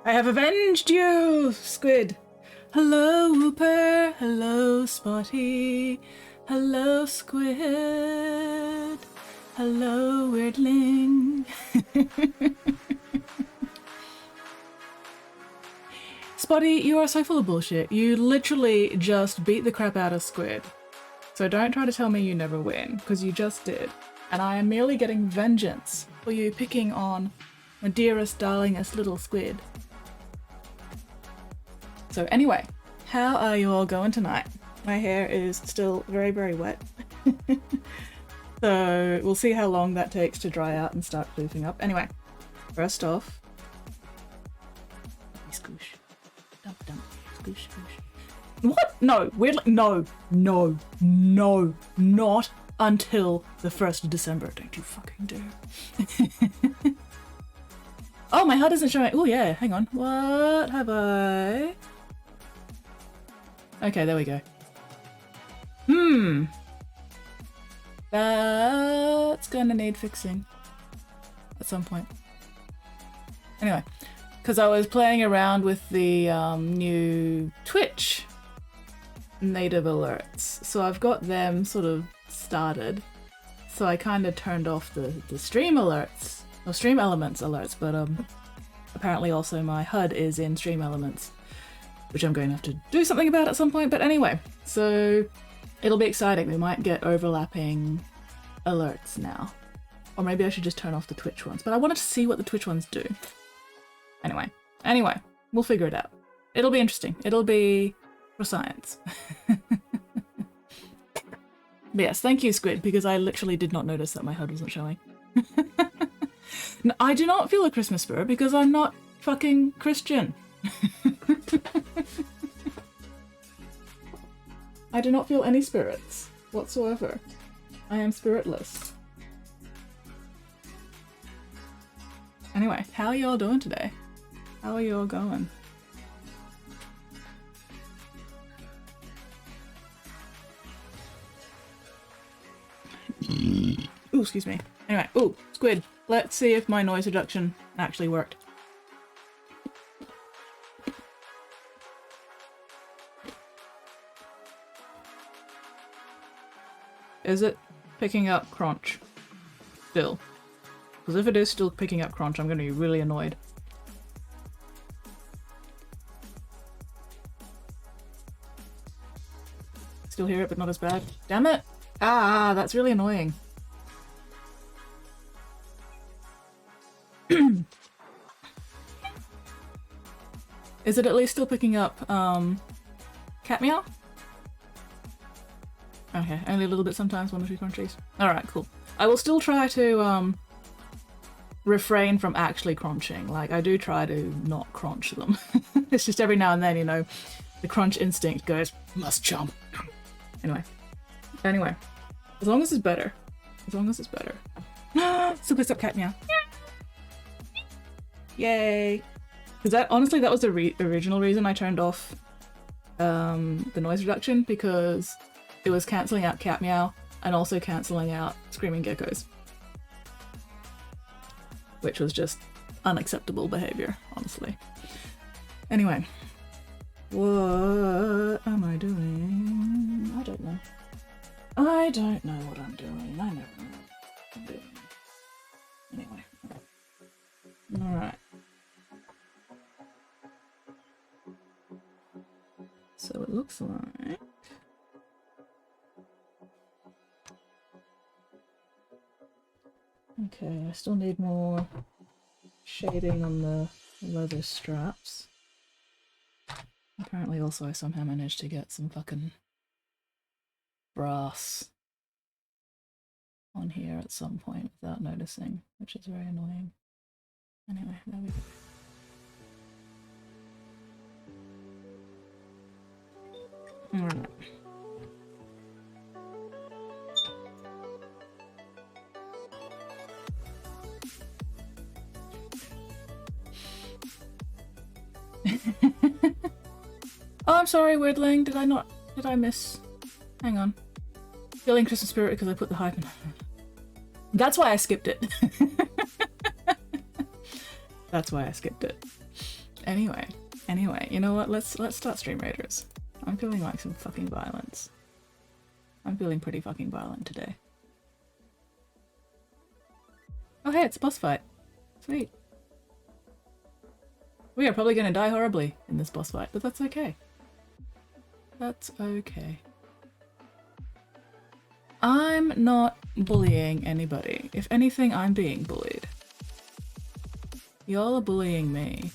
I have avenged you, Squid. Hello, Whooper. Hello, Spotty. Hello, Squid. Hello, Weirdling. Spotty, you are so full of bullshit. You literally just beat the crap out of Squid. So don't try to tell me you never win, because you just did. And I am merely getting vengeance for you picking on my dearest, darlingest little Squid. So anyway, how are you all going tonight? My hair is still very, very wet. So we'll see how long that takes to dry out and start floofing up. Anyway, first off, scoosh. Dump, dump, scoosh, scoosh. What? No, weirdly, no, not until the 1st of December. Don't you fucking dare. Oh, my HUD isn't showing. Oh yeah, hang on. What have I? Okay, there we go. That's gonna need fixing at some point. Anyway, because I was playing around with the new Twitch native alerts, so I've got them sort of started. So I kind of turned off the stream alerts, or stream elements alerts, but apparently also my HUD is in stream elements, which I'm going to have to do something about at some point. But anyway, so it'll be exciting. We might get overlapping alerts now. Or maybe I should just turn off the Twitch ones. But I wanted to see what the Twitch ones do. Anyway, we'll figure it out. It'll be interesting. It'll be for science. But yes, thank you, Squid, because I literally did not notice that my HUD wasn't showing. No, I do not feel a Christmas spirit because I'm not fucking Christian. I do not feel any spirits whatsoever. I am spiritless. Anyway, how are you all doing today? How are you all going? Ooh, excuse me. Anyway, ooh, Squid. Let's see if my noise reduction actually worked. Is it picking up crunch? Still. Because if it is still picking up crunch, I'm going to be really annoyed. Still hear it, but not as bad. Damn it! Ah, that's really annoying. Is it at least still picking up cat meow? Okay, only a little bit sometimes, 1 or 2 crunchies. Alright, cool. I will still try to refrain from actually crunching. Like, I do try to not crunch them. It's just every now and then, you know, the crunch instinct goes, must chomp. Anyway. As long as it's better. As long as it's better. Still picks up cat meow. Yay! Because that, honestly, that was the original reason I turned off the noise reduction, because it was cancelling out cat meow and also cancelling out screaming geckos. Which was just unacceptable behaviour, honestly. Anyway. What am I doing? I don't know. I don't know what I'm doing. I never know what I'm doing. Anyway. Alright. So it looks like... Okay, I still need more shading on the leather straps. Apparently also I somehow managed to get some fucking brass on here at some point without noticing, which is very annoying. Anyway, there we go. Alright. Oh, I'm sorry, Weirdling. Did I miss? Hang on. Feeling Christmas spirit because I put the hype in. That's why I skipped it. That's why I skipped it. Anyway, you know what? Let's start Stream Raiders. I'm feeling like some fucking violence. I'm feeling pretty fucking violent today. Oh hey, it's a boss fight. Sweet. We are probably gonna die horribly in this boss fight, but that's okay. That's okay. I'm not bullying anybody. If anything, I'm being bullied. Y'all are bullying me.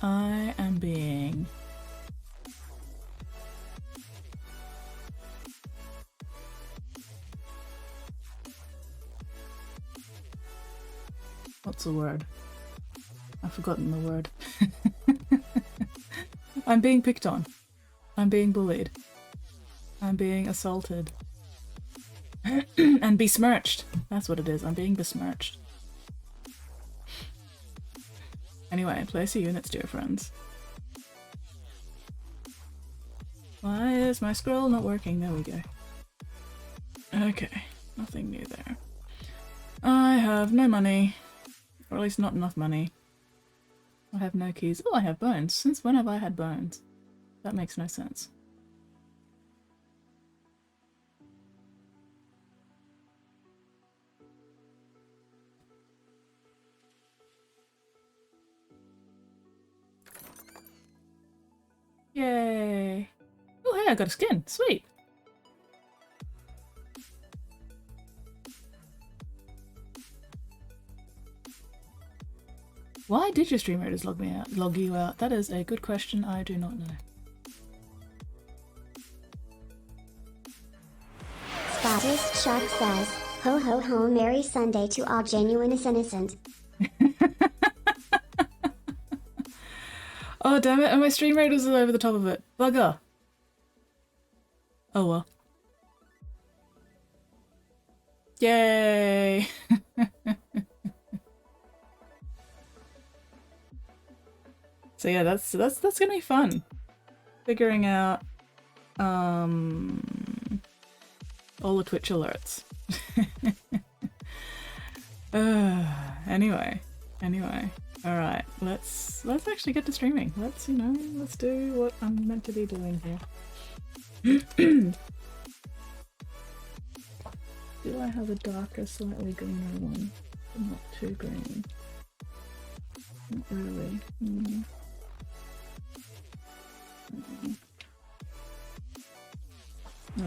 I am being... What's the word? I've forgotten the word. I'm being picked on. I'm being bullied. I'm being assaulted. And besmirched. That's what it is. I'm being besmirched. Anyway, place your units, dear friends. Why is my scroll not working? There we go. Okay, nothing new there. I have no money. Or at least not enough money. I have no keys. Oh, I have bones. Since when have I had bones? That makes no sense. Yay! Oh hey, I got a skin! Sweet! Why did your stream raiders log you out? That is a good question. I do not know. Spotted Shark says, ho ho ho, merry Sunday to all genuine is innocent. Oh damn it, and my stream raiders are over the top of it. Bugger! Oh well. Yay! So yeah, that's gonna be fun. Figuring out all the Twitch alerts. Anyway. Alright, let's actually get to streaming. Let's do what I'm meant to be doing here. Do I have a darker, slightly greener one? Not too green. Not really. No,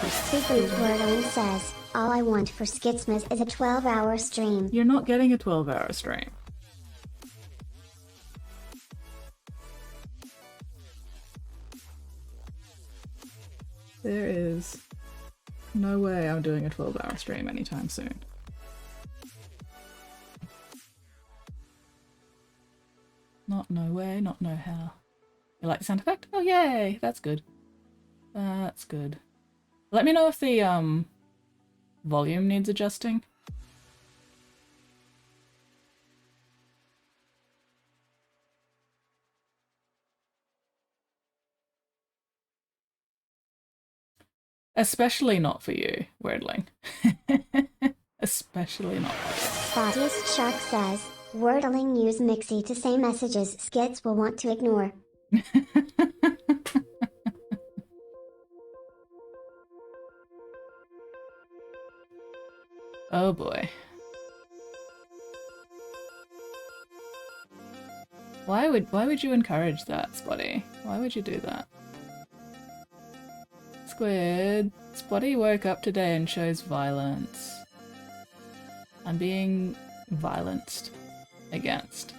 Secret Twirling says, all I want for Skitsmas is a 12-hour stream. You're not getting a 12-hour stream. There is no way I'm doing a 12-hour stream anytime soon. Not no way, not no how. You like the sound effect? Oh yay, that's good. That's good. Let me know if the volume needs adjusting. Especially not for you, Wordling. Especially not for you. Spottiest Shark says, Wordling use Mixie to say messages Skits will want to ignore. Oh boy. Why would you encourage that, Spotty? Why would you do that? Squid. Spotty woke up today and shows violence. I'm being violenced against.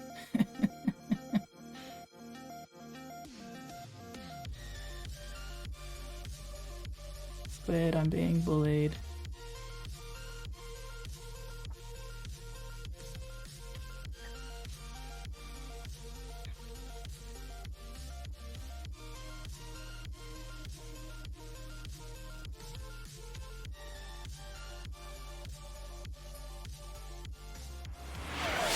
Squid, I'm being bullied.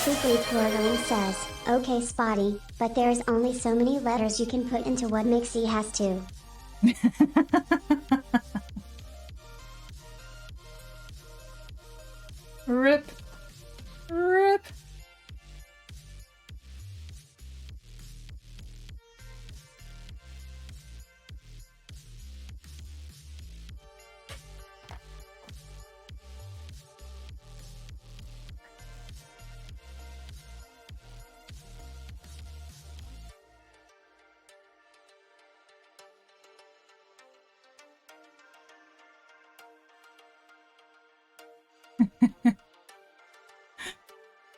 Secret Twirling says, okay Spotty, but there's only so many letters you can put into what Mixie has to. RIP.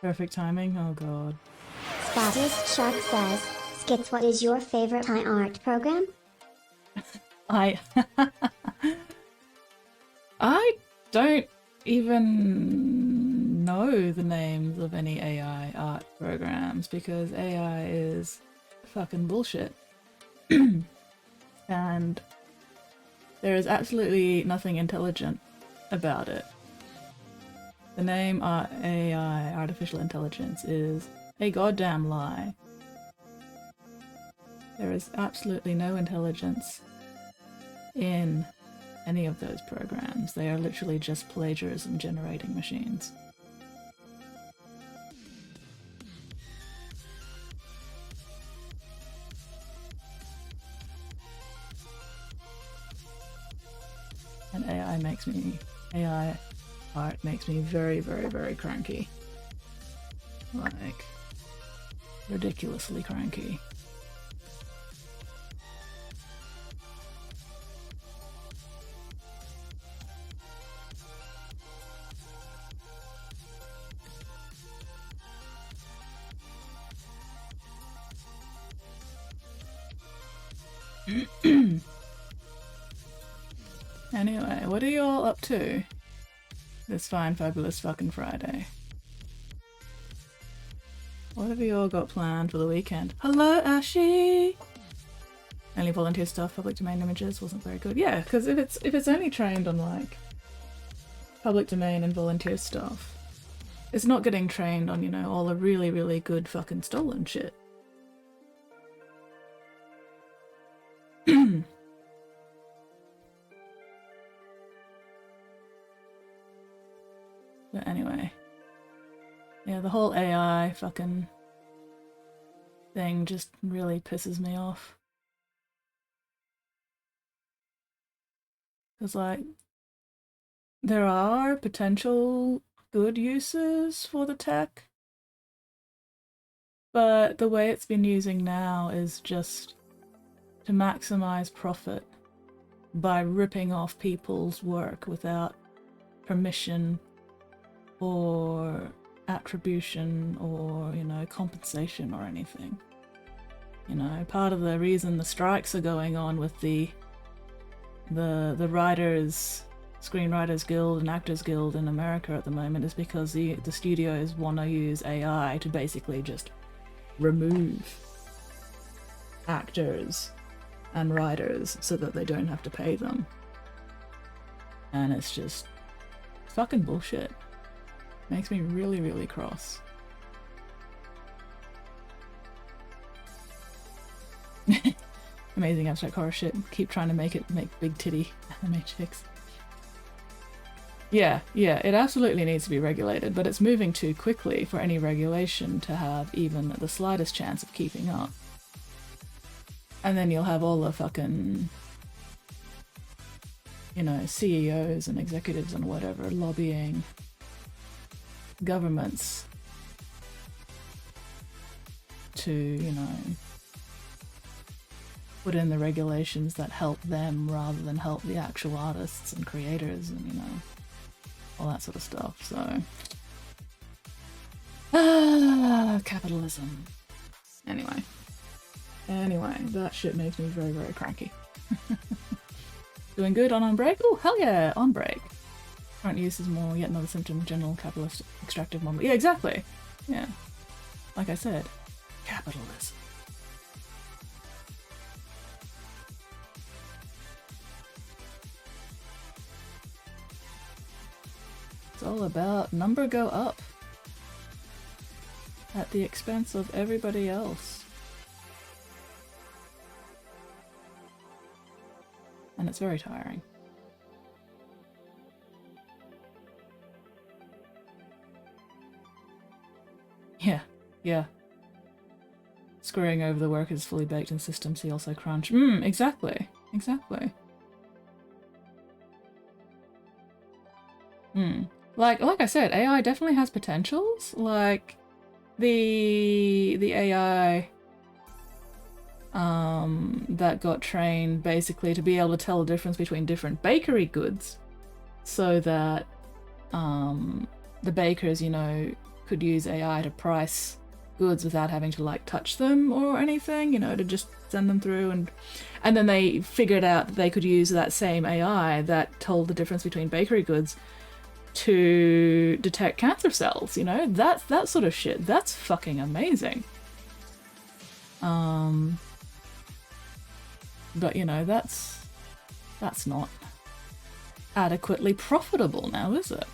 Perfect timing. Oh god. Spottiest Shark says, Skits, what is your favorite Thai art program? I I don't even know the names of any AI art programs because AI is fucking bullshit. And there is absolutely nothing intelligent about it. The name AI, artificial intelligence, is a goddamn lie. There is absolutely no intelligence in any of those programs. They are literally just plagiarism generating machines. And AI art makes me very, very, very cranky. Like, ridiculously cranky. Anyway, what are you all up to this fine, fabulous fucking Friday? What have you all got planned for the weekend? Hello, Ashy! Only volunteer stuff, public domain images wasn't very good. Yeah, because if it's only trained on like public domain and volunteer stuff, it's not getting trained on, you know, all the really, really good fucking stolen shit. But anyway, yeah, the whole AI fucking thing just really pisses me off. Because, like, there are potential good uses for the tech, but the way it's been using now is just to maximize profit by ripping off people's work without permission or attribution or, you know, compensation or anything. You know, part of the reason the strikes are going on with the writers, Screenwriters Guild and Actors Guild in America at the moment is because the studios want to use AI to basically just remove actors and writers so that they don't have to pay them. And it's just fucking bullshit. Makes me really, really cross. Amazing abstract horror shit. Keep trying to make big titty anime chicks. Yeah, it absolutely needs to be regulated, but it's moving too quickly for any regulation to have even the slightest chance of keeping up. And then you'll have all the fucking, you know, CEOs and executives and whatever lobbying governments to, you know, put in the regulations that help them rather than help the actual artists and creators and, you know, all that sort of stuff. So, capitalism. Anyway, that shit makes me very, very cranky. Doing good on break? Oh, hell yeah, on break. Current use is more yet another symptom of general capitalist extractive model. Yeah, exactly. Yeah. Like I said, capitalism. It's all about number go up at the expense of everybody else. And it's very tiring. Yeah. Screwing over the workers fully baked in systems he also crunch. Exactly. Like I said, AI definitely has potentials. Like the AI that got trained basically to be able to tell the difference between different bakery goods so that the bakers, you know, could use AI to price goods without having to like touch them or anything, you know, to just send them through, and then they figured out that they could use that same AI that told the difference between bakery goods to detect cancer cells, you know. That's that sort of shit. That's fucking amazing. But you know, that's not adequately profitable now, is it?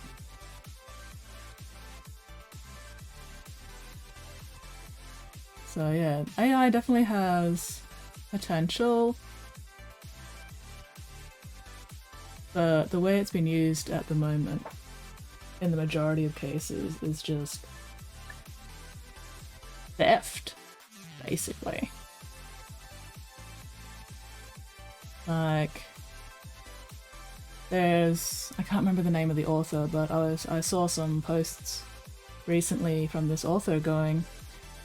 So yeah, AI definitely has potential. But the way it's been used at the moment, in the majority of cases, is just theft, basically. Like, there's, I can't remember the name of the author, but I saw some posts recently from this author going,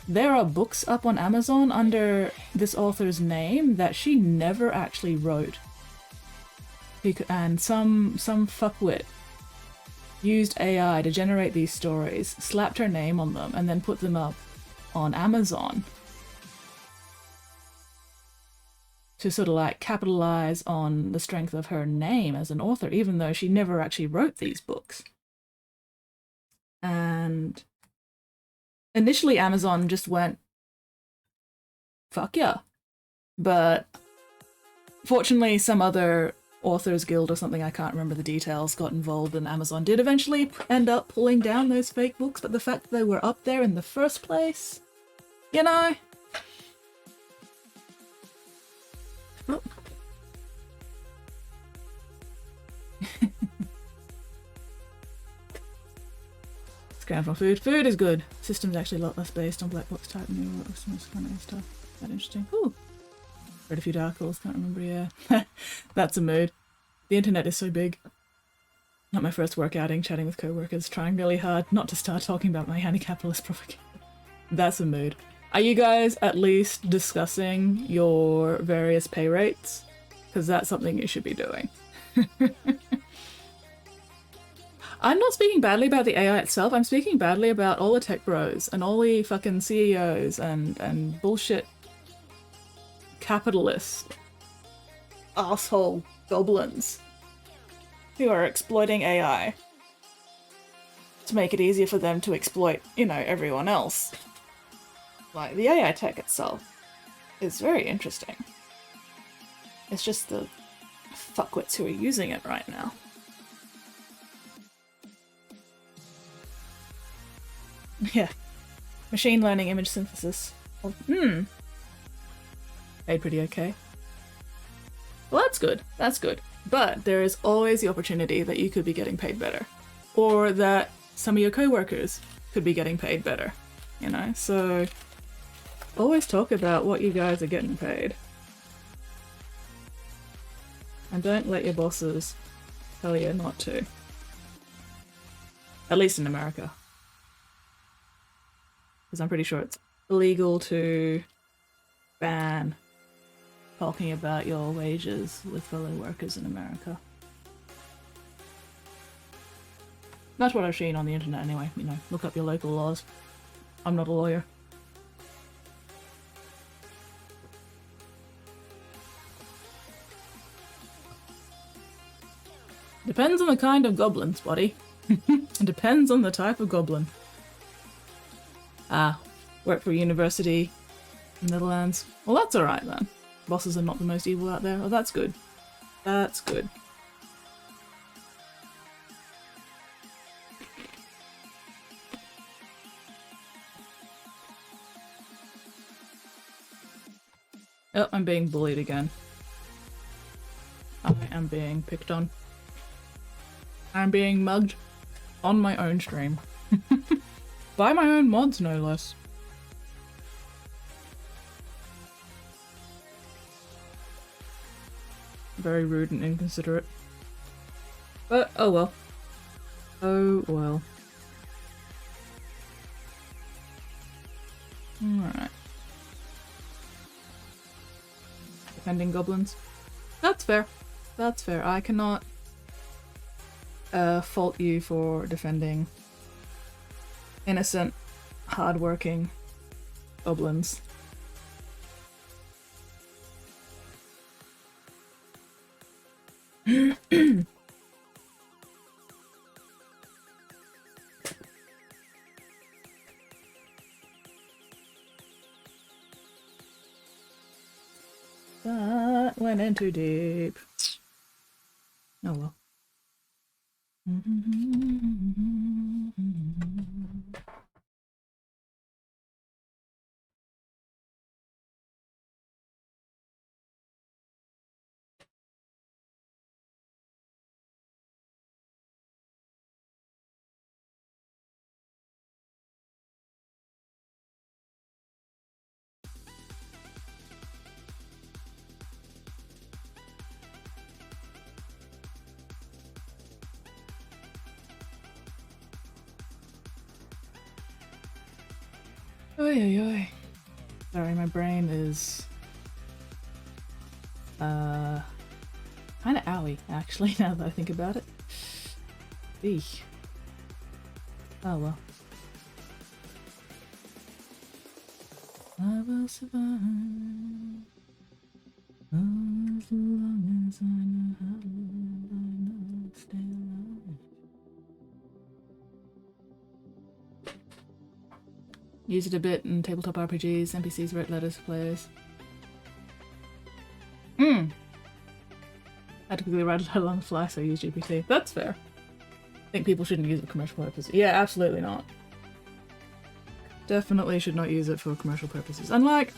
there are books up on Amazon under this author's name that she never actually wrote. And some fuckwit used AI to generate these stories, slapped her name on them, and then put them up on Amazon to sort of like capitalize on the strength of her name as an author, even though she never actually wrote these books. And initially Amazon just went, fuck yeah. But fortunately some other authors guild or something, I can't remember the details, got involved, and Amazon did eventually end up pulling down those fake books, but the fact that they were up there in the first place, you know? Oh. Scram for food. Food is good. System's actually a lot less based on black box type new kind of stuff. That interesting. Ooh. Read a few articles, can't remember, yeah. That's a mood. The internet is so big. Not my first work outing, chatting with co-workers, trying really hard not to start talking about my anti-capitalist propaganda. That's a mood. Are you guys at least discussing your various pay rates? Because that's something you should be doing. I'm not speaking badly about the AI itself, I'm speaking badly about all the tech bros and all the fucking CEOs and bullshit capitalist asshole goblins who are exploiting AI to make it easier for them to exploit, you know, everyone else. Like, the AI tech itself is very interesting. It's just the fuckwits who are using it right now. Yeah. Machine learning image synthesis. Oh, paid pretty okay. Well, that's good. That's good. But there is always the opportunity that you could be getting paid better. Or that some of your co-workers could be getting paid better. You know? So always talk about what you guys are getting paid. And don't let your bosses tell you not to. At least in America. Because I'm pretty sure it's illegal to ban talking about your wages with fellow workers in America. That's what I've seen on the internet anyway, you know, look up your local laws. I'm not a lawyer. Depends on the kind of goblin, Spotty. It depends on the type of goblin. Work for a university in the Netherlands. Well, that's alright then. Bosses are not the most evil out there. Oh, that's good. That's good. Oh, I'm being bullied again. I am being picked on. I'm being mugged on my own stream. By my own mods, no less. Very rude and inconsiderate. But, oh well. Oh well. Alright. Defending goblins. That's fair. That's fair. I cannot fault you for defending innocent, hardworking goblins. That went in too deep. Oh well. Oy, oy, oy. Sorry, my brain is kind of owie, actually, now that I think about it. Eesh. Oh well. I will survive as long as I know how to live, I know stay alive. Use it a bit in tabletop RPGs. NPCs wrote letters to players. I had to quickly write a letter on the fly, so I used GPT. That's fair. I think people shouldn't use it for commercial purposes. Yeah, absolutely not. Definitely should not use it for commercial purposes. Unlike...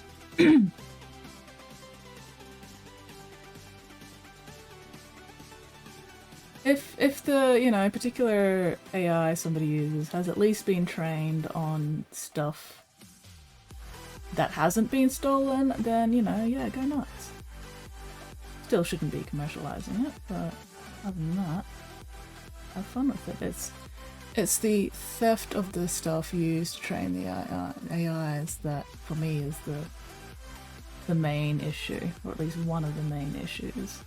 if the, you know, particular AI somebody uses has at least been trained on stuff that hasn't been stolen, then, you know, yeah, go nuts. Still shouldn't be commercializing it, but other than that, have fun with it. It's the theft of the stuff used to train the AIs that, for me, is the main issue, or at least one of the main issues.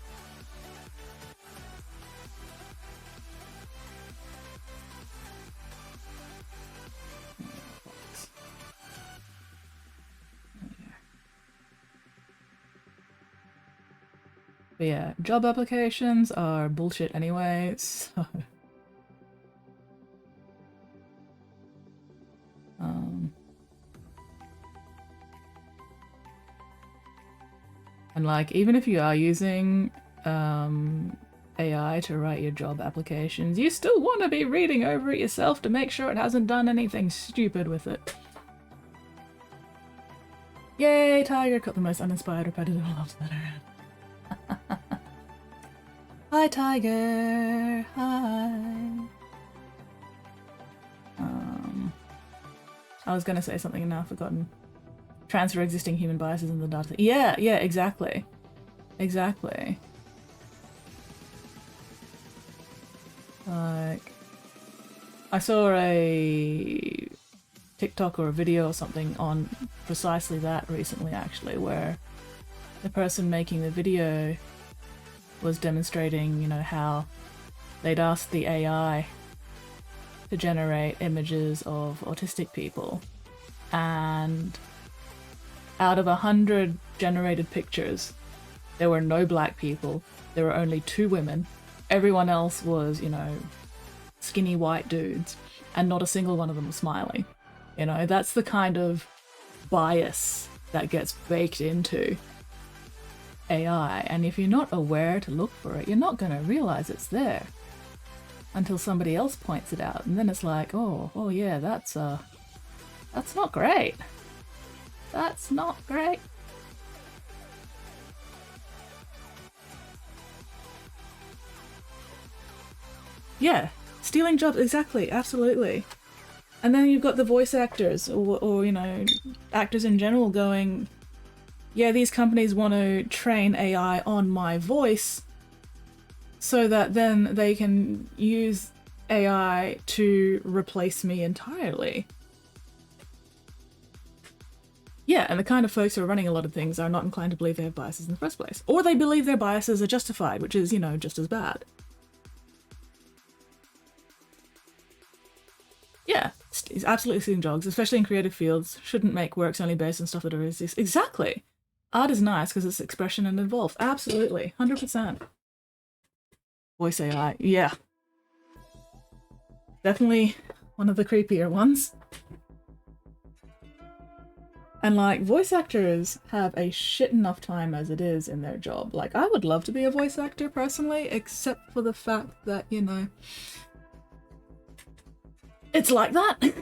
But yeah, job applications are bullshit anyway, so... And like, even if you are using AI to write your job applications, you still want to be reading over it yourself to make sure it hasn't done anything stupid with it. Yay, Tiger got the most uninspired repetitive love letter. Hi, Tiger. Hi. I was gonna say something and now I've forgotten. Transfer existing human biases in the data. Yeah, exactly. Exactly. Like, I saw a TikTok or a video or something on precisely that recently, actually, where the person making the video was demonstrating, you know, how they'd asked the AI to generate images of autistic people, and out of 100 generated pictures, there were no black people, there were only 2 women, everyone else was, you know, skinny white dudes, and not a single one of them was smiling. You know, that's the kind of bias that gets baked into AI, and if you're not aware to look for it, you're not going to realize it's there until somebody else points it out, and then it's like, oh yeah, that's not great. That's not great. Yeah, stealing jobs, exactly, absolutely. And then you've got the voice actors, or you know, actors in general going, yeah, these companies want to train AI on my voice so that then they can use AI to replace me entirely. Yeah, and the kind of folks who are running a lot of things are not inclined to believe they have biases in the first place. Or they believe their biases are justified, which is, you know, just as bad. Yeah, it's absolutely stealing jobs, especially in creative fields. Shouldn't make works only based on stuff that already exists. Exactly. Art is nice because it's expression and involved. Absolutely. 100%. Voice AI. Yeah. Definitely one of the creepier ones. And like, voice actors have a shit enough time as it is in their job. Like, I would love to be a voice actor personally, except for the fact that, you know, it's like that.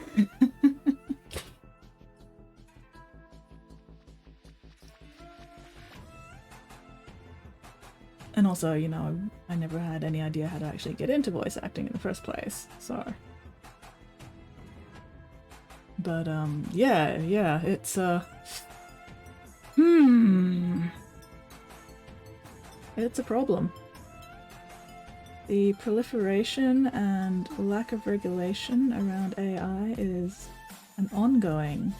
And also, you know, I never had any idea how to actually get into voice acting in the first place, so. But, yeah, it's, it's a problem. The proliferation and lack of regulation around AI is an ongoing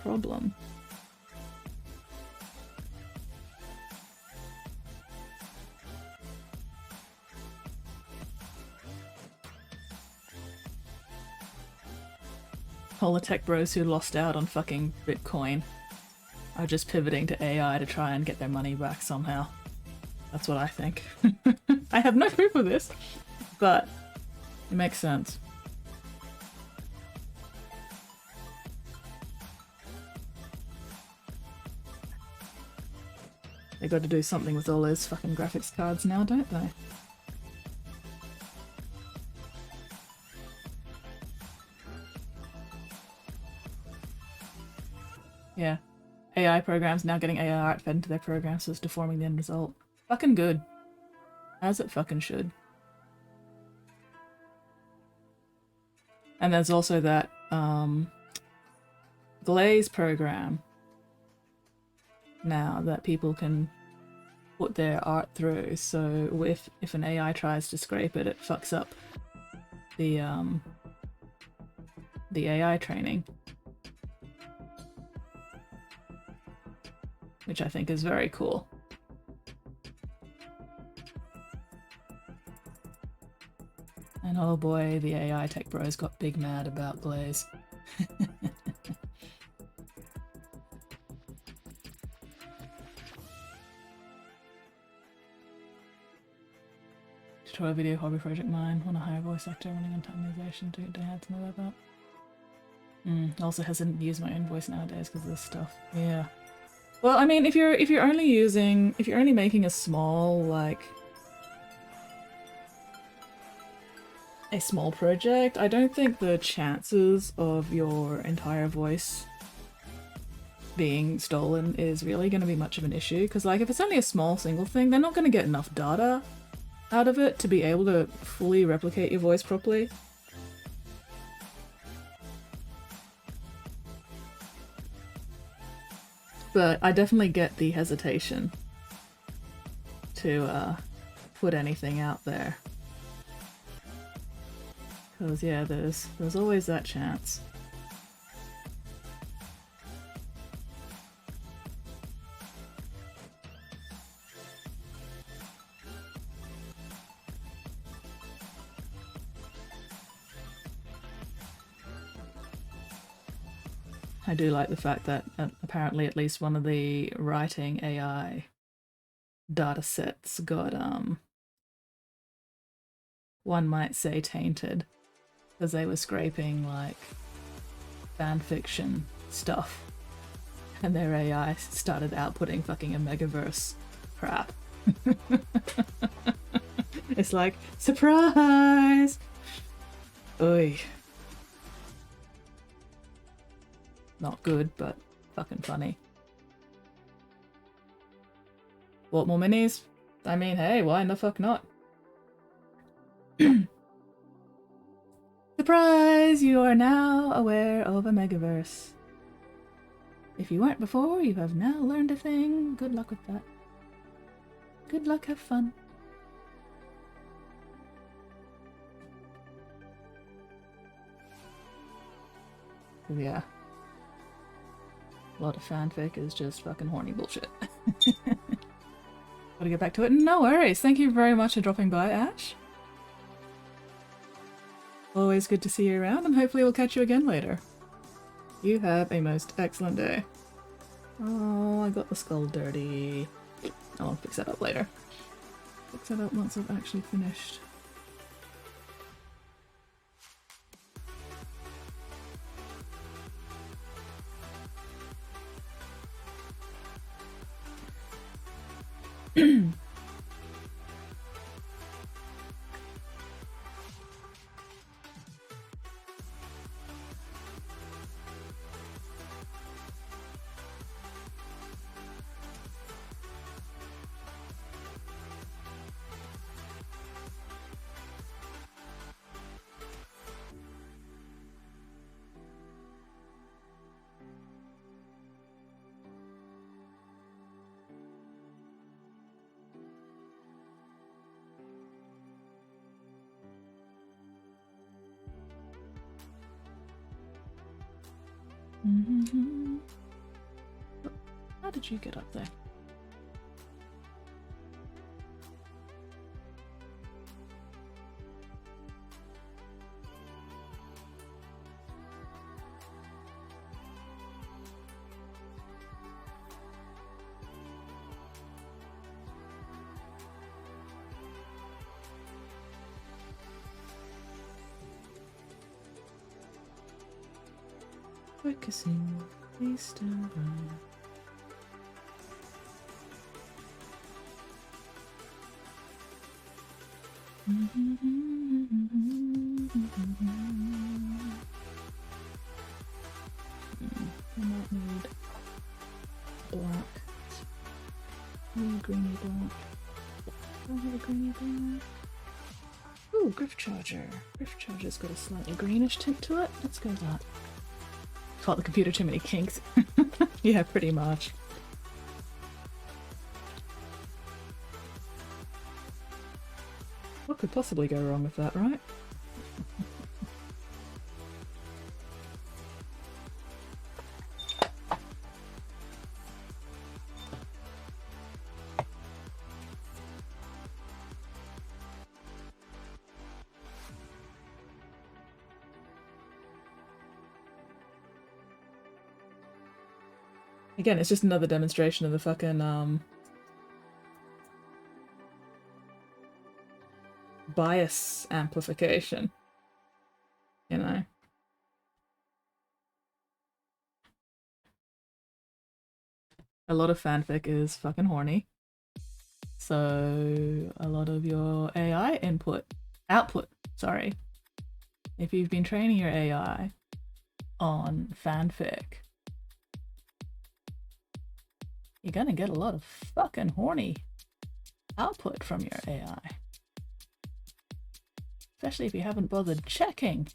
problem. All the tech bros who lost out on fucking Bitcoin are just pivoting to AI to try and get their money back somehow. That's what I think. I have no proof of this, but it makes sense. They got to do something with all those fucking graphics cards now, don't they? Yeah. AI programs now getting AI art fed into their programs, so it's deforming the end result. Fucking good. As it fucking should. And there's also that glaze program now that people can put their art through, so if an AI tries to scrape it, it fucks up the AI training. Which I think is very cool. And oh boy, the AI tech bros got big mad about glaze. Tutorial video hobby project mine. Want to hire a voice actor running on optimization to had to know about that. Also hesitant to use my own voice nowadays because of this stuff. Yeah. Well, I mean, if you're only making a small a small project, I don't think the chances of your entire voice being stolen is really going to be much of an issue, because like if it's only a small single thing, they're not going to get enough data out of it to be able to fully replicate your voice properly. But I definitely get the hesitation to put anything out there. Because yeah, there's always that chance. I do like the fact that apparently at least one of the writing AI datasets got, one might say tainted, because they were scraping like fanfiction stuff, and their AI started outputting fucking a megaverse crap. It's like, surprise! Oy. Not good, but fucking funny. Want more minis? I mean, hey, why the fuck not? Surprise! You are now aware of a megaverse. If you weren't before, you have now learned a thing. Good luck with that. Good luck, have fun. Yeah. A lot of fanfic is just fucking horny bullshit. Gotta get back to it. No worries. Thank you very much for dropping by, Ash. Always good to see you around, and hopefully we'll catch you again later. You have a most excellent day. Oh, I got the skull dirty. I'll fix that up later. Fix that up once I've actually finished. How did you get up there? Focusing, please stand by. I might need black. Greeny black. Do I have a greeny black? Ooh, Griff Charger. Griff Charger's got a slightly greenish tint to it. Let's go with that. Taught the computer too many kinks. Yeah, pretty much. What could possibly go wrong with that, right? Again, it's just another demonstration of the fucking, bias amplification. You know? A lot of fanfic is fucking horny. So, a lot of your AI output, sorry. If you've been training your AI on fanfic, you're gonna get a lot of fucking horny output from your AI. Especially if you haven't bothered checking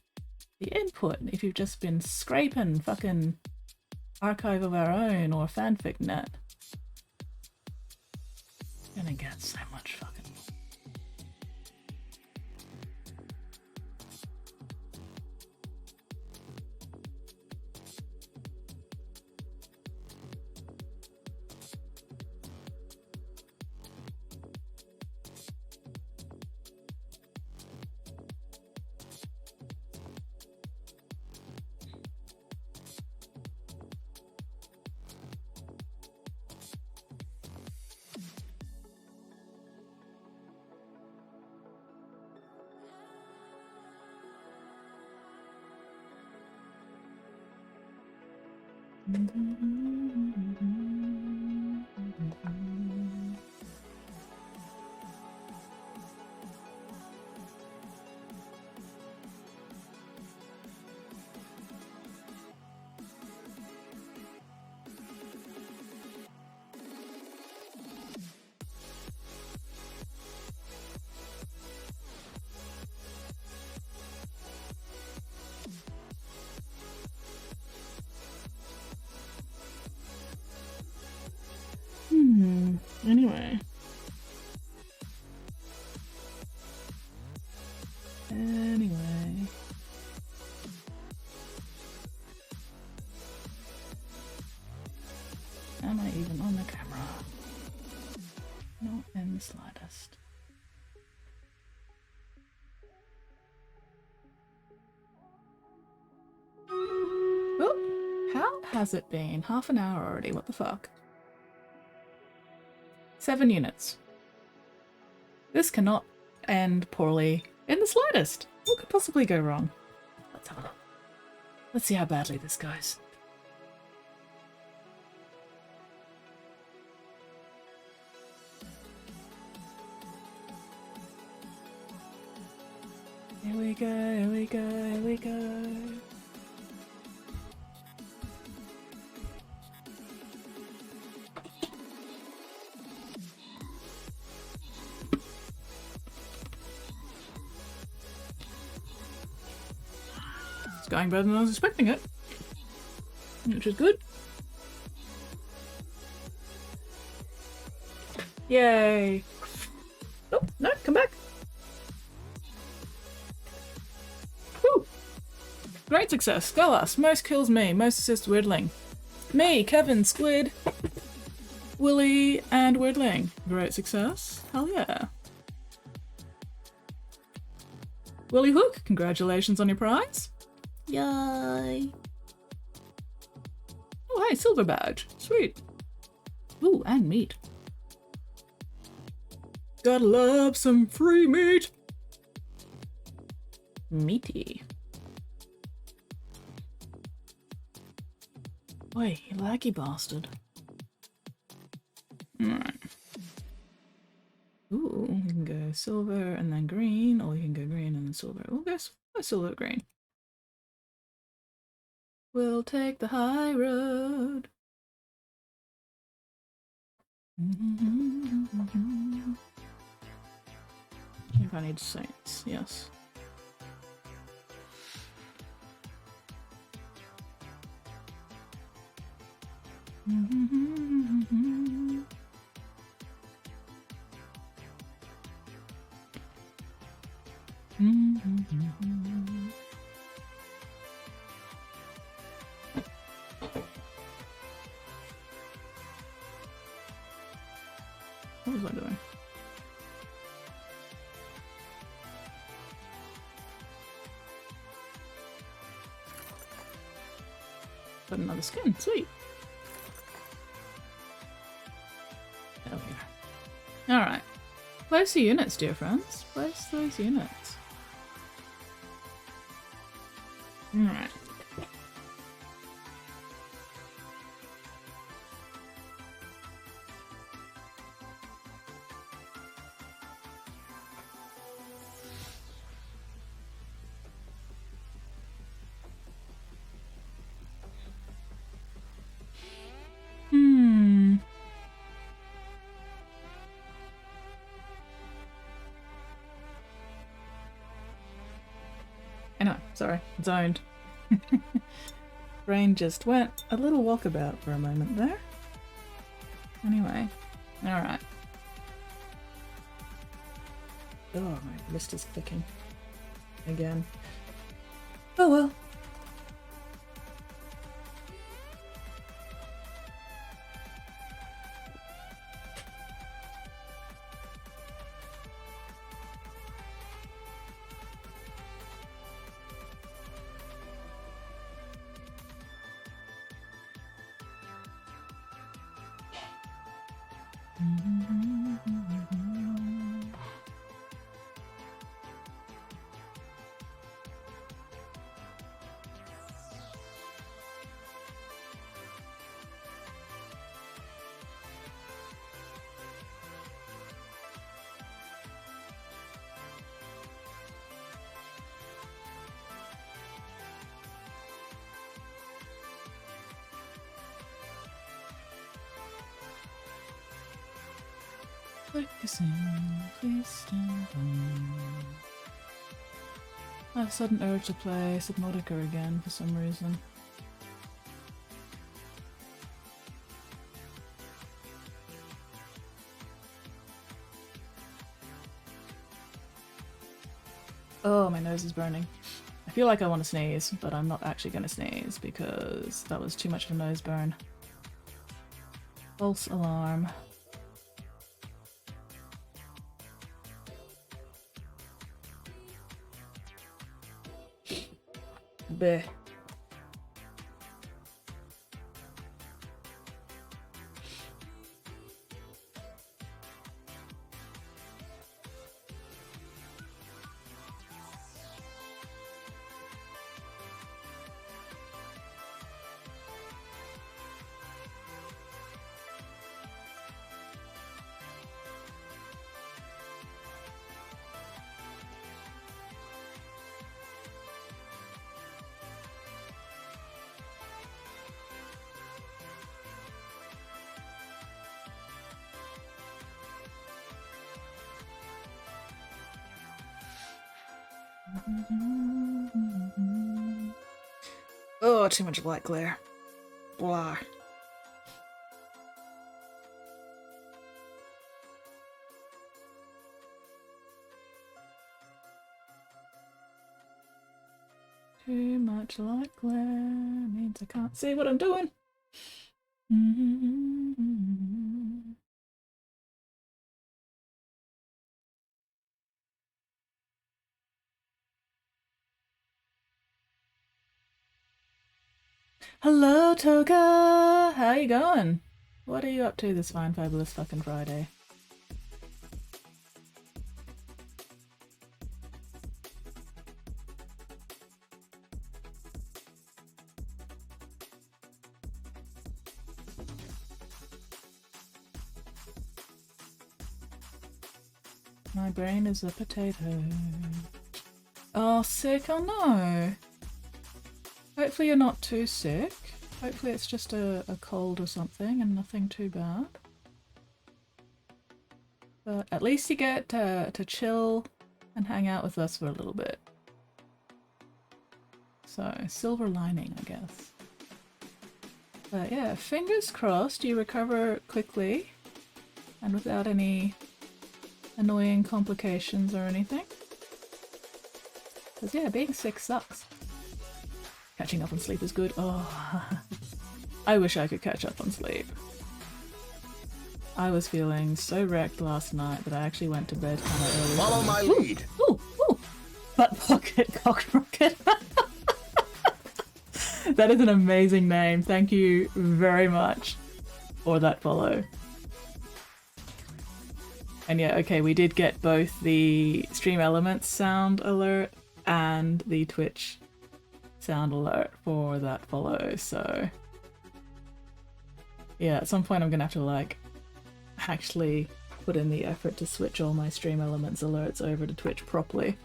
the input, if you've just been scraping fucking Archive of Our Own or Fanfic Net. You're gonna get so much fucking. Anyway. Am I even on the camera? Not in the slightest. How has it been? Half an hour already, what the fuck? 7 units. This cannot end poorly in the slightest. What could possibly go wrong? Let's have a look. Let's see how badly this goes. Here we go, here we go, here we go. It's going better than I was expecting it, which is good. Yay! Oh, no, come back. Woo! Great success. Go us. Most kills me. Most assists Weirdling. Me, Kevin, Squid, Willie, and Weirdling. Great success. Hell yeah. Willie Hook, congratulations on your prize. Yay. Oh, hey, silver badge. Sweet. Ooh, and meat. Gotta love some free meat. Meaty. Oi, you laggy bastard. Alright. Ooh, we can go silver and then green, or we can go green and then silver. We'll go silver, green. We'll take the high road. I think I need saints, yes. What was I doing? Got another skin, sweet. There we go. Alright. Place the units, dear friends. Place those units. Alright. Anyway, sorry, zoned. Brain just went a little walkabout for a moment there. Anyway, alright. Oh, my wrist is clicking. Again. Oh well. Focusing, please stand by. I have a sudden urge to play Subnautica again for some reason. Oh, my nose is burning. I feel like I want to sneeze, but I'm not actually going to sneeze because that was too much of a nose burn. False alarm. Bleh. Oh, too much light glare. Blah. Too much light glare means I can't see what I'm doing. Hello, Toga! How you going? What are you up to this fine, fabulous fucking Friday? My brain is a potato. Oh, sick, oh no! Hopefully you're not too sick. Hopefully it's just a cold or something and nothing too bad. But at least you get to chill and hang out with us for a little bit. So, silver lining, I guess. But yeah, fingers crossed you recover quickly and without any annoying complications or anything. Because yeah, being sick sucks. Catching up on sleep is good. Oh, I wish I could catch up on sleep. I was feeling so wrecked last night that I actually went to bed kind of early. Follow my lead. Ooh, ooh. Butt pocket cock rocket. That is an amazing name. Thank you very much for that follow. And yeah, okay, we did get both the Stream Elements sound alert and the Twitch sound alert for that follow, so yeah, at some point I'm gonna have to like actually put in the effort to switch all my Stream Elements alerts over to Twitch properly.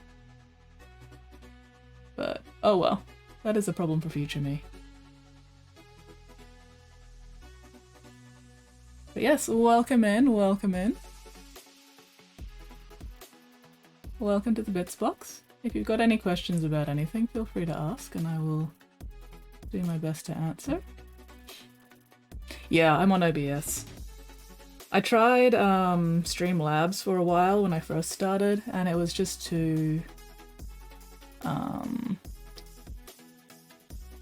But oh well, that is a problem for future me. But yes, welcome in, welcome in. Welcome to the Bits Box. If you've got any questions about anything, feel free to ask and I will do my best to answer. Yeah, I'm on OBS. I tried Streamlabs for a while when I first started and it was just too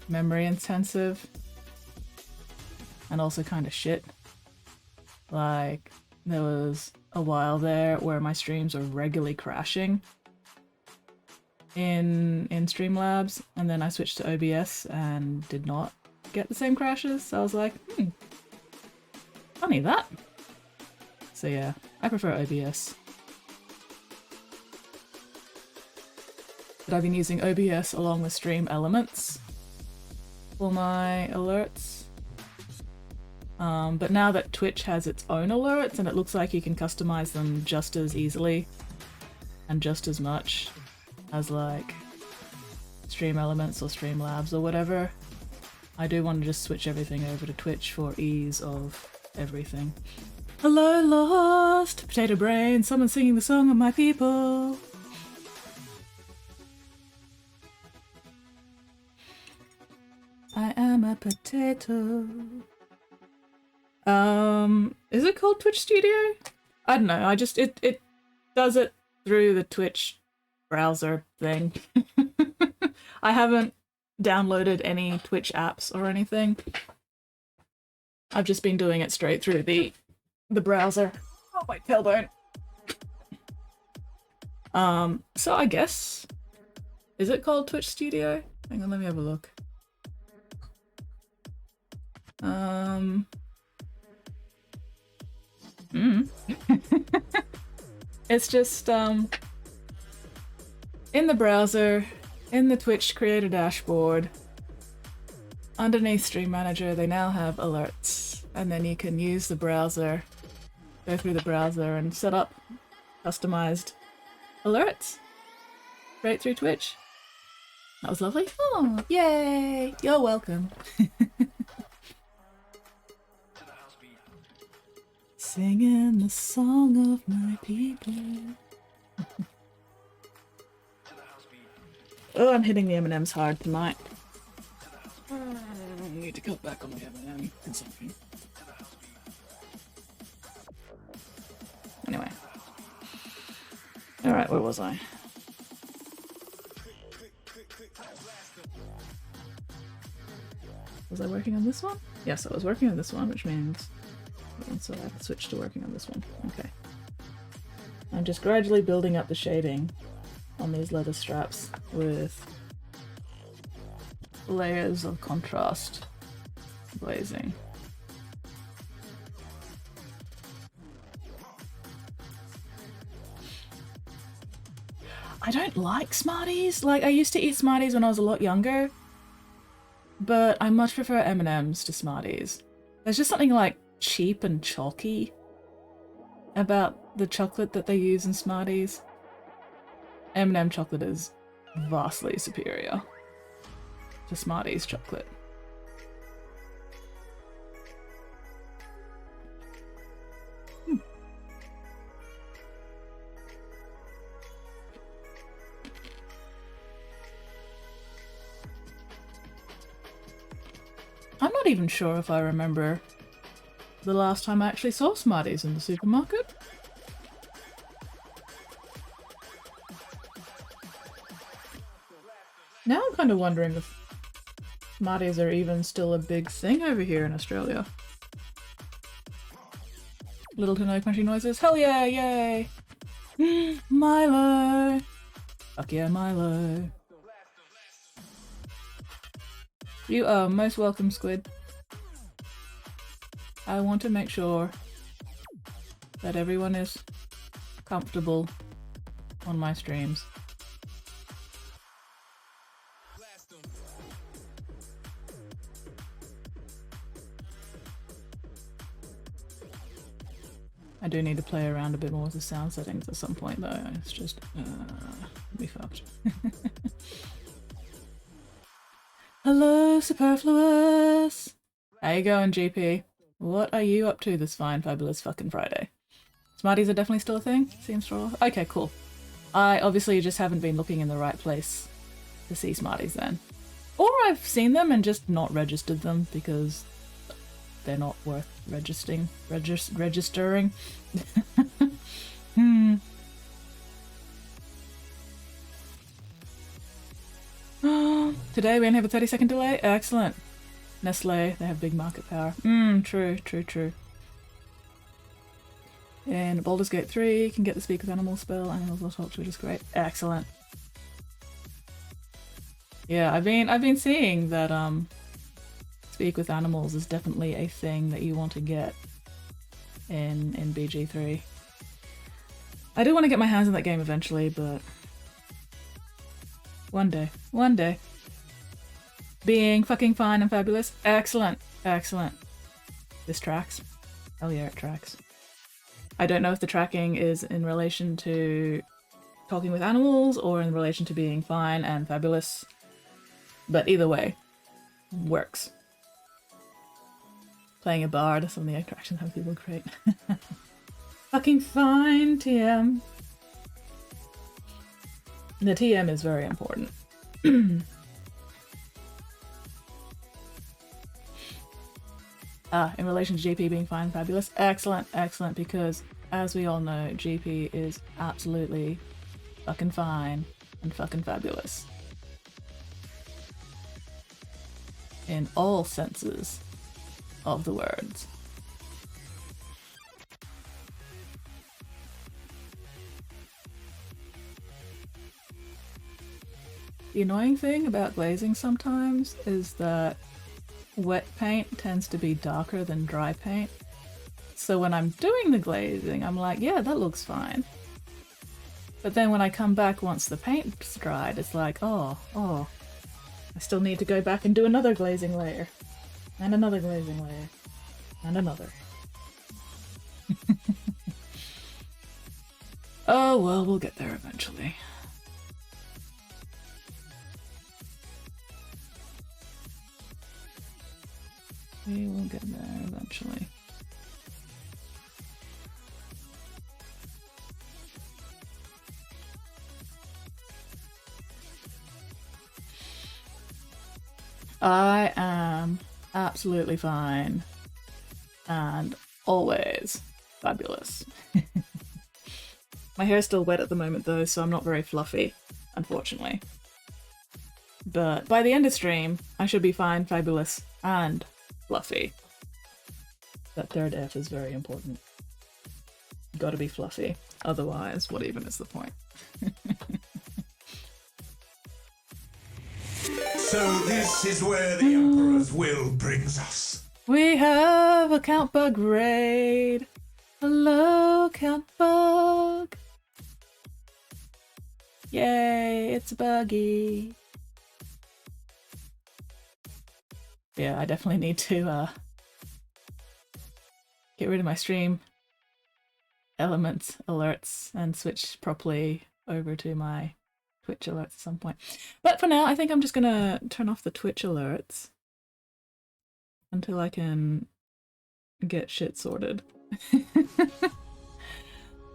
memory intensive and also kind of shit. Like, there was a while there where my streams were regularly crashing in Streamlabs, and then I switched to OBS and did not get the same crashes, so I was like, funny that. So yeah, I prefer OBS. But I've been using OBS along with Stream Elements for my alerts. But now that Twitch has its own alerts and it looks like you can customize them just as easily and just as much as like Stream Elements or Streamlabs or whatever, I do want to just switch everything over to Twitch for ease of everything. Hello, Lost! Potato Brain, someone singing the song of my people! I am a potato. Is it called Twitch Studio? I don't know, it does it through the Twitch browser thing. I haven't downloaded any Twitch apps or anything. I've just been doing it straight through the browser. Oh, my tailbone. So I guess, is it called Twitch Studio? Hang on, let me have a look. It's just in the browser, in the Twitch creator dashboard, underneath Stream Manager, they now have alerts, and then you can use the browser, go through the browser and set up customized alerts straight through Twitch. That was lovely. Oh, yay! You're welcome. Singing the song of my people. Oh, I'm hitting the M&Ms hard tonight. I need to cut back on the M&M consumption. Anyway. Alright, where was I? Was I working on this one? Yes, I was working on this one, which means... so I have to switch to working on this one. Okay. I'm just gradually building up the shading on these leather straps with layers of contrast glazing. I don't like Smarties. Like, I used to eat Smarties when I was a lot younger, but I much prefer M&Ms to Smarties. There's just something like cheap and chalky about the chocolate that they use in Smarties. M&M chocolate is vastly superior to Smarties chocolate. I'm not even sure if I remember the last time I actually saw Smarties in the supermarket. Now I'm kind of wondering if Smarties are even still a big thing over here in Australia. Little to no crunchy noises. Hell yeah, yay! Milo! Fuck yeah, Milo. You are most welcome, Squid. I want to make sure that everyone is comfortable on my streams. I do need to play around a bit more with the sound settings at some point though. It's just, be fucked. Hello, Superfluous! How you going, GP? What are you up to this fine, fabulous fucking Friday? Smarties are definitely still a thing? Seems raw. Okay, cool. I obviously just haven't been looking in the right place to see Smarties then. Or I've seen them and just not registered them because they're not worth registering. Today we only have a 30-second delay? Excellent. Nestle, they have big market power. True. In Baldur's Gate 3, you can get the Speak with Animals spell, animals will talk to, which is great. Excellent. Yeah, I've been seeing that Speak with Animals is definitely a thing that you want to get in BG3. I do want to get my hands on that game eventually, but one day. Being fucking fine and fabulous. Excellent. This tracks. Hell yeah, it tracks. I don't know if the tracking is in relation to talking with animals or in relation to being fine and fabulous, but either way, works. Playing a bard, some of the attractions have people create. Fucking fine, TM. The TM is very important. In relation to GP being fine and fabulous. Excellent, because as we all know, GP is absolutely fucking fine and fucking fabulous. In all senses of the words. The annoying thing about glazing sometimes is that wet paint tends to be darker than dry paint. So when I'm doing the glazing, I'm like, yeah, that looks fine. But then when I come back once the paint's dried, it's like, oh, I still need to go back and do another glazing layer. And another glazing layer. And another. Oh well, we'll get there eventually. We will get there eventually. I am absolutely fine and always fabulous. My hair's still wet at the moment though, so I'm not very fluffy, unfortunately. But by the end of stream, I should be fine, fabulous, and fluffy. That third F is very important. Gotta be fluffy. Otherwise, what even is the point? So this is where the Emperor's will brings us. We have a Count Bug raid. Hello, Count Bug. Yay, it's buggy. Yeah, I definitely need to get rid of my stream elements alerts and switch properly over to my Twitch alerts at some point. But for now, I think I'm just gonna turn off the Twitch alerts until I can get shit sorted.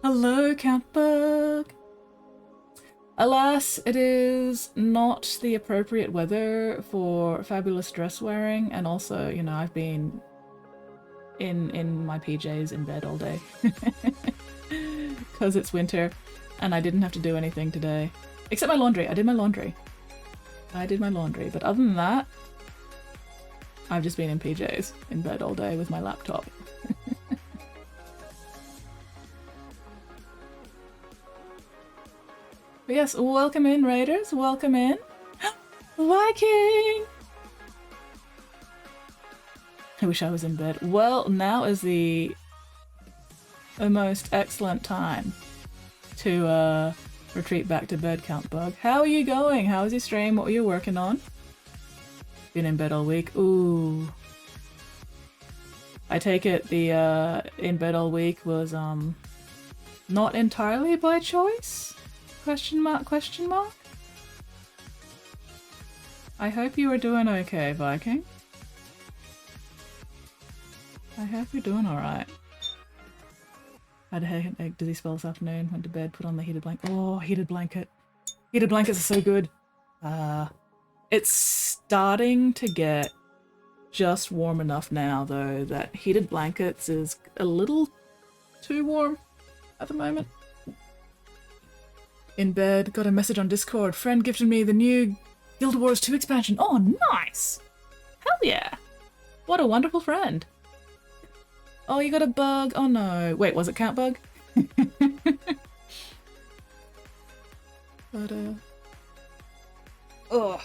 Hello, Count Bug. Alas, it is not the appropriate weather for fabulous dress wearing, and also, you know, I've been in my PJs in bed all day because it's winter and I didn't have to do anything today. Except my laundry. I did my laundry. But other than that, I've just been in PJs in bed all day with my laptop. But yes, welcome in, Raiders. Welcome in. Viking! I wish I was in bed. Well, now is the most excellent time to retreat back to bed, Count Bug. How are you going? How was your stream? What were you working on? Been in bed all week. Ooh. I take it the in bed all week was not entirely by choice? Question mark, question mark? I hope you are doing okay, Viking. I hope you're doing alright. Had a headache, dizzy spell this afternoon, went to bed, put on the heated blanket. Oh, heated blanket. Heated blankets are so good. It's starting to get just warm enough now, though, that heated blankets is a little too warm at the moment. In bed, got a message on Discord. Friend gifted me the new Guild Wars 2 expansion. Oh, nice! Hell yeah! What a wonderful friend. Oh, you got a bug? Oh no. Wait, was it Count Bug? But, oh.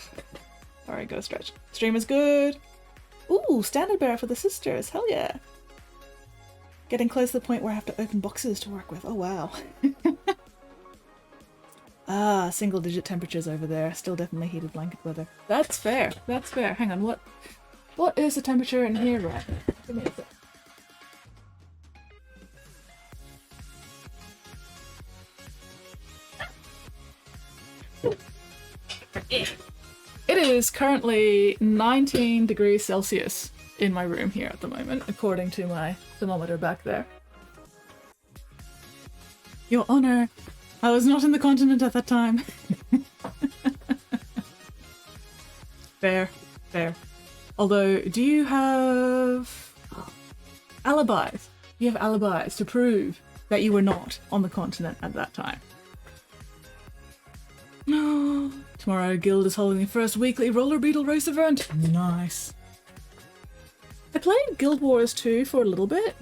Sorry, go stretch. Stream is good. Ooh, standard bearer for the sisters. Hell yeah. Getting close to the point where I have to open boxes to work with. Oh, wow. Ah, single digit temperatures over there. Still definitely heated blanket weather. That's fair. That's fair. Hang on, what is the temperature in here right now? Give me a sec. It is currently 19 degrees Celsius in my room here at the moment, according to my thermometer back there. Your Honor, I was not in the continent at that time. Fair, fair. Although, do you have alibis? You have alibis to prove that you were not on the continent at that time. No. Tomorrow, Guild is holding the first weekly roller beetle race event. Nice. I played Guild Wars 2 for a little bit.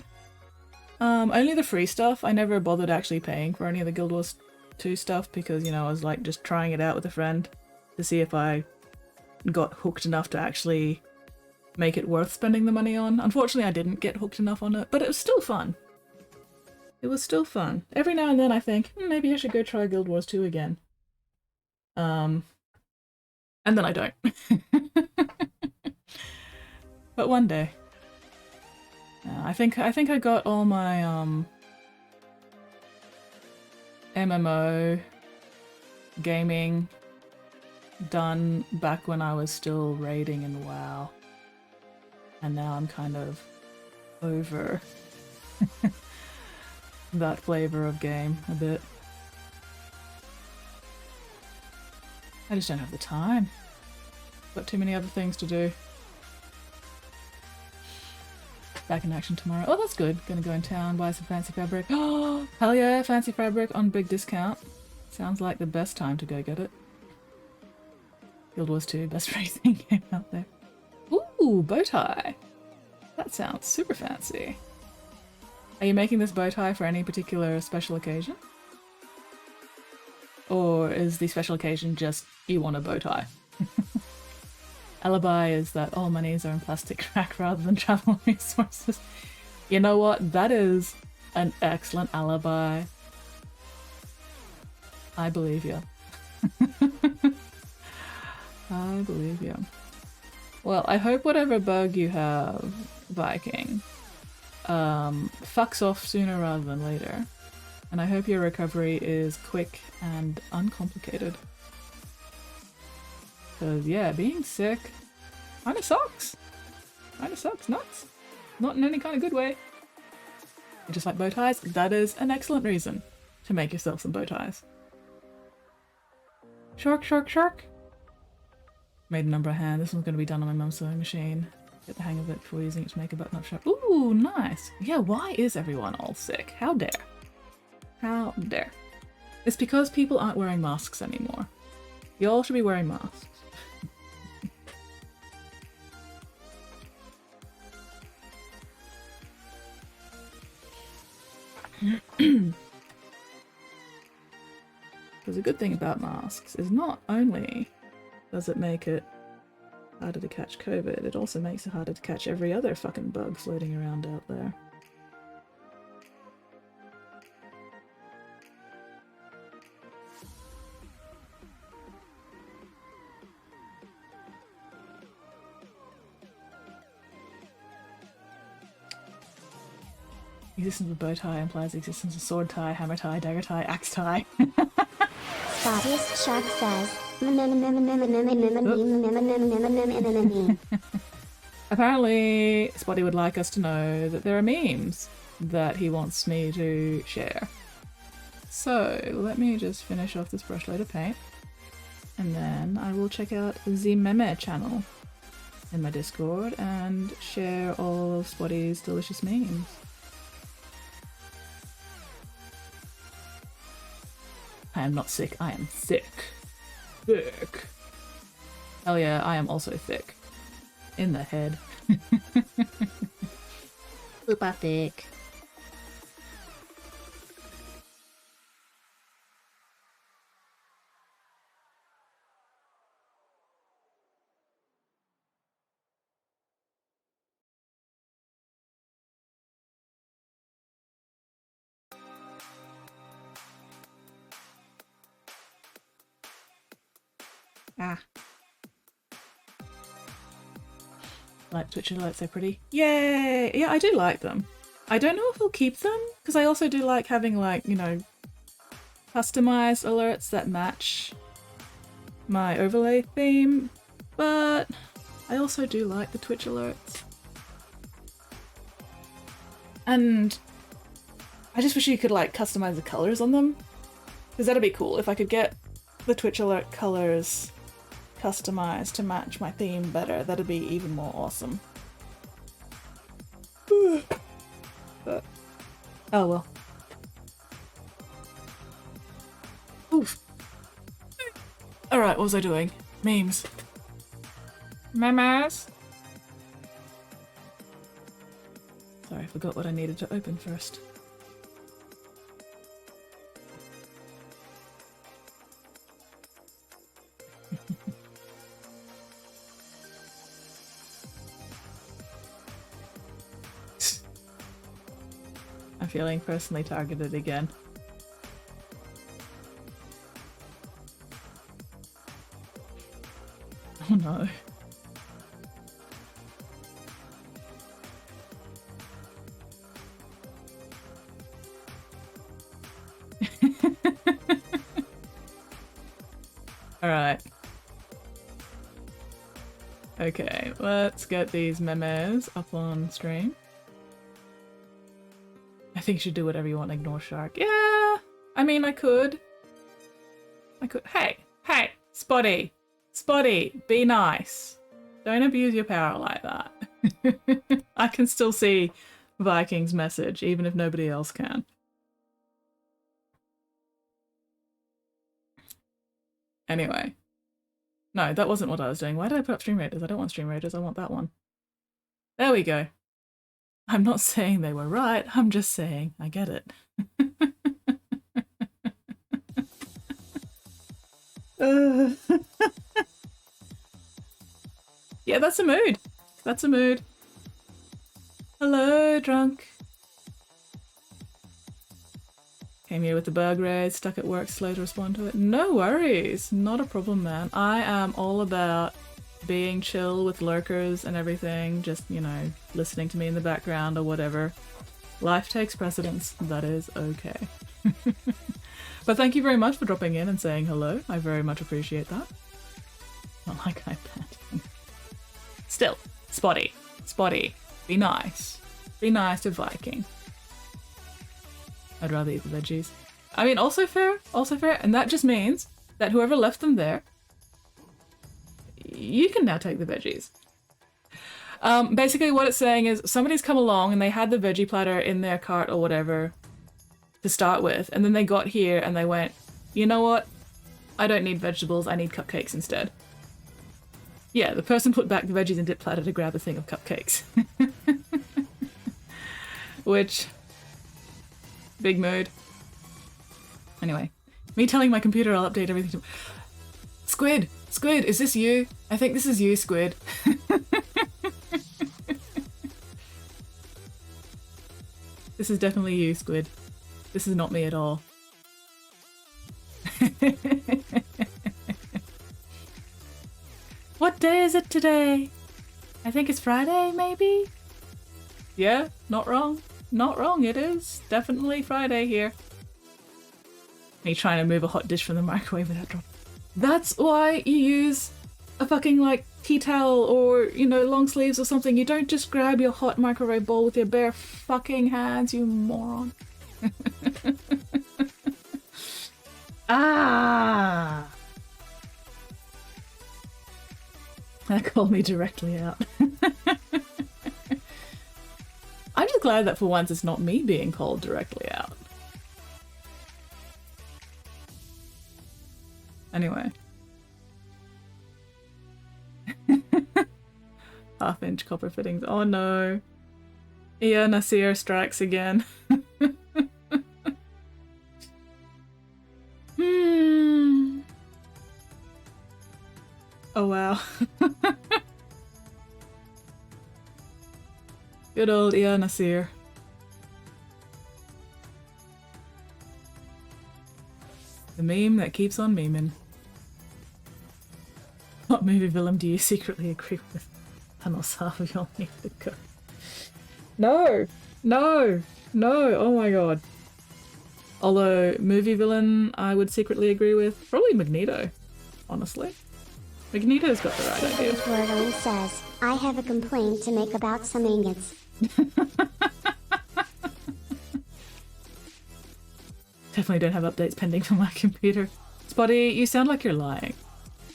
Only the free stuff. I never bothered actually paying for any of the Guild Wars 2 stuff because, you know, I was like just trying it out with a friend to see if I got hooked enough to actually make it worth spending the money on. Unfortunately, I didn't get hooked enough on it, but it was still fun. It was still fun. Every now and then I think, maybe I should go try Guild Wars 2 again. And then I don't. But one day. I think I got all my MMO gaming done back when I was still raiding in WoW. And now I'm kind of over that flavor of game a bit. I just don't have the time. Got too many other things to do. Back in action tomorrow. Oh, that's good. Gonna go in town, buy some fancy fabric. Oh, hell yeah, fancy fabric on big discount. Sounds like the best time to go get it. Guild Wars 2, best phrasing game out there. Ooh, bow tie. That sounds super fancy. Are you making this bow tie for any particular special occasion? Or is the special occasion just you want a bow tie? Alibi is that all monies are in plastic wrap rather than travel resources. You know what? That is an excellent alibi. I believe you. I believe you. Well, I hope whatever bug you have, Viking, fucks off sooner rather than later. And I hope your recovery is quick and uncomplicated. Because, yeah, being sick kinda sucks. Kinda sucks nuts. Not in any kind of good way. And just like bow ties, that is an excellent reason to make yourself some bow ties. Shark, shark, shark. Made a number of hand. This one's going to be done on my mum's sewing machine. Get the hang of it before using it to make a button-up shirt. Ooh, nice. Yeah, why is everyone all sick? How dare? How dare? It's because people aren't wearing masks anymore. You all should be wearing masks. Because a good thing about masks is not only does it make it harder to catch COVID, it also makes it harder to catch every other fucking bug floating around out there. Existence of bow tie implies the existence of sword tie, hammer tie, dagger tie, axe tie. Spottiest Shark says. Apparently, Spotty would like us to know that there are memes that he wants me to share. So, let me just finish off this brush load of paint. And then I will check out the meme channel in my Discord and share all of Spotty's delicious memes. I am not sick, I am thick. Thick. Hell yeah, I am also thick. In the head. Super thick. Ah. Like Twitch alerts, they're pretty. Yay! Yeah, I do like them. I don't know if I'll keep them, because I also do like having, like, you know, customized alerts that match my overlay theme, but I also do like the Twitch alerts. And I just wish you could, like, customize the colors on them, because that'd be cool if I could get the Twitch alert colors customized to match my theme better. That'd be even more awesome. But, oh well. Oof. Alright, what was I doing? Memes. Memes? Sorry, I forgot what I needed to open first. I'm feeling personally targeted again. Oh no. Alright. Okay, let's get these memes up on stream. I think you should do whatever you want, ignore Shark. Yeah! I mean, I could. Hey! Hey! Spotty! Spotty, be nice. Don't abuse your power like that. I can still see Viking's message, even if nobody else can. Anyway. No, that wasn't what I was doing. Why did I put up Stream Raiders? I don't want Stream Raiders, I want that one. There we go. I'm not saying they were right, I'm just saying I get it. Yeah, that's a mood. That's a mood. Hello, drunk. Came here with the bug raid, stuck at work, slow to respond to it. No worries, not a problem, man. I am all about being chill with lurkers and everything, just, you know, listening to me in the background or whatever. Life takes precedence, that is okay. But thank you very much for dropping in and saying hello. I very much appreciate that. Not like I bet. Still, Spotty. Spotty, be nice. Be nice to Viking. I'd rather eat the veggies. I mean, also fair, and that just means that whoever left them there, you can now take the veggies. Basically what it's saying is somebody's come along and they had the veggie platter in their cart or whatever to start with, and then they got here and they went, you know what? I don't need vegetables, I need cupcakes instead. Yeah, the person put back the veggies and dip platter to grab a thing of cupcakes. Which... big mood. Anyway, me telling my computer I'll update everything to... Squid! Squid, is this you? I think this is you, Squid. This is definitely you, Squid. This is not me at all. What day is it today? I think it's Friday, maybe? Yeah, not wrong. Not wrong, it is. Definitely Friday here. Me trying to move a hot dish from the microwave without dropping. That's why you use a fucking, like, tea towel or, you know, long sleeves or something. You don't just grab your hot microwave bowl with your bare fucking hands, you moron. Ah! That called me directly out. I'm just glad that for once it's not me being called directly out. Anyway. Half-inch copper fittings. Oh no. Yeah, Nasir strikes again. Oh wow. Good old Ia Nasir. The meme that keeps on memeing. What movie villain do you secretly agree with? Thanos, half of y'all need to go. No! No! No! Oh my god. Although, movie villain I would secretly agree with, probably Magneto, honestly. Magneto's got the right idea. Wordling says, I have a complaint to make about some ingots. Definitely don't have updates pending for my computer. Spotty, you sound like you're lying.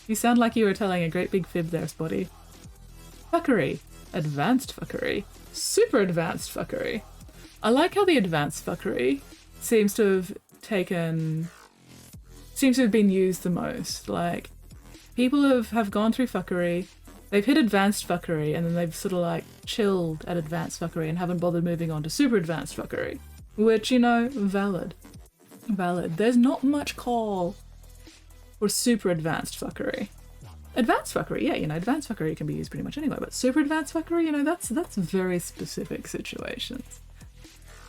You sound like you were telling a great big fib there, Spotty. Fuckery. Advanced fuckery. Super advanced fuckery. I like how the advanced fuckery seems to have been used the most. Like, people have gone through fuckery, they've hit advanced fuckery, and then they've sort of like chilled at advanced fuckery and haven't bothered moving on to super advanced fuckery. Which, you know, valid. Valid. There's not much call for super advanced fuckery. Advanced fuckery, yeah, you know, advanced fuckery can be used pretty much anyway, but super advanced fuckery, you know, that's very specific situations.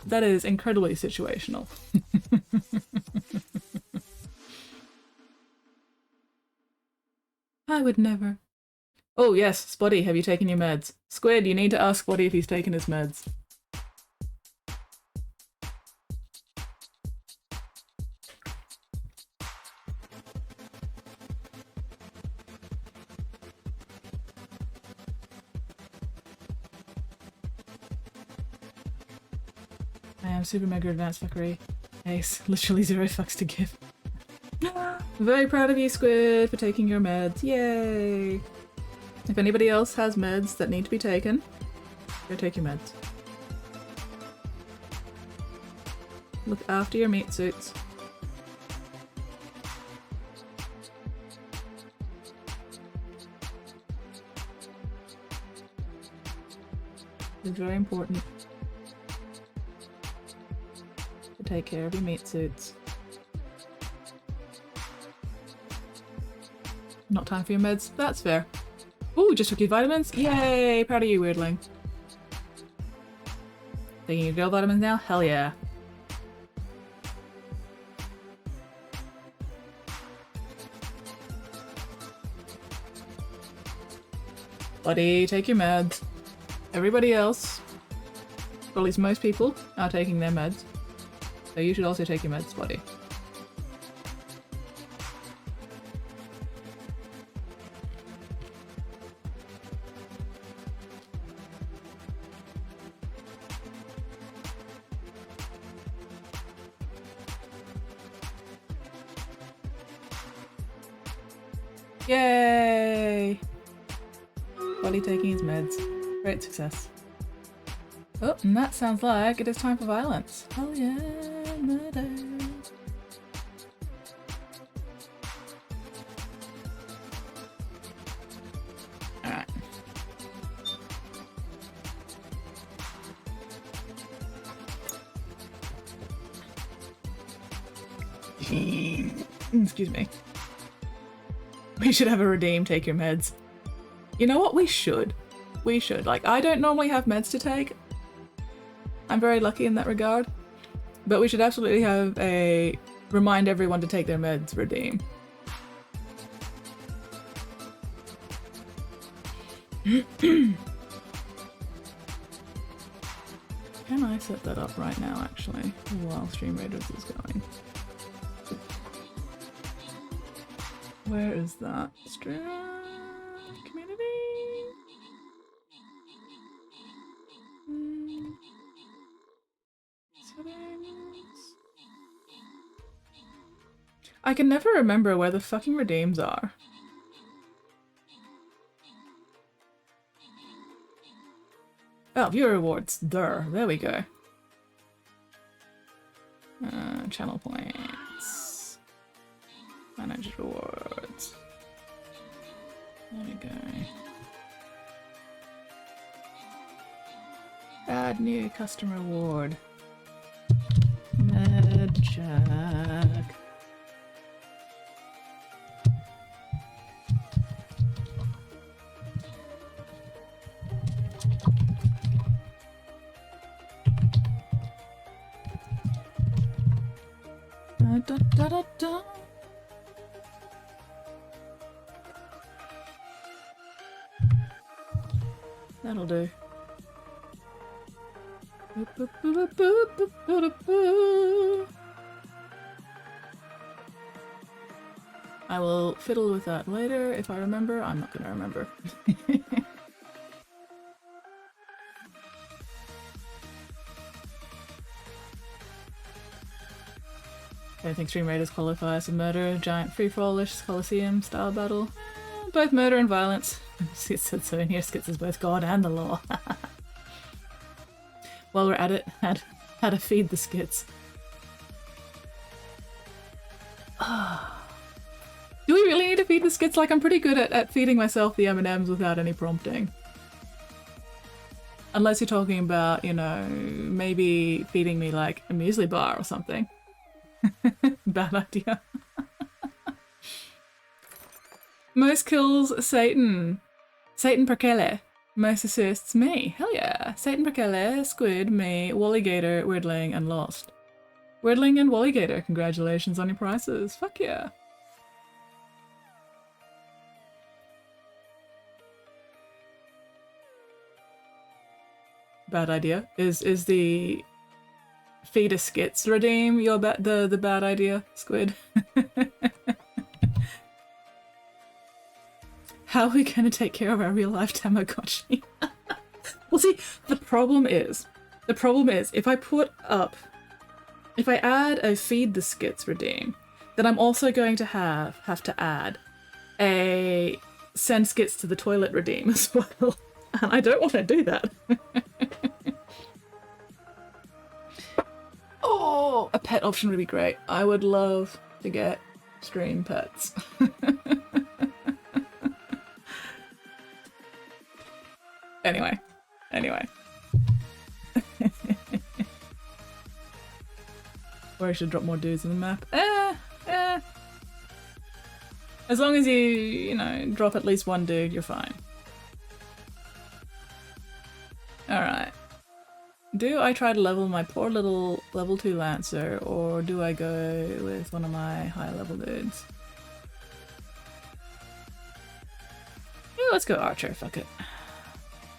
That is incredibly situational. I would never. Oh yes, Spotty, have you taken your meds? Squid, you need to ask Spotty if he's taken his meds. I am super mega advanced fuckery. Ace, literally 0 fucks to give. Very proud of you, Squid, for taking your meds. Yay! If anybody else has meds that need to be taken, go take your meds. Look after your meat suits. It's very important to take care of your meat suits. Not time for your meds. That's fair. Ooh, just took your vitamins. Yay! Proud of you, weirdling. Taking your girl vitamins now? Hell yeah. Buddy, take your meds. Everybody else, or at least most people, are taking their meds. So you should also take your meds, buddy. Yay! Buddy taking his meds. Great success. Oh, and that sounds like it is time for violence. Oh yeah, murder. Alright. Excuse me. We should have a redeem, take your meds. You know what? We should. We should. Like, I don't normally have meds to take. I'm very lucky in that regard. But we should absolutely have a remind everyone to take their meds redeem. Can I set that up right now, actually, while Stream Raiders is going? Where is that? Stream community? Settings. I can never remember where the fucking redeems are. Oh, viewer rewards. There we go. Channel points. Manage rewards. There we go. Add new custom reward. Med check. Da, da, da, da. That'll do. I will fiddle with that later if I remember. I'm not gonna remember. I don't think Stream Raiders qualify as a murder, giant free-for-all-ish Coliseum style battle. Both murder and violence. Skits said so in here. Skits is both God and the law. While we're at it, how to feed the skits. Do we really need to feed the skits? Like, I'm pretty good at feeding myself the M&Ms without any prompting. Unless you're talking about, you know, maybe feeding me like a muesli bar or something. Bad idea. Most kills, Satan. Satan Perkele. Most assists, me. Hell yeah. Satan Perkele, Squid, me, Wallygator, Weirdling, and Lost. Weirdling and Wallygator, congratulations on your prizes. Fuck yeah. Bad idea. Is the feed a skits redeem your the bad idea, Squid? How are we gonna take care of our real life Tamagotchi? Well, see, the problem is if I add a feed the skits redeem, then I'm also going to have to add a send skits to the toilet redeem as well. And I don't want to do that. Oh, a pet option would be great. I would love to get stream pets. Anyway. Or I should drop more dudes in the map. As long as you know, drop at least one dude, you're fine. Alright. Do I try to level my poor little level 2 Lancer, or do I go with one of my high level dudes? Yeah, let's go Archer, fuck it.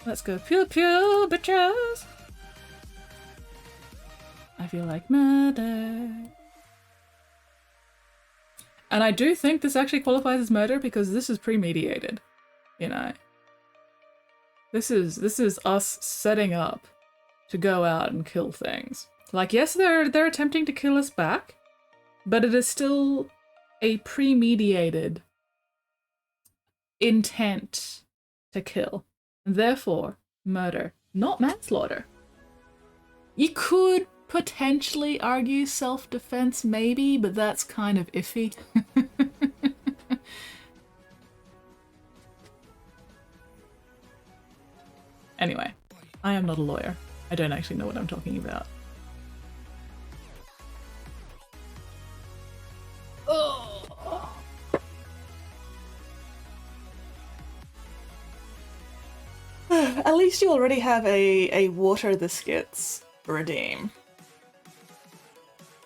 Let's go pew pew, bitches! I feel like murder. And I do think this actually qualifies as murder because this is premeditated, you know. This is us setting up to go out and kill things. Like, yes, they're attempting to kill us back, but it is still a premeditated intent to kill. Therefore, murder, not manslaughter. You could potentially argue self-defense, maybe, but that's kind of iffy. Anyway, I am not a lawyer. I don't actually know what I'm talking about. Oh. At least you already have a water the skits redeem.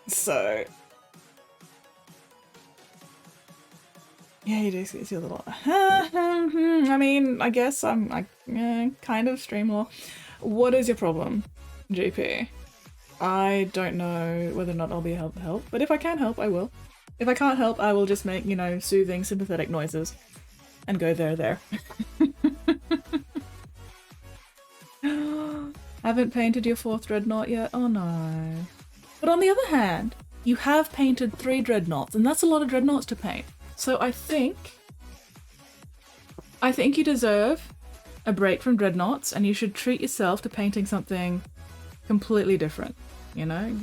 So yeah, you do see a little. I mean, I guess I'm kind of stream law. What is your problem, GP? I don't know whether or not I'll be able to help, but if I can help, I will. If I can't help, I will just make, you know, soothing, sympathetic noises and go there. Haven't painted your 4th dreadnought yet? Oh no. But on the other hand, you have painted 3 dreadnoughts, and that's a lot of dreadnoughts to paint. So I think you deserve a break from dreadnoughts, and you should treat yourself to painting something completely different, you know?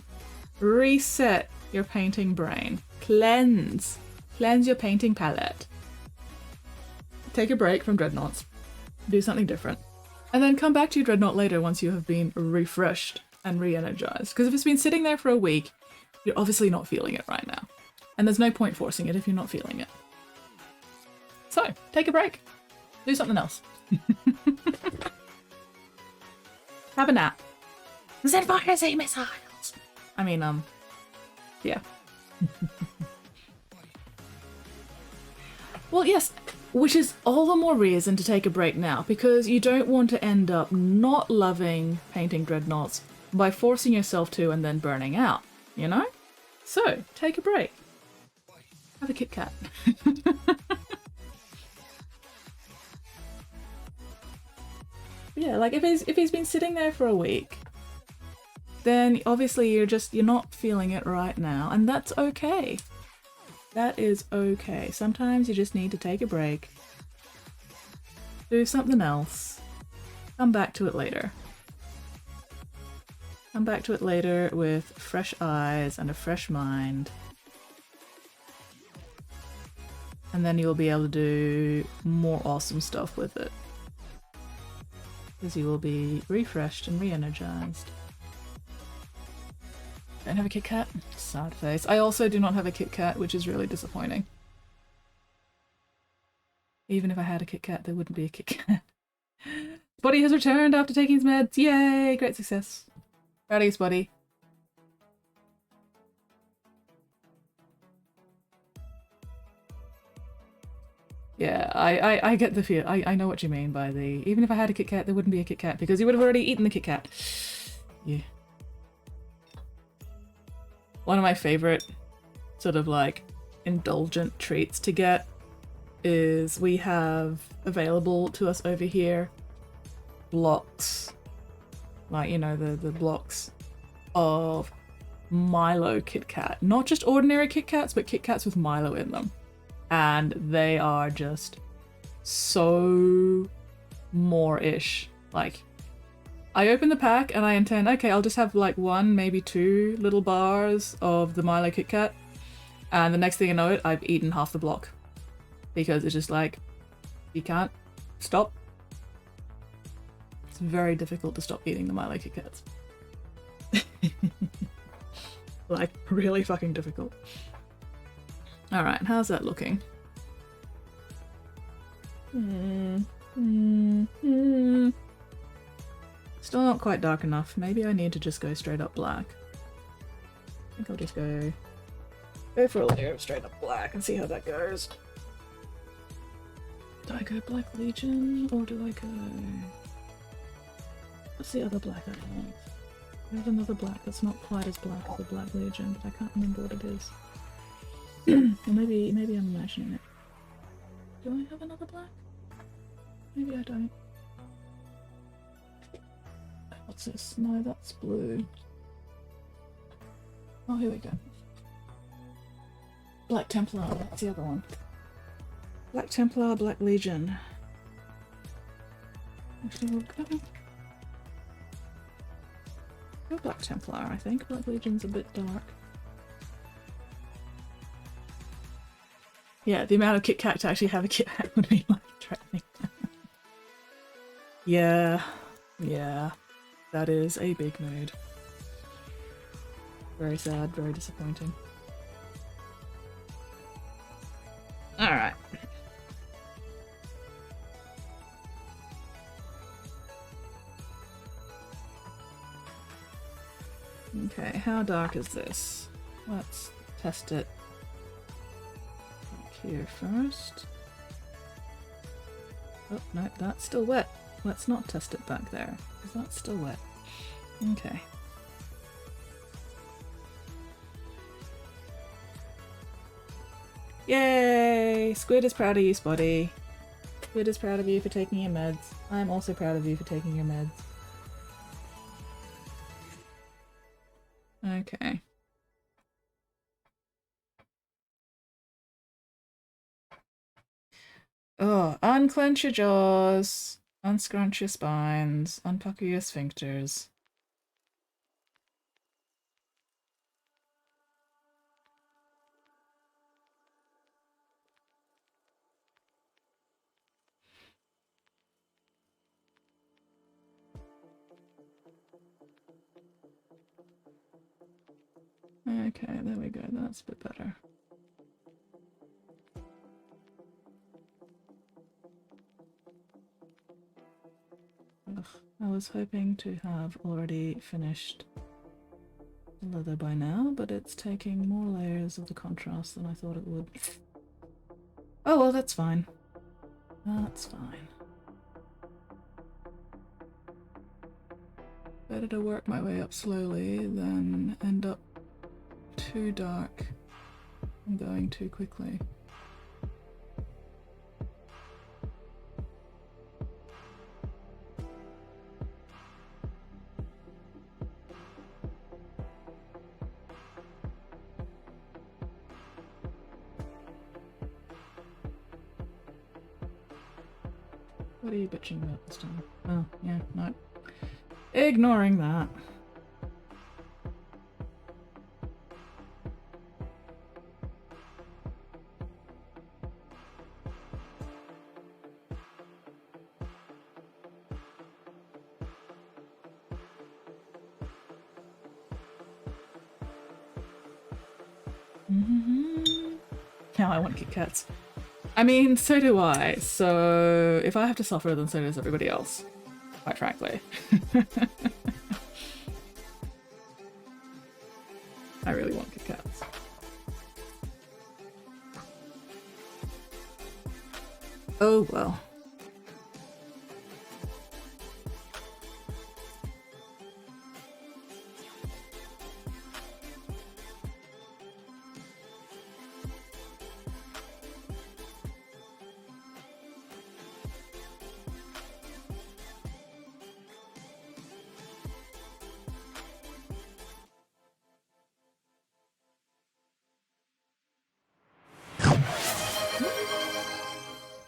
Reset your painting brain. Cleanse your painting palette. Take a break from dreadnoughts. Do something different. And then come back to your dreadnought later once you have been refreshed and re-energized. Because if it's been sitting there for a week, you're obviously not feeling it right now. And there's no point forcing it if you're not feeling it. So, take a break. Do something else. Have a nap. Send fire missiles! I mean, yeah. Well, yes, which is all the more reason to take a break now, because you don't want to end up not loving painting dreadnoughts by forcing yourself to and then burning out, you know? So, take a break. Have a Kit Kat. Yeah, like if he's been sitting there for a week, then obviously you're not feeling it right now, and that's okay. That is okay. Sometimes you just need to take a break, do something else, come back to it later. Come back to it later with fresh eyes and a fresh mind. And then you'll be able to do more awesome stuff with it. Because you will be refreshed and re-energized. Don't have a Kit Kat? Sad face. I also do not have a Kit Kat, which is really disappointing. Even if I had a Kit Kat, there wouldn't be a Kit Kat. Spotty has returned after taking his meds. Yay! Great success. Proud of you, Spotty. Yeah, I get the feel. I know what you mean by the... Even if I had a Kit Kat, there wouldn't be a Kit Kat, because you would have already eaten the Kit Kat. Yeah. One of my favorite sort of like indulgent treats to get is we have available to us over here blocks, like, you know, the blocks of Milo Kit Kat. Not just ordinary Kit Kats, but Kit Kats with Milo in them. And they are just so more-ish. Like, I open the pack and I intend, okay, I'll just have like 1, maybe 2 little bars of the Milo Kit Kat. And the next thing I know, I've eaten half the block. Because it's just like, you can't stop. It's very difficult to stop eating the Milo Kit Kats. Like, really fucking difficult. Alright, how's that looking? Still not quite dark enough. Maybe I need to just go straight up black. I think I'll just go for a layer of straight up black and see how that goes. Do I go Black Legion or do I go... What's the other black I want? I have another black that's not quite as black as the Black Legion, but I can't remember what it is. Or maybe I'm imagining it. Do I have another black? Maybe I don't. What's this? No, that's blue. Oh, here we go. Black Templar, that's the other one. Black Templar, Black Legion. Actually, we'll go Black Templar, I think. Black Legion's a bit dark. Yeah, the amount of Kit Kat to actually have a Kit Kat would be life-threatening. Yeah, that is a big mood. Very sad, very disappointing. Alright. Okay, how dark is this? Let's test it here first. Oh, no, that's still wet. Let's not test it back there, because that's still wet. Okay. Yay! Squid is proud of you, Spotty. Squid is proud of you for taking your meds. I'm also proud of you for taking your meds. Okay. Oh, unclench your jaws, unscrunch your spines, unpucker your sphincters. Okay, there we go, that's a bit better. Ugh, I was hoping to have already finished the leather by now, but it's taking more layers of the contrast than I thought it would. Oh well, that's fine. That's fine. Better to work my way up slowly than end up too dark and going too quickly. What are you bitching about this time? Oh, yeah, no. Ignoring that. Now I want Kit Kats. I mean, so do I. So if I have to suffer, then so does everybody else. Quite frankly. I really want Kit Kats. Oh well.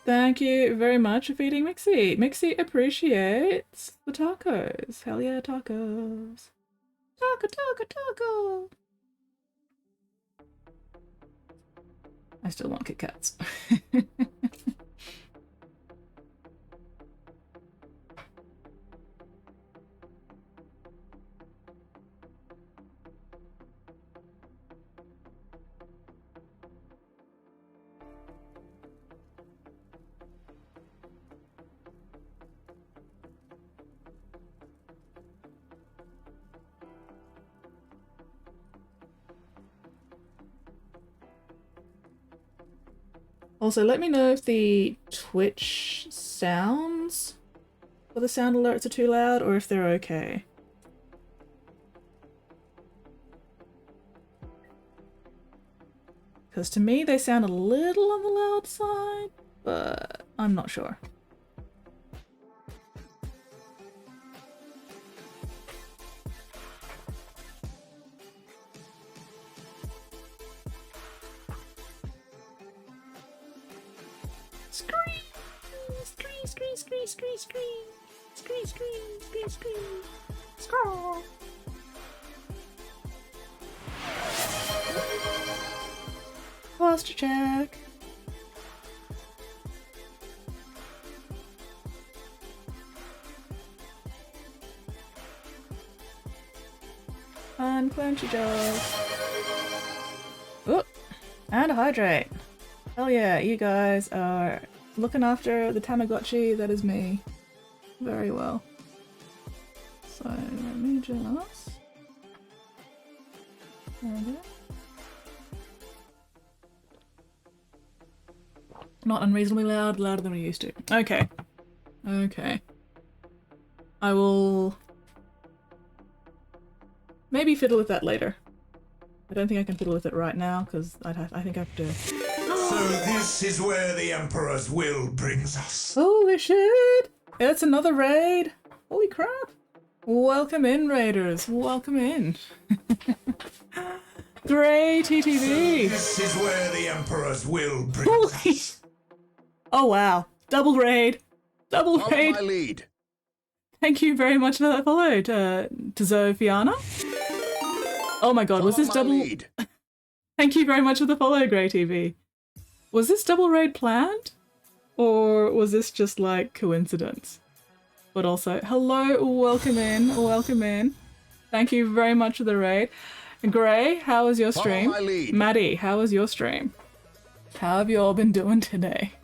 Thank you very much for feeding Mixie. Mixie appreciates the tacos. Hell yeah, tacos. Taco, taco, taco. I still want Kit Kats. Also, let me know if the Twitch sounds or the sound alerts are too loud or if they're okay. Because to me they sound a little on the loud side, but I'm not sure. Scream! Scream, scream, scream, scream, scream. Scream, scream, scream, scream. Scroll. Posture check. Unclench your jaws. Oh, and hydrate. Hell yeah, you guys are looking after the Tamagotchi that is me. Very well. So let me just... There we go. Not unreasonably loud, louder than we used to. Okay. Okay. I will... maybe fiddle with that later. I don't think I can fiddle with it right now, because I think I have to... So this is where the Emperor's will brings us. Holy shit! It's another raid! Holy crap! Welcome in, raiders. Welcome in. Great TTV! This is where the Emperor's will brings us. Oh wow. Double raid. Double Follow raid. my lead. Thank you very much for that follow to Zofiana. Oh my god, was Follow this my double... lead. Thank you very much for the follow, Grey TV. Was this double raid planned? Or was this just like coincidence? But also, hello, welcome in, welcome in. Thank you very much for the raid. Grey, how was your stream? Follow my lead. Maddie, how was your stream? How have you all been doing today?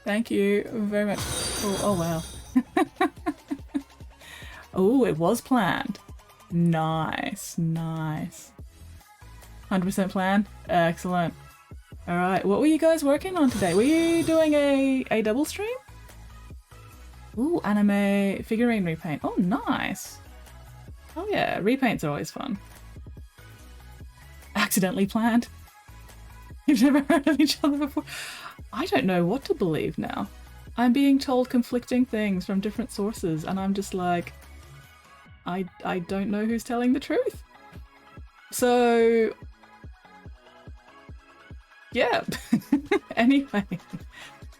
Thank you very much. Oh wow. Oh, it was planned. Nice, nice. 100% planned? Excellent. Alright, what were you guys working on today? Were you doing a double stream? Ooh, anime figurine repaint. Oh, nice. Oh yeah, repaints are always fun. Accidentally planned. You've never heard of each other before? I don't know what to believe now. I'm being told conflicting things from different sources and I'm just like, I don't know who's telling the truth. So, yeah. Anyway,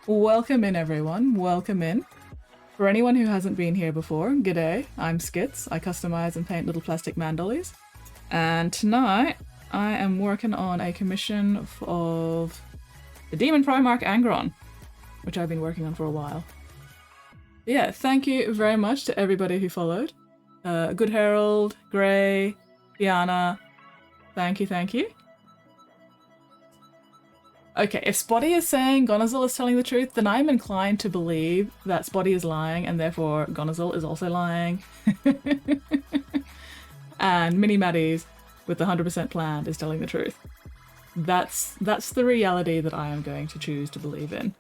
welcome in everyone, welcome in. For anyone who hasn't been here before, g'day, I'm Skits. I customize and paint little plastic man dollies. And tonight, I am working on a commission of the Demon Primarch Angron, which I've been working on for a while. Yeah, thank you very much to everybody who followed. Good Herald, Grey, Diana, thank you, thank you. Okay, if Spotty is saying Gonazil is telling the truth, then I'm inclined to believe that Spotty is lying and therefore Gonazil is also lying. And Mini Maddies with the 100% planned is telling the truth. That's the reality that I am going to choose to believe in.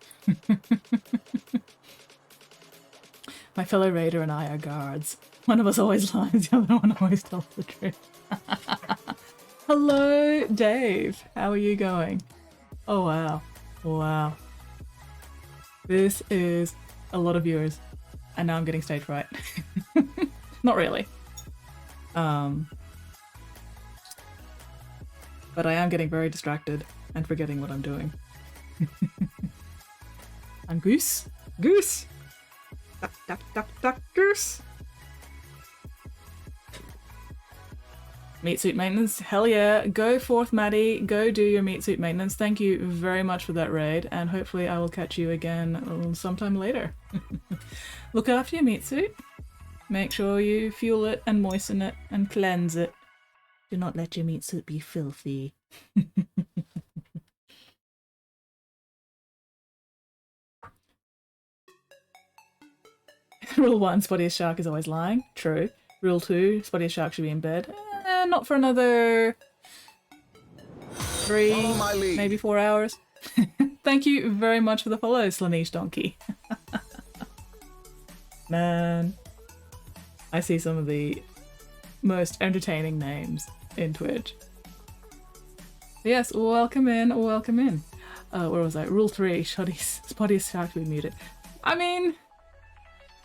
My fellow raider and I are guards. One of us always lies, the other one always tells the truth. Hello, Dave. How are you going? Oh wow. Wow. This is a lot of viewers. And now I'm getting stage fright. Not really. But I am getting very distracted and forgetting what I'm doing. And goose. Goose! Duck, duck, duck, duck, goose! Meat suit maintenance, hell yeah. Go forth, Maddie. Go do your meat suit maintenance. Thank you very much for that raid, and hopefully I will catch you again sometime later. Look after your meat suit. Make sure you fuel it and moisten it and cleanse it. Do not let your meat suit be filthy. Rule 1, Spottiest Shark is always lying. True. Rule 2, Spottiest Shark should be in bed. Not for another 3, maybe 4 hours. Thank you very much for the follow, Slanish Donkey. Man, I see some of the most entertaining names in Twitch. Yes, welcome in, welcome in. Where was I? Rule 3, Spottiest Shark to be muted. I mean,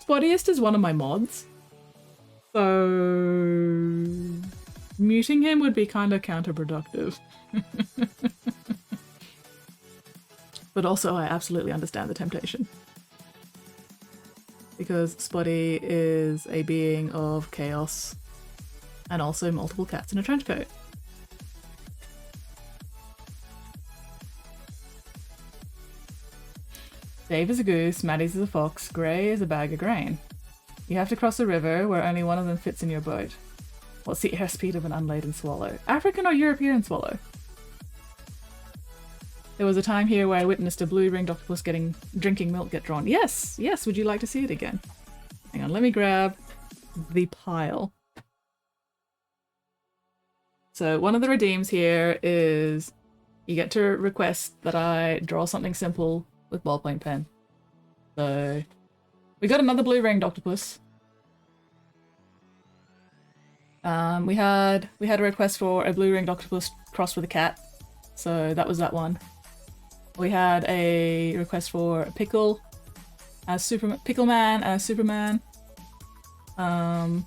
Spottiest is one of my mods, so muting him would be kind of counterproductive. But also I absolutely understand the temptation. Because Spotty is a being of chaos and also multiple cats in a trench coat. Dave is a goose, Maddie's is a fox, Grey is a bag of grain. You have to cross a river where only one of them fits in your boat. What's the airspeed of an unladen swallow? African or European swallow? There was a time here where I witnessed a blue-ringed octopus drinking milk get drawn. Yes, yes, would you like to see it again? Hang on, let me grab the pile. So one of the redeems here is you get to request that I draw something simple with ballpoint pen. So we got another blue-ringed octopus. We had a request for a blue-ringed octopus crossed with a cat, so that was that one. We had a request for a pickle as Superman, Pickleman as Superman. A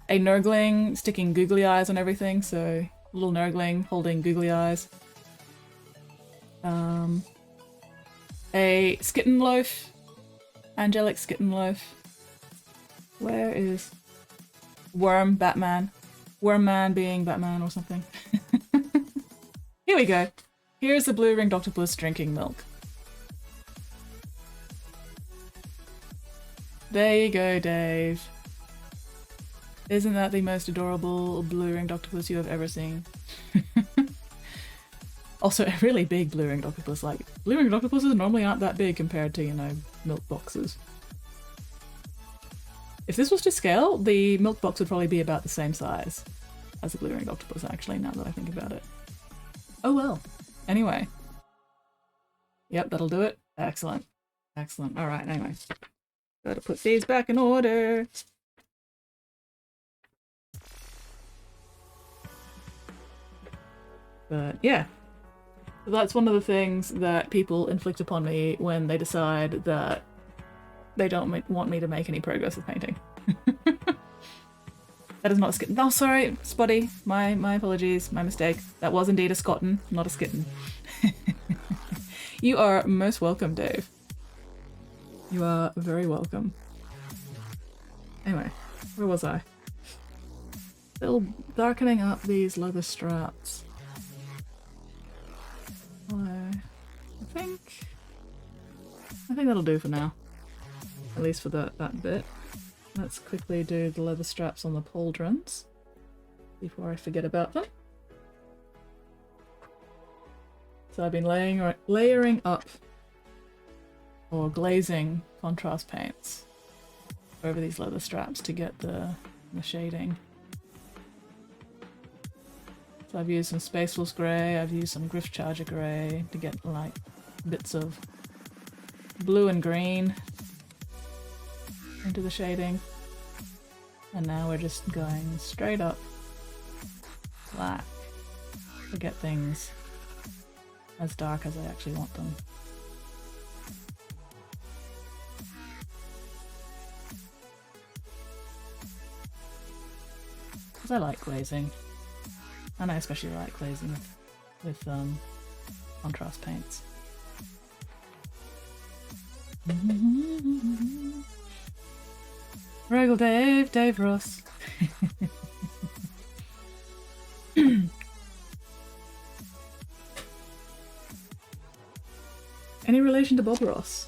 nurgling sticking googly eyes on everything, so a little nurgling holding googly eyes. A skitten loaf, angelic skitten loaf. Where is Worm Batman? Worm Man being Batman or something. Here we go. Here's the blue-ringed octopus drinking milk. There you go, Dave. Isn't that the most adorable blue-ringed octopus you have ever seen? Also, a really big blue-ringed octopus. Like, blue-ringed octopuses normally aren't that big compared to, you know, milk boxes. If this was to scale, the milk box would probably be about the same size as a blue-ringed octopus, actually, now that I think about it. Oh well. Anyway. Yep, that'll do it. Excellent. Excellent. Alright, anyway. Gotta put these back in order. But yeah. So that's one of the things that people inflict upon me when they decide that they don't want me to make any progress with painting. That is not a skitten. Oh, sorry, Spotty. My apologies. My mistake. That was indeed a scotten, not a skitten. You are most welcome, Dave. You are very welcome. Anyway, where was I? Still darkening up these leather straps. I think that'll do for now. At least for that bit. Let's quickly do the leather straps on the pauldrons before I forget about them. So I've been layering up or glazing contrast paints over these leather straps to get the shading. So I've used some Spaceless Grey, I've used some Griff Charger Grey to get like bits of blue and green into the shading. And now we're just going straight up black to get things as dark as I actually want them. Because I like glazing. And I especially like glazing with contrast paints. Regal Dave, Dave Ross. Any relation to Bob Ross?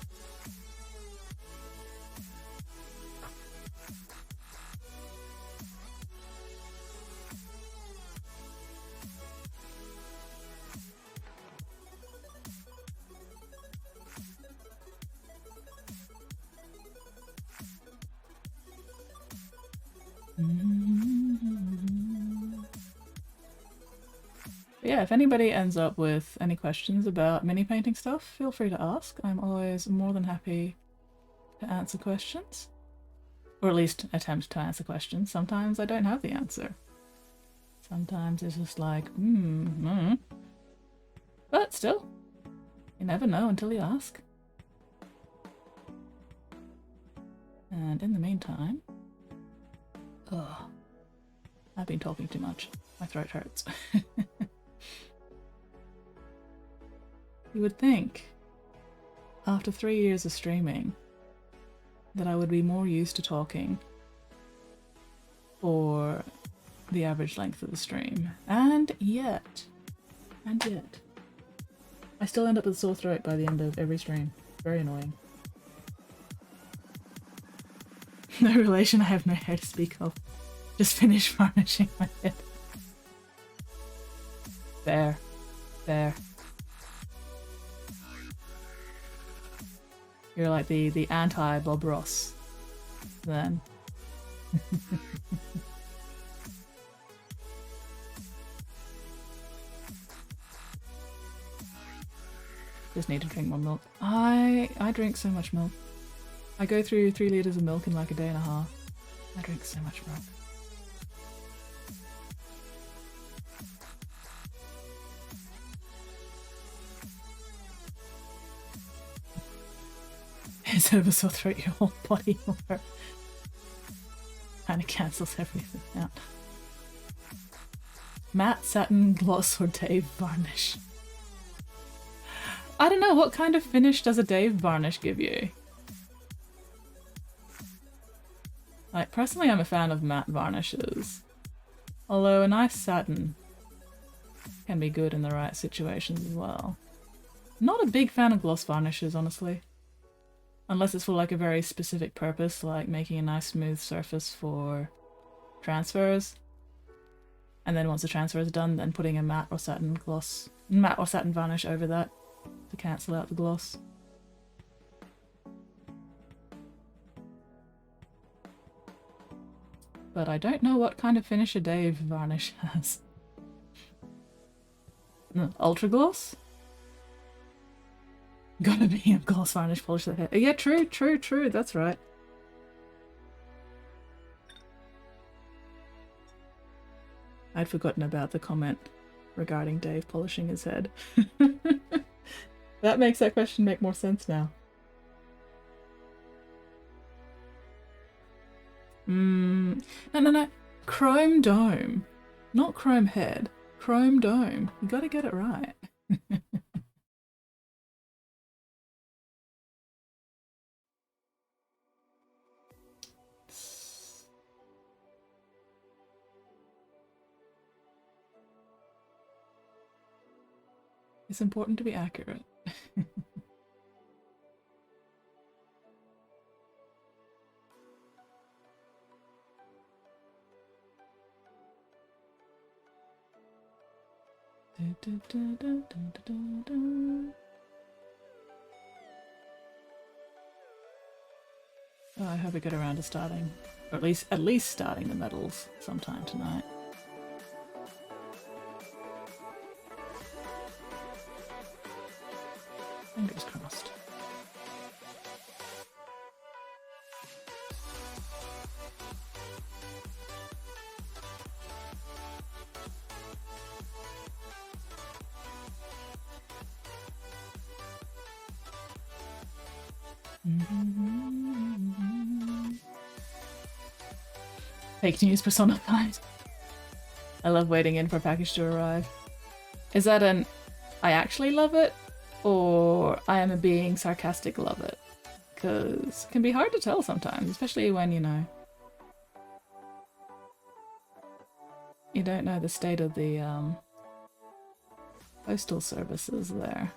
Yeah, if anybody ends up with any questions about mini painting stuff, feel free to ask. I'm always more than happy to answer questions. Or at least attempt to answer questions. Sometimes I don't have the answer. Sometimes it's just like, But still, you never know until you ask. And in the meantime... Ugh. I've been talking too much. My throat hurts. You would think, after 3 years of streaming, that I would be more used to talking for the average length of the stream. And yet, I still end up with a sore throat by the end of every stream. Very annoying. No relation, I have no hair to speak of. Just finished varnishing my head. Fair. Fair. You're like the anti-Bob Ross, then. Just need to drink more milk. I drink so much milk. I go through 3 liters of milk in like a day and a half. I drink so much milk. Instead of a sore throat, your whole body will hurt. Kinda cancels everything out. Matte, satin, gloss, or Dave varnish? I don't know, what kind of finish does a Dave varnish give you? Like, personally I'm a fan of matte varnishes. Although a nice satin can be good in the right situations as well. Not a big fan of gloss varnishes, honestly. Unless it's for like a very specific purpose, like making a nice smooth surface for transfers. And then once the transfer is done, then putting a matte or satin varnish over that to cancel out the gloss. But I don't know what kind of finish a Dave varnish has. Ultra gloss? Gotta be a gloss varnish polish that hair. Yeah, true, that's right. I'd forgotten about the comment regarding Dave polishing his head. That makes that question make more sense now. No. Chrome dome. Not chrome head. Chrome dome. You gotta get it right. It's important to be accurate. Oh, I hope we get around to starting, or at least starting the medals sometime tonight. Fingers crossed. Fake news personified. I love waiting in for a package to arrive. Is that I actually love it? Or I am a being sarcastic love it? because it can be hard to tell sometimes, especially when, you know, you don't know the state of the postal services there.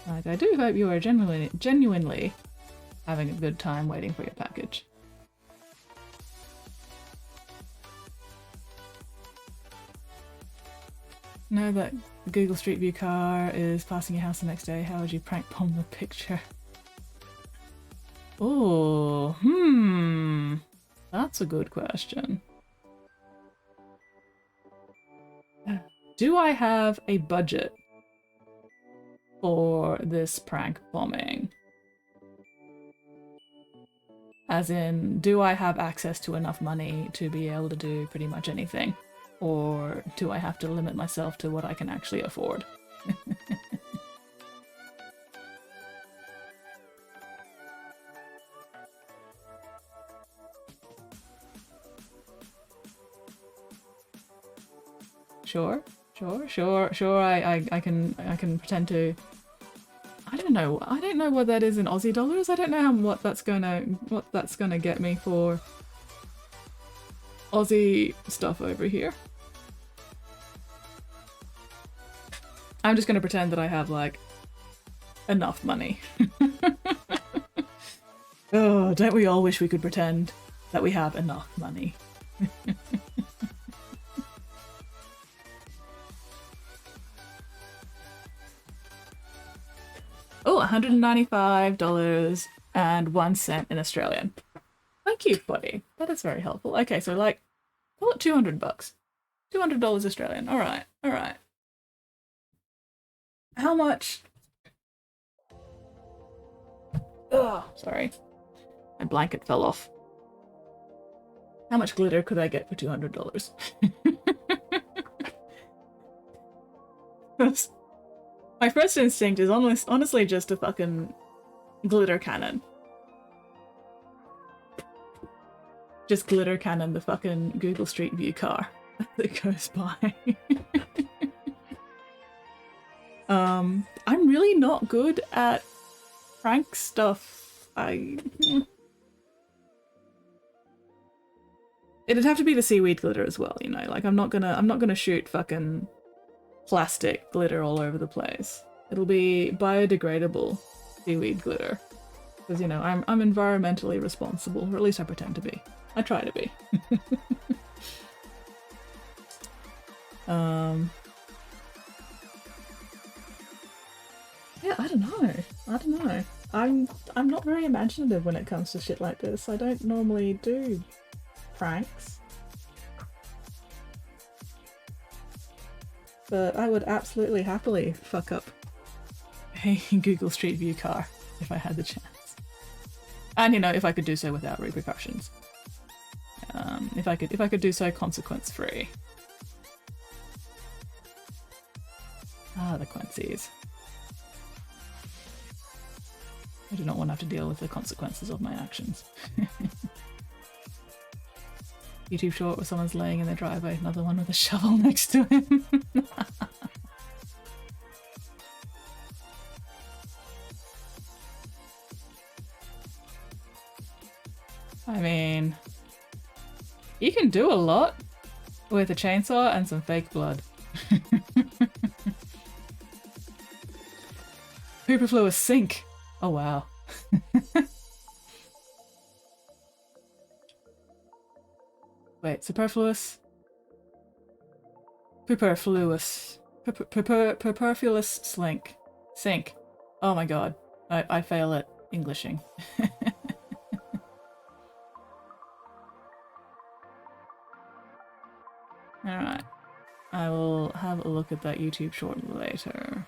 Like, I do hope you are genuinely having a good time waiting for your package. Know that the Google Street View car is passing your house the next day. How would you prank bomb the picture? Oh, that's a good question. Do I have a budget for this prank bombing? As in, do I have access to enough money to be able to do pretty much anything? Or do I have to limit myself to what I can actually afford? Sure, I can pretend to. I don't know what that is in Aussie dollars. I don't know what that's gonna get me for Aussie stuff over here. I'm just gonna pretend that I have like enough money. Oh, don't we all wish we could pretend that we have enough money? Oh, $195.01 in Australian. Thank you, buddy. That is very helpful. Okay, so like, call it 200 bucks. $200 Australian. All right, all right. How much? Oh, sorry. My blanket fell off. How much glitter could I get for $200? My first instinct is honestly just a fucking glitter cannon. Just glitter cannon the fucking Google Street View car that goes by. I'm really not good at prank stuff. It'd have to be the seaweed glitter as well, you know. Like I'm not gonna shoot fucking plastic glitter all over the place. It'll be biodegradable seaweed glitter. Because, you know, I'm environmentally responsible, or at least I pretend to be. I try to be. Yeah, I don't know. I'm not very imaginative when it comes to shit like this. I don't normally do pranks. But I would absolutely happily fuck up a Google Street View car if I had the chance. And, you know, if I could do so without repercussions. If I could do so consequence-free. Ah, the Quincy's. I do not want to have to deal with the consequences of my actions. YouTube short where someone's laying in their driveway, another one with a shovel next to him. I mean, you can do a lot with a chainsaw and some fake blood. Superfluous sink. Oh wow. Wait, superfluous slink. Sink. Oh my god. I fail at Englishing. Alright. I will have a look at that YouTube short later.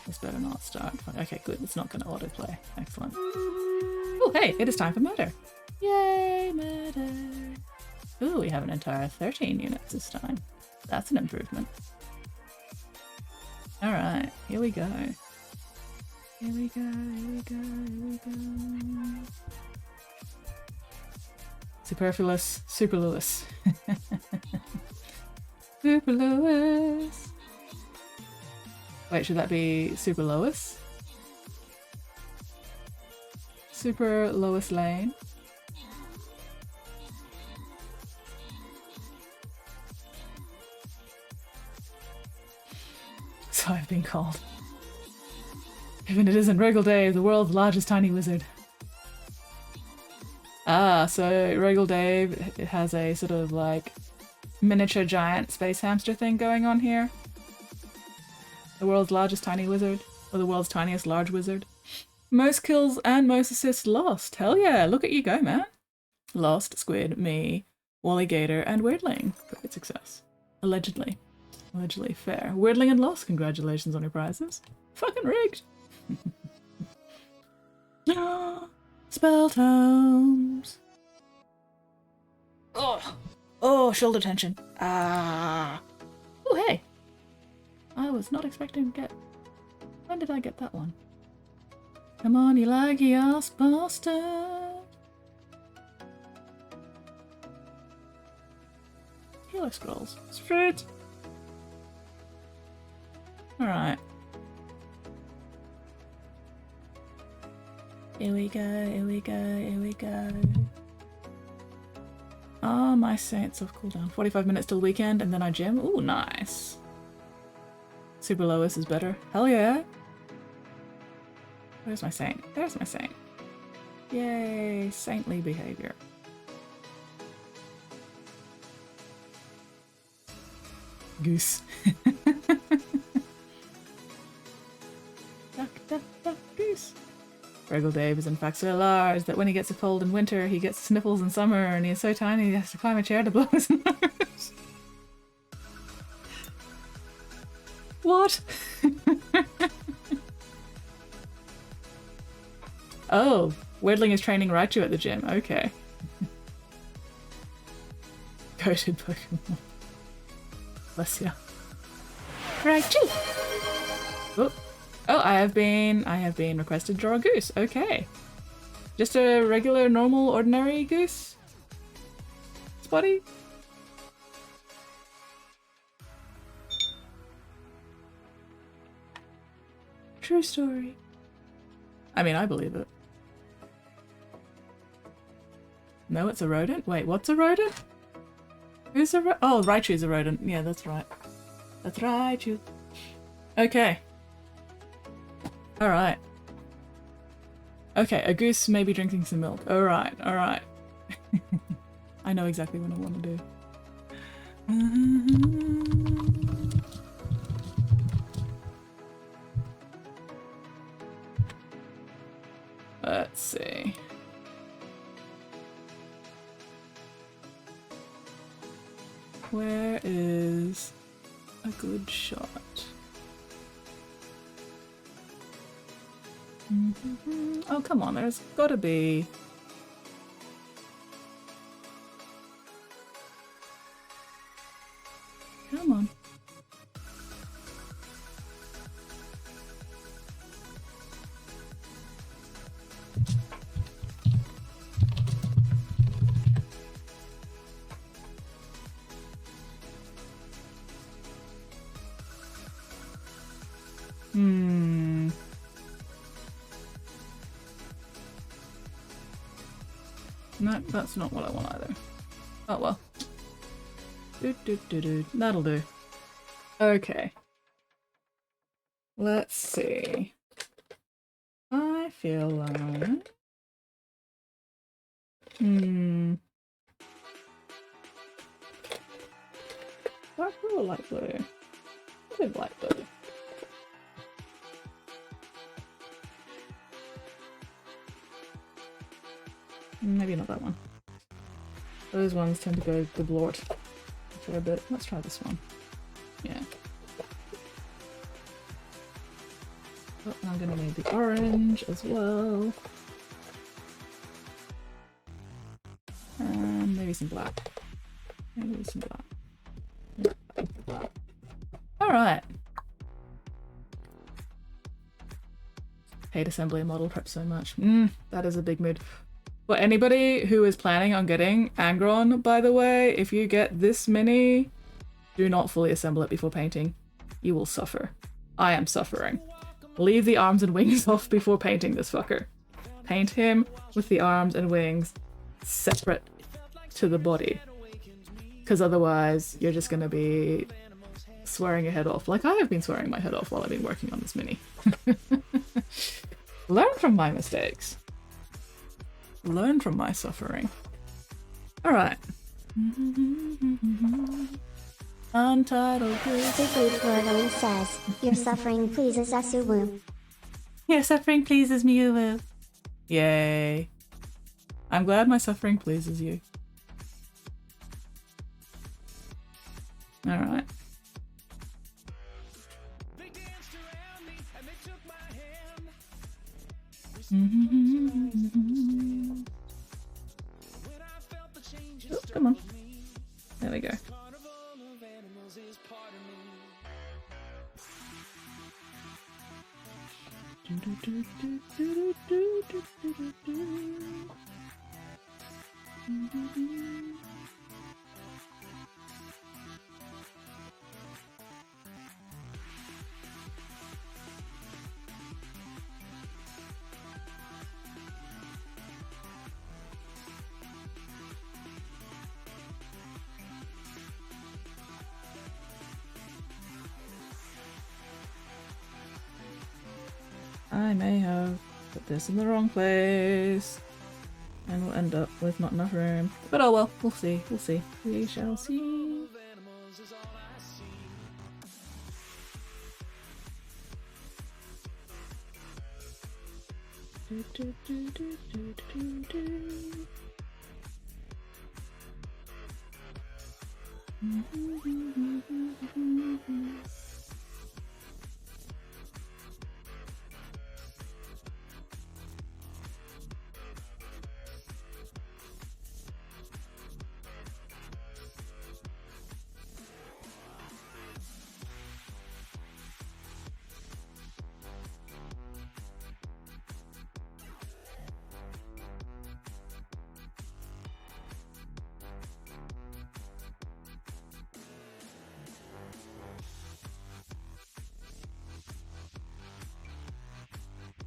This better not start. Okay, good. It's not going to autoplay. Excellent. Oh, hey, it is time for murder. Yay, murder. Ooh, we have an entire 13 units this time. That's an improvement. Alright, here we go. Here we go, here we go, here we go. Superfluous, Super Lewis. Super Lewis. Wait, should that be Super Lois? Super Lois Lane. So I've been called. Even it isn't Regal Dave, the world's largest tiny wizard. Ah, so Regal Dave, it has a sort of like miniature giant space hamster thing going on here. The world's largest tiny wizard, or the world's tiniest large wizard. Most kills and most assists lost. Hell yeah, look at you go, man. Lost, Squid, me, Wally Gator, and Weirdling. Great success. Allegedly. Allegedly fair. Weirdling and Lost, congratulations on your prizes. Fucking rigged. Spell tomes. Oh, oh, shoulder tension. Ah. Oh, hey. I was not expecting to get. When did I get that one? Come on, you laggy ass bastard. Healer scrolls. Straight. Alright. Here we go, here we go, here we go. Ah, my saints of cooldown. 45 minutes till weekend and then I gym. Ooh, nice. Super Lois is better. Hell yeah. Where's my saint? There's my saint. Yay, saintly behavior. Goose. Duck, duck, duck, goose. Regal Dave is in fact so large that when he gets a cold in winter, he gets sniffles in summer, and he is so tiny he has to climb a chair to blow his nose. What? Oh, Weirdling is training Raichu at the gym. Okay. Goated Pokemon. Bless ya. Raichu! Oh. Oh, I have been requested to draw a goose. Okay. Just a regular, normal, ordinary goose? Spotty? True story. I mean, I believe it. No, it's a rodent? Wait, what's a rodent? Who's a rodent? Oh, Raichu's a rodent. Yeah, that's right. That's Raichu. Okay. Alright. Okay, a goose may be drinking some milk. Alright, alright. I know exactly what I want to do. Let's see. Where is a good shot? Oh, come on, there's gotta be. Come on. No, that's not what I want either. Oh well. That'll do. Okay. Let's see. I feel like... Dark blue or light blue? I think light blue. Maybe not that one. Those ones tend to go gablort for a bit. Let's try this one. Yeah. Oh, I'm gonna need the orange as well. And maybe some black. Maybe some black. Alright. Hate assembly and model prep so much. That is a big mood. For anybody who is planning on getting Angron, by the way, if you get this mini, do not fully assemble it before painting. You will suffer. I am suffering. Leave the arms and wings off before painting this fucker. Paint him with the arms and wings separate to the body. Because otherwise, you're just going to be swearing your head off. Like I have been swearing my head off while I've been working on this mini. Learn from my mistakes. Learn from my suffering. Alright. Untitled Goose. Siegfried Florlin says, your suffering pleases us, Uwu. Your suffering pleases me, Uwu. Yay. I'm glad my suffering pleases you. Alright. Oh, come on. There we go. I may have put this in the wrong place and we'll end up with not enough room. But oh well, we'll see, we'll see. We shall see.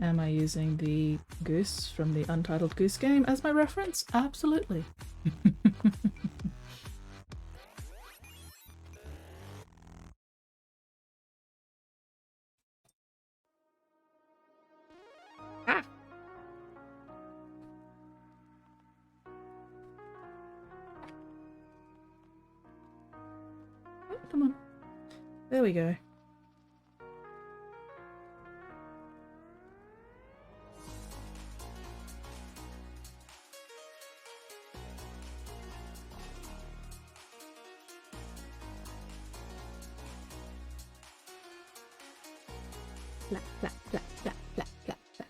Am I using the goose from the Untitled Goose Game as my reference? Absolutely. Ah! Oh, come on. There we go. Blah, blah, blah, blah, blah, blah, blah.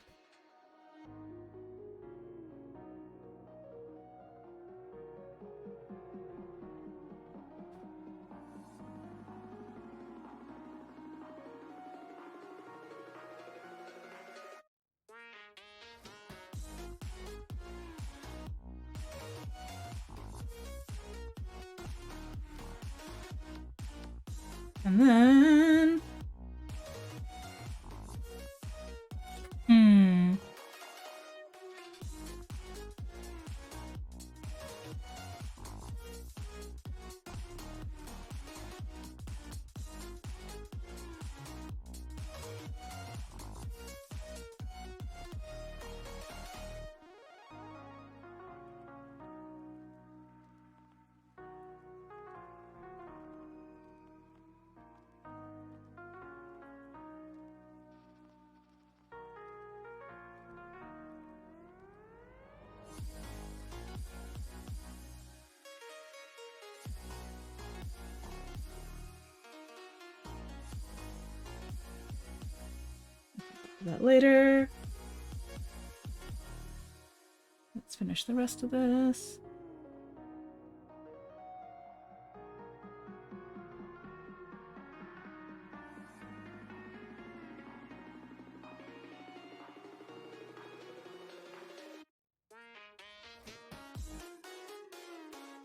And then... that later. Let's finish the rest of this.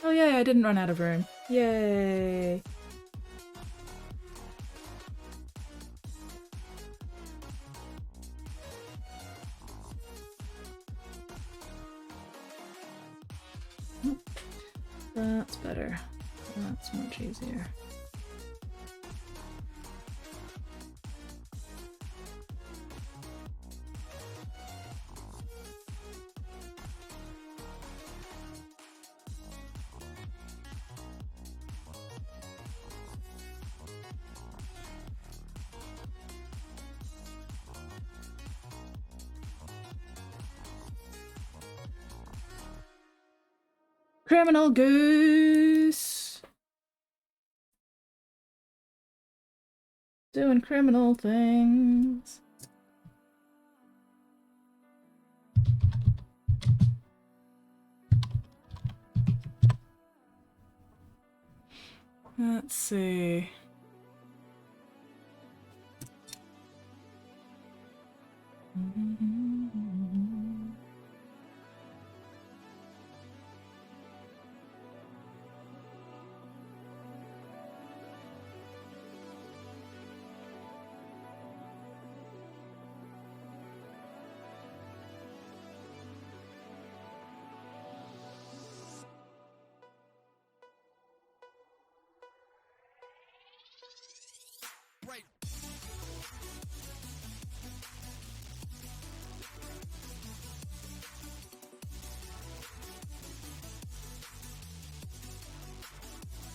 Oh yay, I didn't run out of room. Yay! That's better. That's much easier. Criminal goose! Doing criminal things. Let's see.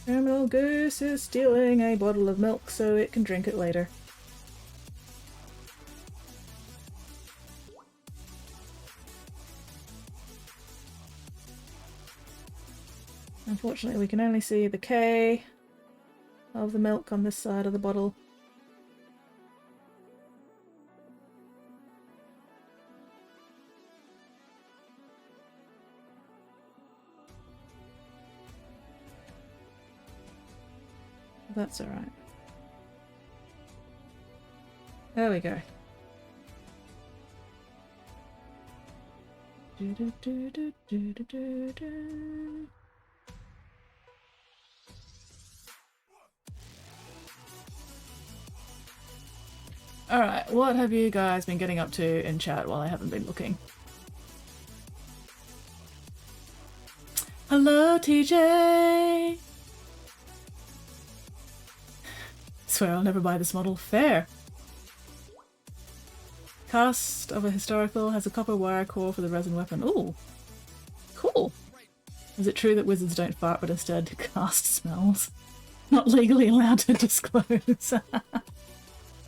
Criminal goose is stealing a bottle of milk so it can drink it later. Unfortunately, we can only see the K of the milk on this side of the bottle. That's alright. There we go. Alright, what have you guys been getting up to in chat while I haven't been looking? Hello, TJ! Swear I'll never buy this model. Fair. Cast of a historical has a copper wire core for the resin weapon. Ooh. Cool. Is it true that wizards don't fart but instead cast smells? Not legally allowed to disclose.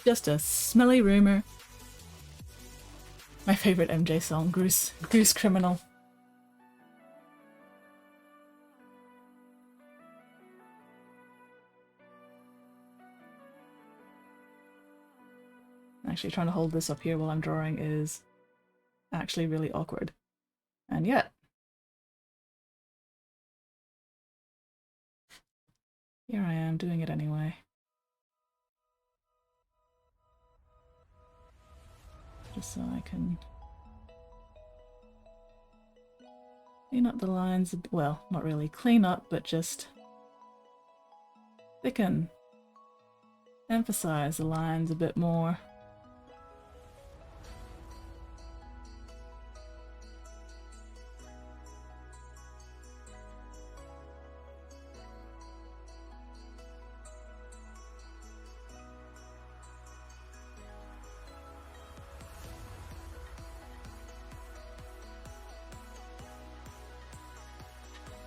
Just a smelly rumor. My favourite MJ song, Goose Criminal. Actually, trying to hold this up here while I'm drawing is actually really awkward. And yet, here I am doing it anyway. Just so I can clean up the lines, well, not really clean up, but just thicken, emphasize the lines a bit more.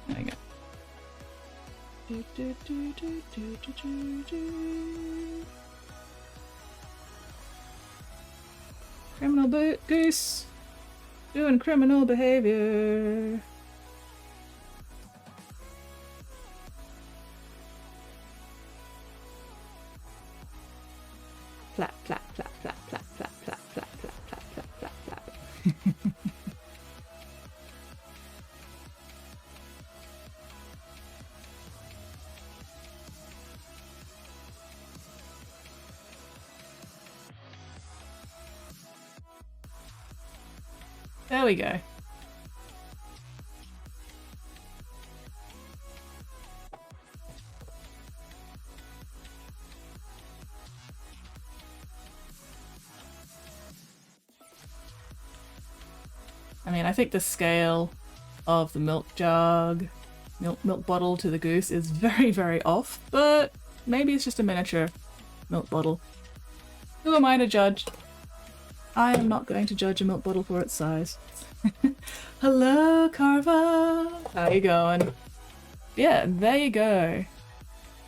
There we go. Criminal goose doing criminal behavior. Flap, flap, flap, flap, flap, flap, flap, flap, flap, flap, flap, flap, flap. There we go. I mean, I think the scale of the milk jug, milk bottle to the goose is very, very off, but maybe it's just a miniature milk bottle. Who am I to judge? I am not going to judge a milk bottle for its size. Hello, Carva! How you going? Yeah, there you go.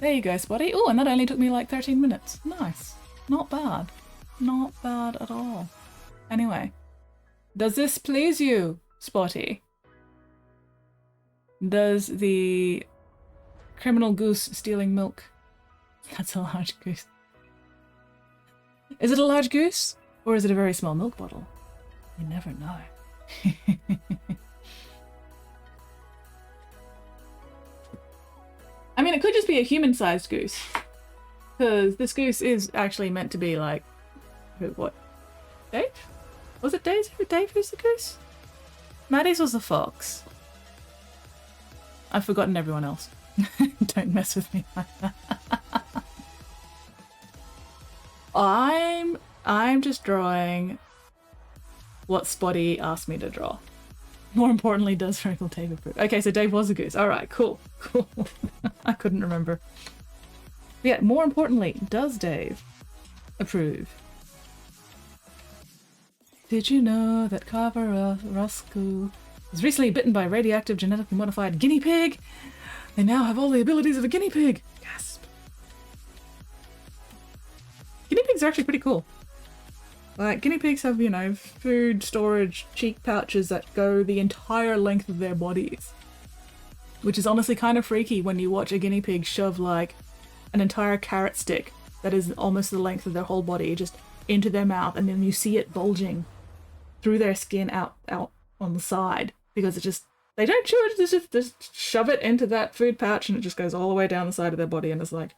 There you go, Spotty. Oh, and that only took me like 13 minutes. Nice. Not bad. Not bad at all. Anyway, does this please you, Spotty? Does the criminal goose stealing milk? That's a large goose. Is it a large goose? Or is it a very small milk bottle? You never know. I mean, it could just be a human-sized goose. Because this goose is actually meant to be like... What? Dave? Was it Dave? Dave who's the goose? Maddie's was the fox. I've forgotten everyone else. Don't mess with me like that. I'm just drawing what Spotty asked me to draw. More importantly, does Freckle Dave approve? Okay, so Dave was a goose. Alright, cool. Cool. I couldn't remember. Yeah, more importantly, does Dave approve? Did you know that Carver Roscoe was recently bitten by a radioactive genetically modified guinea pig? They now have all the abilities of a guinea pig. Gasp. Guinea pigs are actually pretty cool. Like, guinea pigs have, you know, food storage cheek pouches that go the entire length of their bodies. Which is honestly kind of freaky when you watch a guinea pig shove, like, an entire carrot stick that is almost the length of their whole body just into their mouth, and then you see it bulging through their skin out on the side. Because it just... They don't chew it, just shove it into that food pouch and it just goes all the way down the side of their body, and it's, like,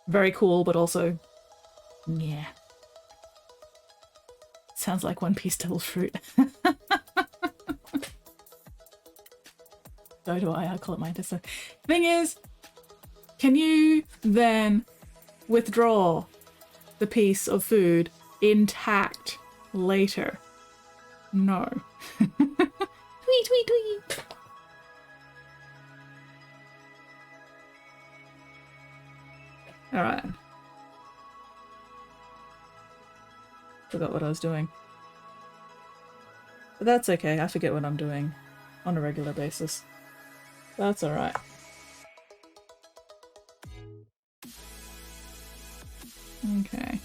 very cool, but also... yeah. Sounds like One Piece Devil's Fruit. So do I call it my intestine. Thing is, can you then withdraw the piece of food intact later? No. Tweet, tweet, tweet. Alright. Forgot what I was doing. But that's okay, I forget what I'm doing on a regular basis. That's alright. Okay.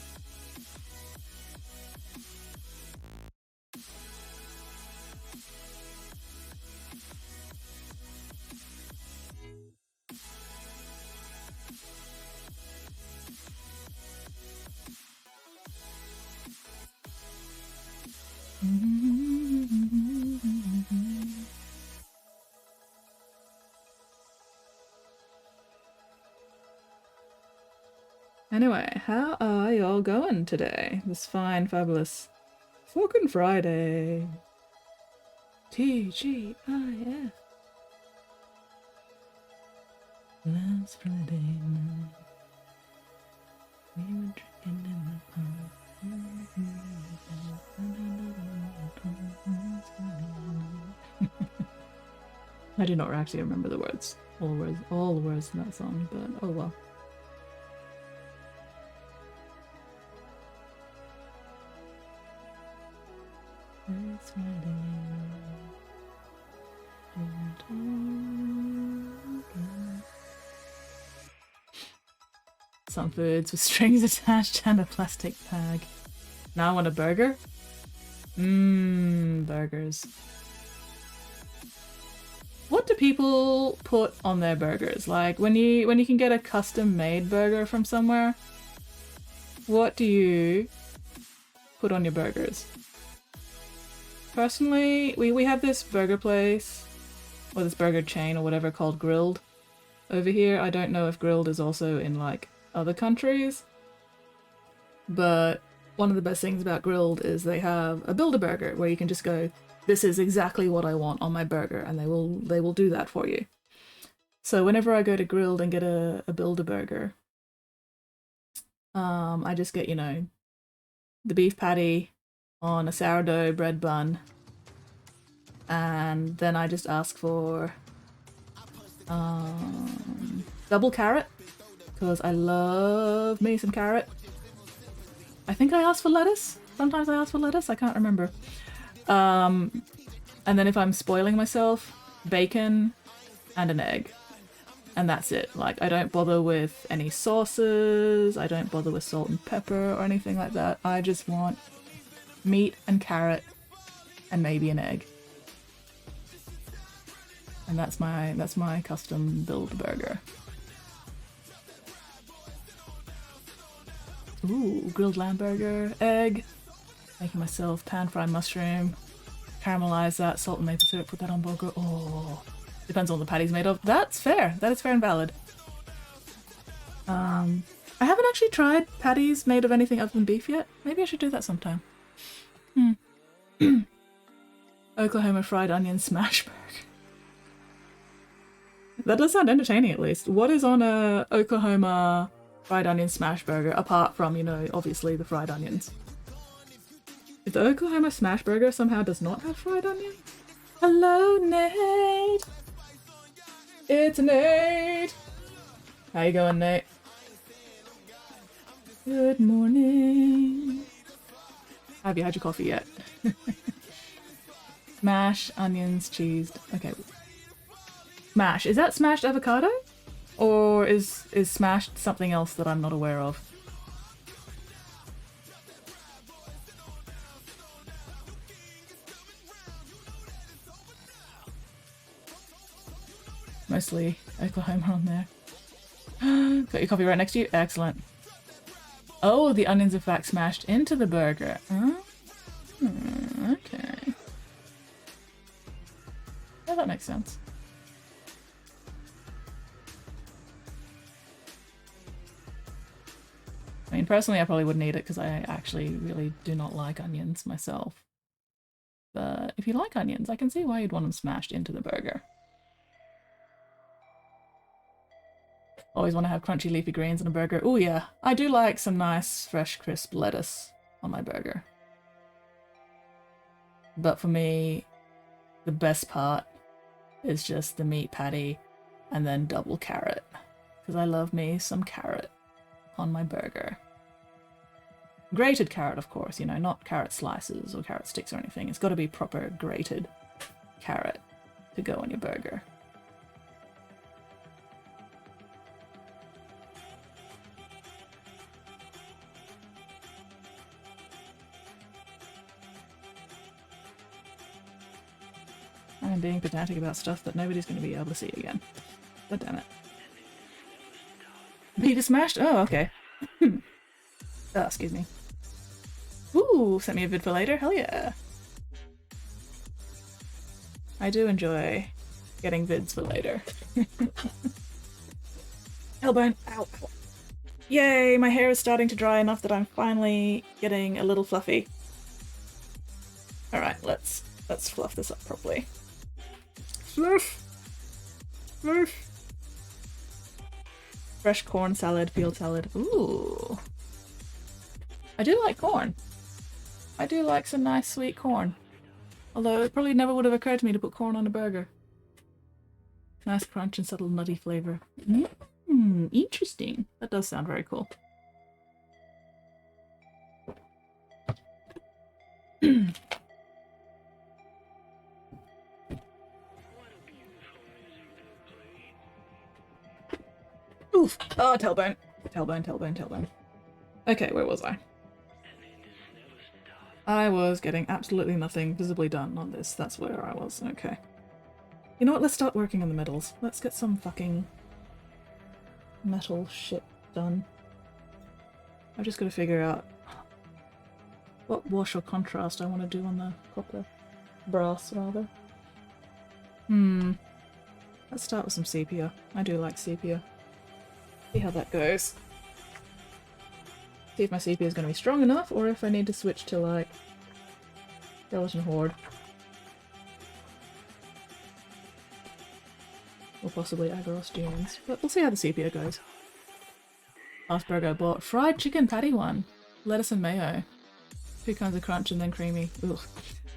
Anyway, how are y'all going today? This fine, fabulous fucking Friday. TGIF. Last Friday night, we were drinking in the pub. I do not actually remember the words. All the words in that song, but oh well. It's Friday. Some foods with strings attached and a plastic bag. Now I want a burger? Burgers. What do people put on their burgers? Like when you can get a custom made burger from somewhere, what do you put on your burgers? Personally, we have this burger place, or this burger chain or whatever called Grilled over here. I don't know if Grilled is also in like other countries, but one of the best things about Grilled is they have a Build-A-Burger where you can just go, this is exactly what I want on my burger, and they will do that for you. So whenever I go to Grilled and get a Build-A-Burger, I just get, you know, the beef patty on a sourdough bread bun And then I just ask for double carrot, because I love me some carrot. I think I ask for lettuce. Sometimes I ask for lettuce, I can't remember. And then if I'm spoiling myself, bacon and an egg. And that's it. Like, I don't bother with any sauces, I don't bother with salt and pepper or anything like that. I just want meat and carrot and maybe an egg. And that's my custom build burger. Ooh, grilled lamb burger, egg, making myself pan-fried mushroom, caramelize that, salt and maple syrup, put that on burger. Oh, depends on what the patty's made of. That's fair. That is fair and valid. I haven't actually tried patties made of anything other than beef yet. Maybe I should do that sometime. Oklahoma fried onion smash burger. That does sound entertaining, at least. What is on a Oklahoma fried onion smash burger, apart from, you know, obviously the fried onions? If the Oklahoma smash burger somehow does not have fried onions? Hello, Nate! It's Nate! How you going, Nate? Good morning. Have you had your coffee yet? Mash, onions, cheese. Okay. Smash. Is that smashed avocado? Or is smashed something else that I'm not aware of? Mostly Oklahoma on there. Got your coffee right next to you? Excellent. Oh, the onions in fact smashed into the burger. Okay. Yeah, that makes sense. I mean, personally, I probably wouldn't eat it because I actually really do not like onions myself. But if you like onions, I can see why you'd want them smashed into the burger. Always want to have crunchy leafy greens in a burger. Oh yeah, I do like some nice, fresh, crisp lettuce on my burger. But for me, the best part is just the meat patty and then double carrot. Because I love me some carrot on my burger. Grated carrot, of course, you know, not carrot slices or carrot sticks or anything. It's got to be proper grated carrot to go on your burger. I'm being pedantic about stuff that nobody's going to be able to see again. God damn it. Peter smashed? Oh, okay. Oh, excuse me. Ooh, sent me a vid for later? Hell yeah. I do enjoy getting vids for later. Hellburn! Ow, ow. Yay, my hair is starting to dry enough that I'm finally getting a little fluffy. Alright, let's fluff this up properly. Fluff! Fluff! Fresh corn salad, field salad. Ooh. I do like corn. I do like some nice sweet corn. Although it probably never would have occurred to me to put corn on a burger. Nice crunch and subtle nutty flavour. Interesting. That does sound very cool. Oof! Oh, tailbone. Tailbone. Okay, where was I? I was getting absolutely nothing visibly done on this. That's where I was. Okay. You know what? Let's start working on the metals. Let's get some fucking metal shit done. I've just got to figure out what wash or contrast I want to do on the copper. Brass, rather. Let's start with some sepia. I do like sepia. See how that goes. See if my sepia is going to be strong enough, or if I need to switch to, like, Skeleton Horde. Or possibly Agoros Dunes. But we'll see how the sepia goes. Last burger I bought. Fried chicken patty one. Lettuce and mayo. 2 kinds of crunch and then creamy. Ugh.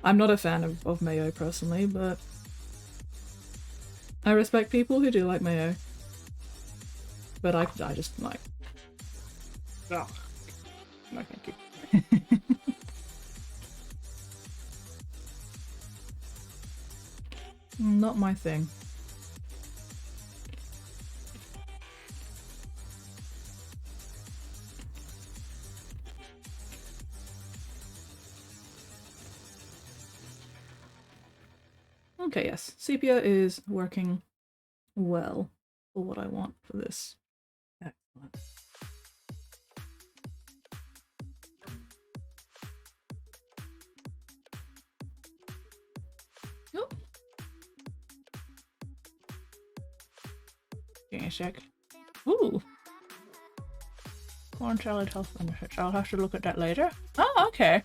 I'm not a fan of mayo personally, but I respect people who do like mayo. But I just like... Ugh. No, thank you. Not my thing. Okay, yes. Sepia is working well for what I want for this. Excellent. Oh. Give me a sec. Ooh. Corn salad health benefits. I'll have to look at that later. Oh, okay.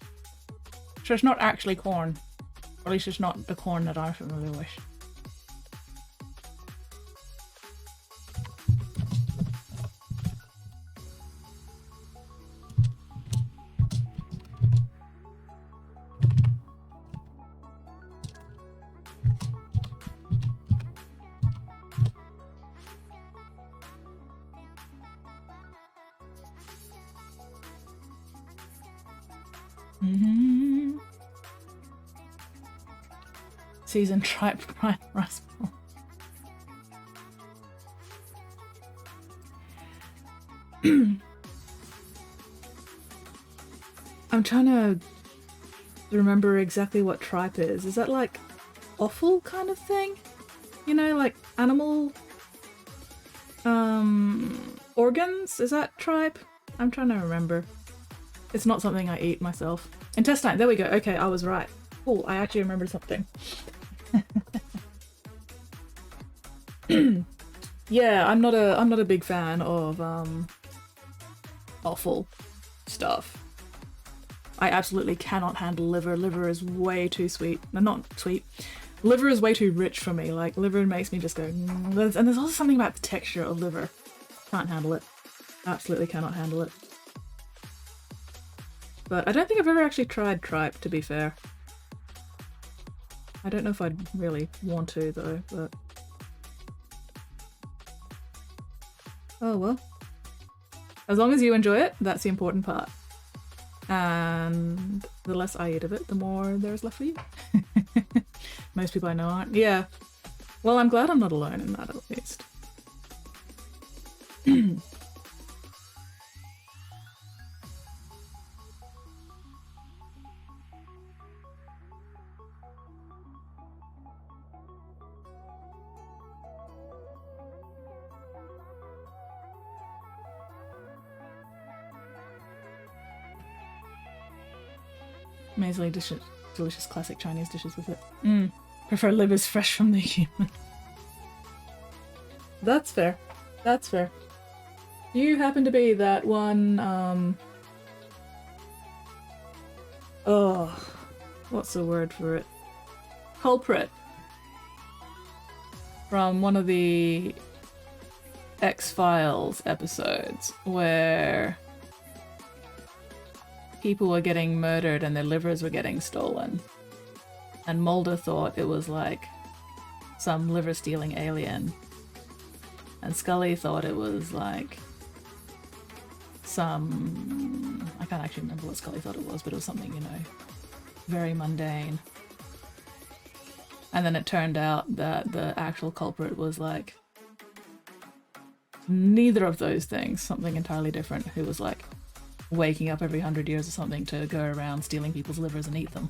So it's not actually corn. Or at least it's not the corn that I'm familiar with. Seasoned tripe fried rice ball. I'm trying to remember exactly what tripe is. Is that like offal kind of thing? You know, like animal organs? Is that tripe? I'm trying to remember. It's not something I eat myself. Intestine, there we go. Okay, I was right. Cool, I actually remembered something. Yeah, I'm not a big fan of offal stuff. I absolutely cannot handle liver. Liver is way too sweet. No, not sweet. Liver is way too rich for me. Like, liver makes me just go... And there's also something about the texture of liver. Can't handle it. Absolutely cannot handle it. But I don't think I've ever actually tried tripe, to be fair. I don't know if I'd really want to, though, but... Oh well. As long as you enjoy it, that's the important part. And the less I eat of it, the more there is left for you. Most people I know aren't. Yeah. Well, I'm glad I'm not alone in that, at least. Amazingly delicious classic Chinese dishes with it. Prefer livers fresh from the human. That's fair. That's fair. You happen to be that one, oh, what's the word for it? Culprit. From one of the X-Files episodes where people were getting murdered and their livers were getting stolen. And Mulder thought it was like some liver-stealing alien. And Scully thought it was like some... I can't actually remember what Scully thought it was, but it was something, you know, very mundane. And then it turned out that the actual culprit was like neither of those things, something entirely different, who was like waking up every 100 years or something to go around stealing people's livers and eat them.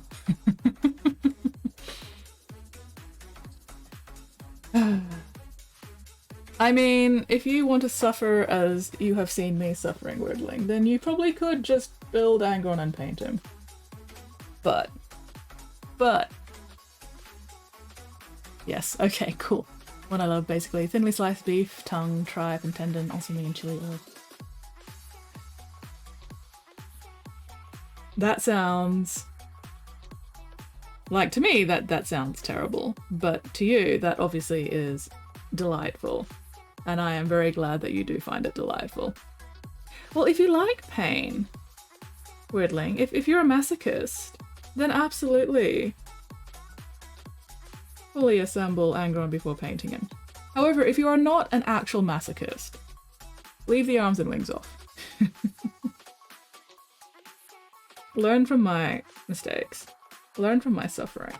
I mean, if you want to suffer as you have seen me suffering, Wordling, then you probably could just build Angron and paint him. But... Yes, okay, cool. What I love, basically. Thinly sliced beef, tongue, tripe, and tendon, also me and chili oil. That sounds... Like, to me, that sounds terrible. But to you, that obviously is delightful. And I am very glad that you do find it delightful. Well, if you like pain, Weirdling, if you're a masochist, then absolutely fully assemble Angron before painting him. However, if you are not an actual masochist, leave the arms and wings off. Learn from my mistakes. Learn from my suffering.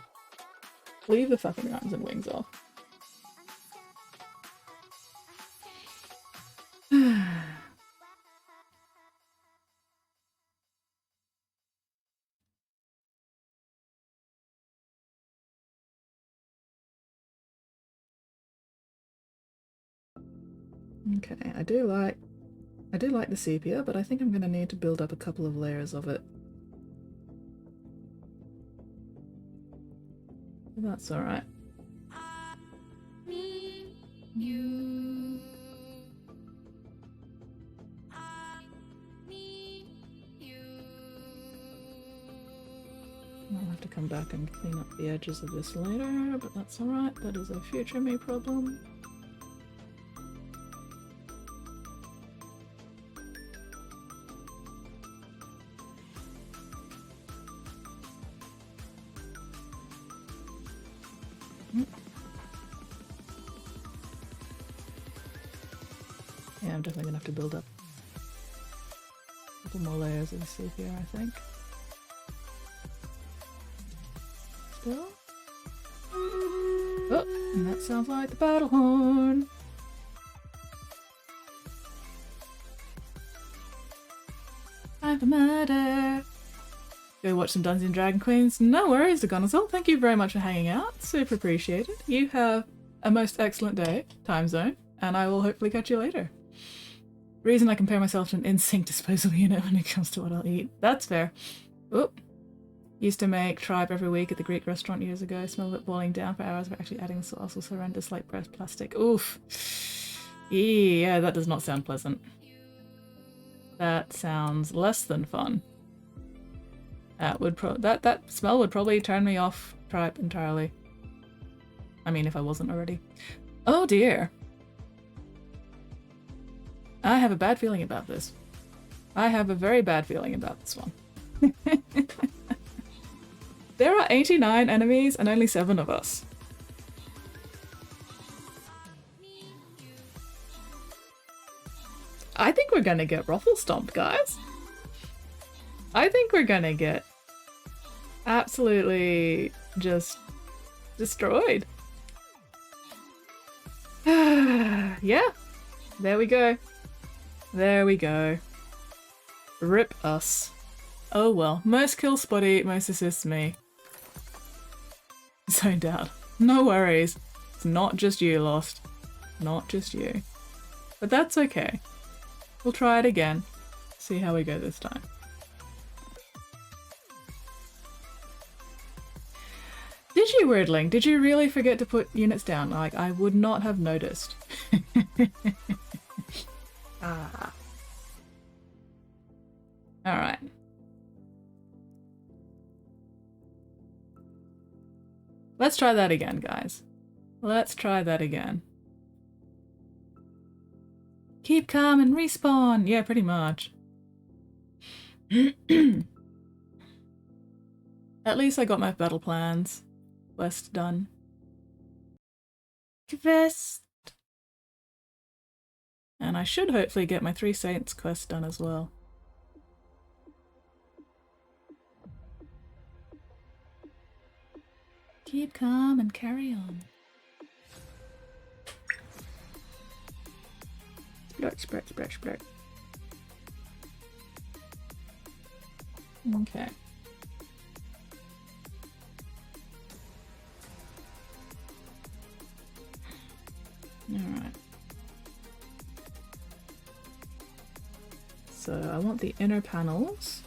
Leave the fucking arms and wings off. Okay, I do like the sepia, but I think I'm gonna need to build up a couple of layers of it. That's alright. I'll have to come back and clean up the edges of this later, but that's alright. That is a future me problem. Yeah, I'm definitely gonna have to build up a couple more layers of sepia, I think. Still? Oh, and that sounds like the battle horn. Time for murder. Go watch some Dungeons & Dragon Queens. No worries, Agonazol. Thank you very much for hanging out. Super appreciated. You have a most excellent day, time zone, and I will hopefully catch you later. Reason I compare myself to an in-sync disposal unit when it comes to what I'll eat. That's fair. Oop. Used to make tribe every week at the Greek restaurant years ago. Smell it boiling down for hours, but actually adding sauce was horrendous, like pressed plastic. Oof. Yeah, that does not sound pleasant. That sounds less than fun. That smell would probably turn me off tribe entirely. I mean, if I wasn't already. Oh dear. I have a bad feeling about this. I have a very bad feeling about this one. There are 89 enemies and only 7 of us. I think we're gonna get ruffle stomped, guys. I think we're gonna get absolutely just destroyed. Yeah, there we go. There we go. Rip us. Oh well. Most kills Spotty, most assists me. Zoned out. No worries. It's not just you, Lost. Not just you. But that's okay. We'll try it again. See how we go this time. Did you, Weirdling? Did you really forget to put units down? Like, I would not have noticed. Ah. Alright. Let's try that again, guys. Let's try that again. Keep calm and respawn! Yeah, pretty much. At least I got my battle plans. Quest done. Quest! And I should hopefully get my 3 Saints quest done as well. Keep calm and carry on. Splurt, splurt, splurt, splurt. Okay. Alright. So I want the inner panels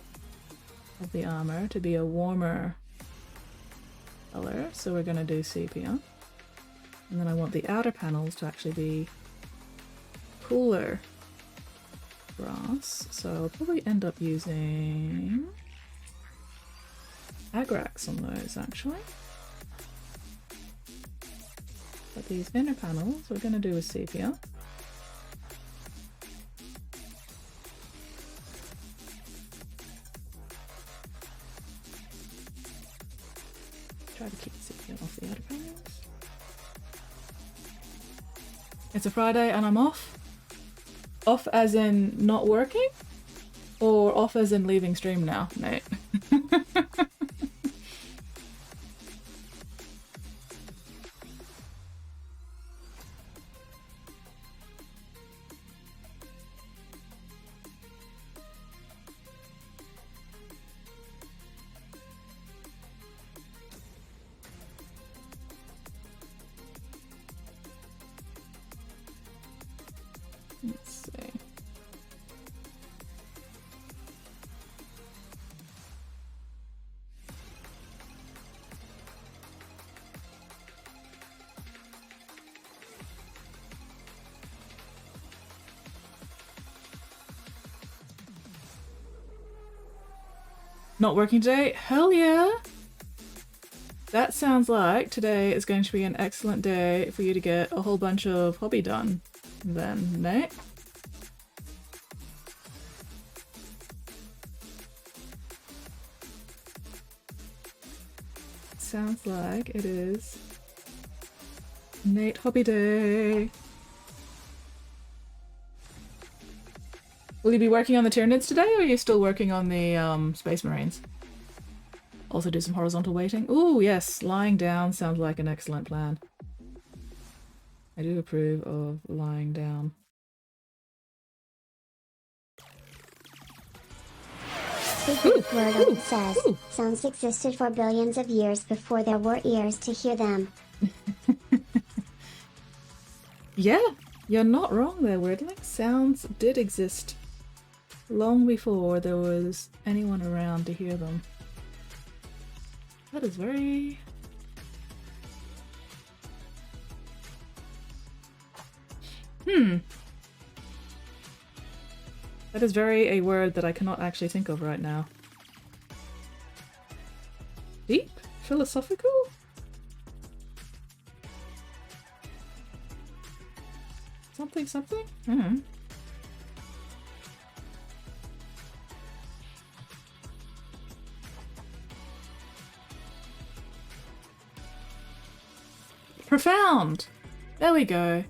of the armor to be a warmer color, so we're going to do sepia. And then I want the outer panels to actually be cooler brass, so I'll probably end up using Agrax on those actually. But these inner panels we're going to do with sepia. It's a Friday and I'm off? Off as in not working? Or off as in leaving stream now, Nate? Let's see. Not working today? Hell yeah! That sounds like today is going to be an excellent day for you to get a whole bunch of hobby done. Then, Nate? Sounds like it is Nate Hobby Day. Will you be working on the Tyranids today, or are you still working on the Space Marines? Also do some horizontal weighting. Ooh, yes, lying down sounds like an excellent plan. I do approve of lying down. Secret word on it says, sounds existed for billions of years before there were ears to hear them. Yeah, you're not wrong there, Weirdling. Sounds did exist long before there was anyone around to hear them. That is very... That is very a word that I cannot actually think of right now. Deep? Philosophical? Something something? Profound! There we go.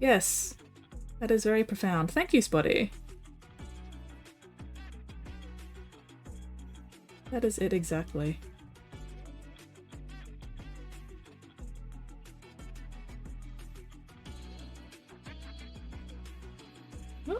Yes. That is very profound. Thank you, Spotty. That is it exactly. Oh.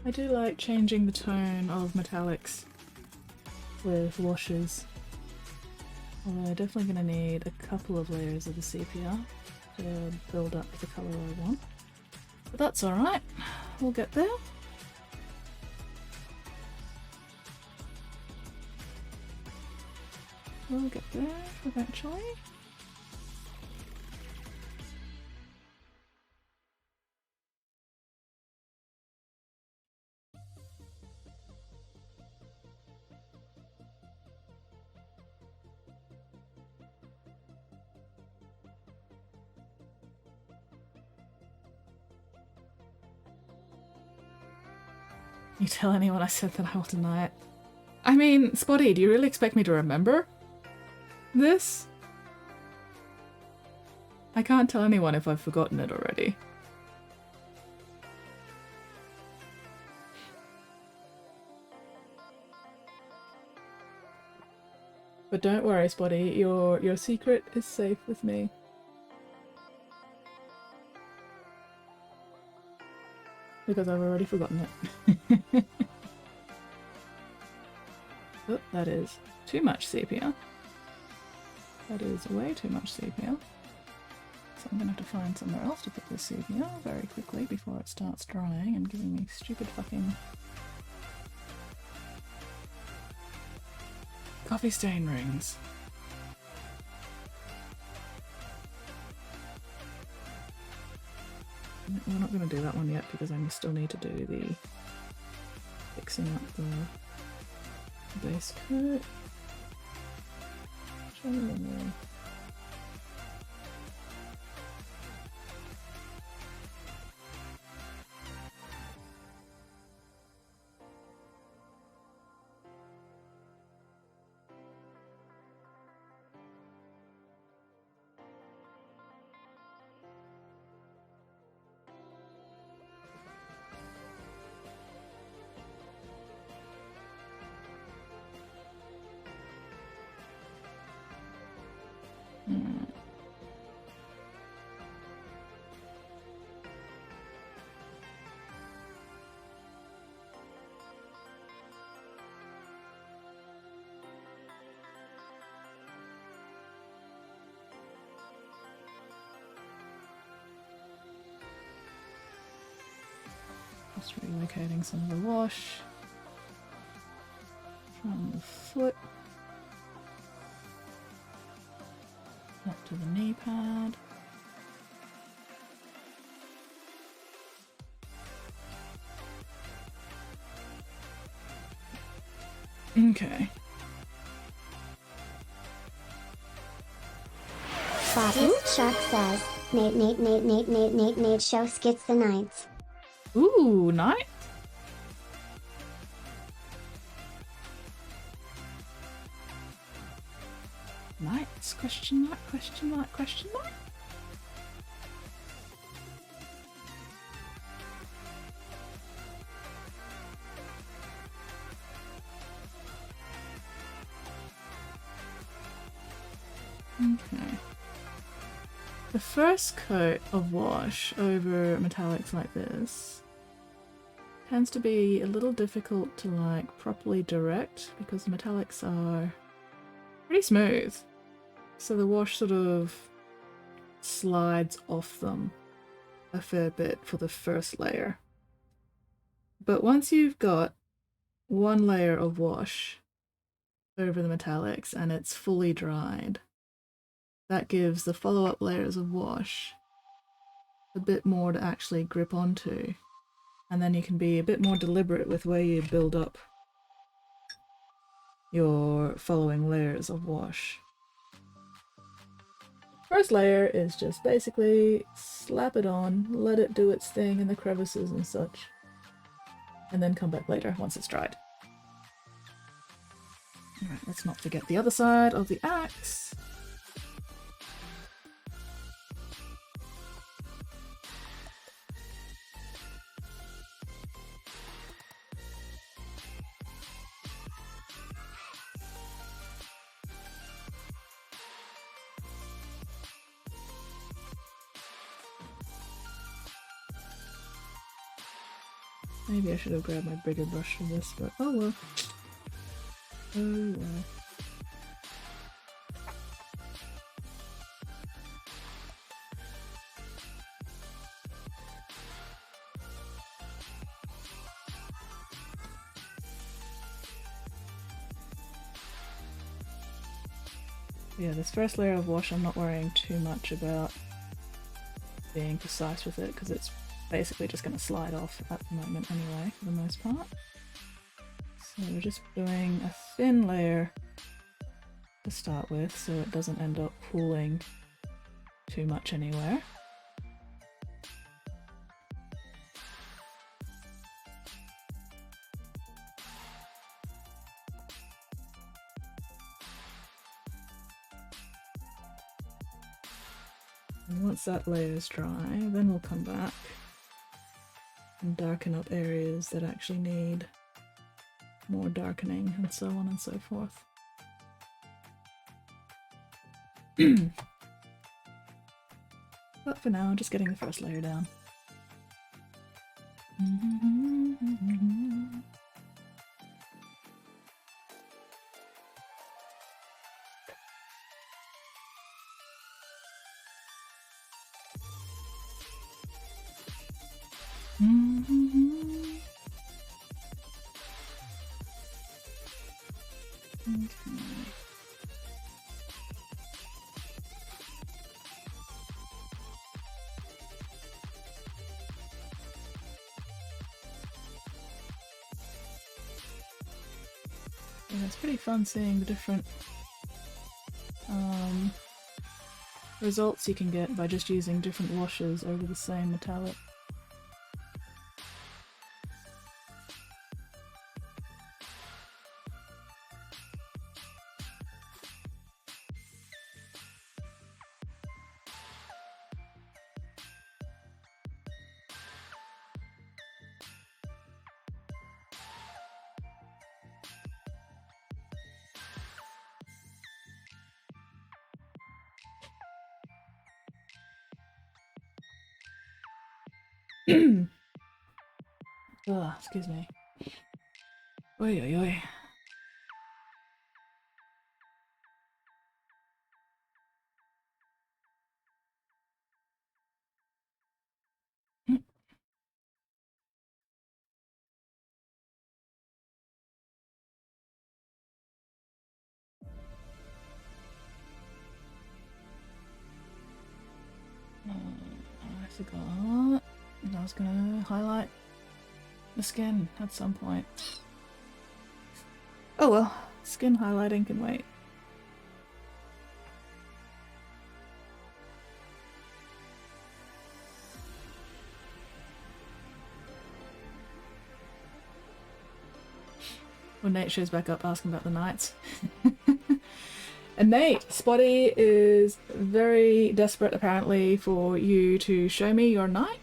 I do like changing the tone of metallics with washes. Although I'm definitely going to need a couple of layers of the sepia to build up the colour I want. But that's alright, we'll get there. We'll get there eventually. You tell anyone I said that I will deny it. I mean, Spotty, do you really expect me to remember this? I can't tell anyone if I've forgotten it already. But don't worry, Spotty, your secret is safe with me. Because I've already forgotten it. Oh, that is too much sepia. That is way too much sepia. So I'm gonna have to find somewhere else to put this sepia very quickly before it starts drying and giving me stupid fucking coffee stain rings. We're not going to do that one yet because I still need to do the fixing up the base coat. Just relocating some of the wash from the foot up to the knee pad. Okay. Bobby Shark says, Nate, show skits the nights. Ooh, nice. Nice, question mark, question mark, question mark. Okay. The first coat of wash over metallics like this tends to be a little difficult to like properly direct because the metallics are pretty smooth. So the wash sort of slides off them a fair bit for the first layer. But once you've got one layer of wash over the metallics and it's fully dried, that gives the follow-up layers of wash a bit more to actually grip onto. And then you can be a bit more deliberate with where you build up your following layers of wash. First layer is just basically slap it on, let it do its thing in the crevices and such, and then come back later once it's dried. Alright, let's not forget the other side of the axe. Maybe I should have grabbed my bigger brush for this, but oh well. Oh well. Yeah, this first layer of wash I'm not worrying too much about being precise with it because it's basically just going to slide off at the moment anyway, for the most part. So we're just doing a thin layer to start with so it doesn't end up pooling too much anywhere. And once that layer is dry, then we'll come back and darken up areas that actually need more darkening and so on and so forth. But for now, I'm just getting the first layer down. Yeah, it's pretty fun seeing the different results you can get by just using different washes over the same metallic. Oh, excuse me. Oi, oi, oi. I forgot. I was gonna highlight the skin at some point. Oh well, skin highlighting can wait. When Nate shows back up asking about the knights. And Nate, Spotty is very desperate apparently for you to show me your knight.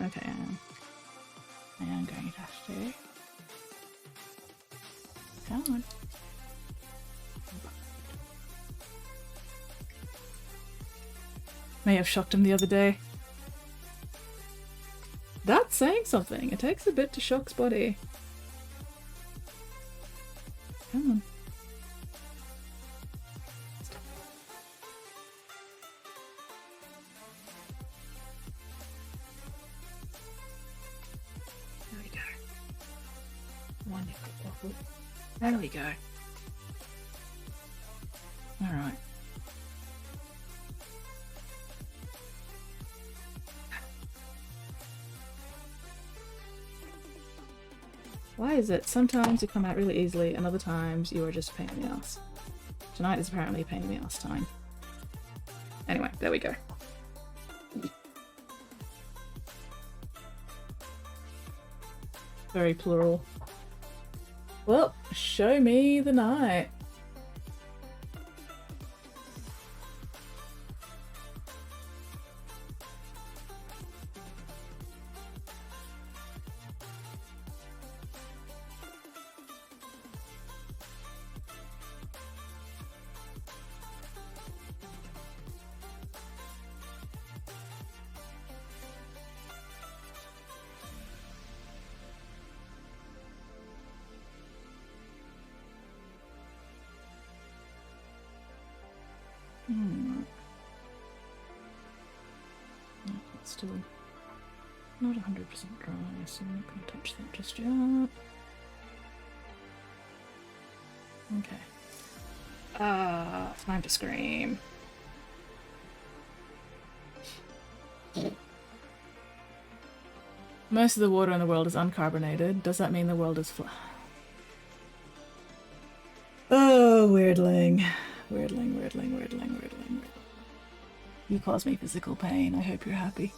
Okay, I am going to have to. Come on. May have shocked him the other day. That's saying something. It takes a bit to shock Spotty. Come on. There we go. Wonderful. There we go. Alright. Why is it sometimes you come out really easily and other times you are just a pain in the ass? Tonight is apparently a pain in the ass time. Anyway, there we go. Very plural. Well, show me the knight. No, it's still not 100% dry, so I'm not going to touch that just yet. Okay. Time to scream. Most of the water in the world is uncarbonated. Does that mean the world is flat? Oh, weirdling. Weirdling. You cause me physical pain. I hope you're happy.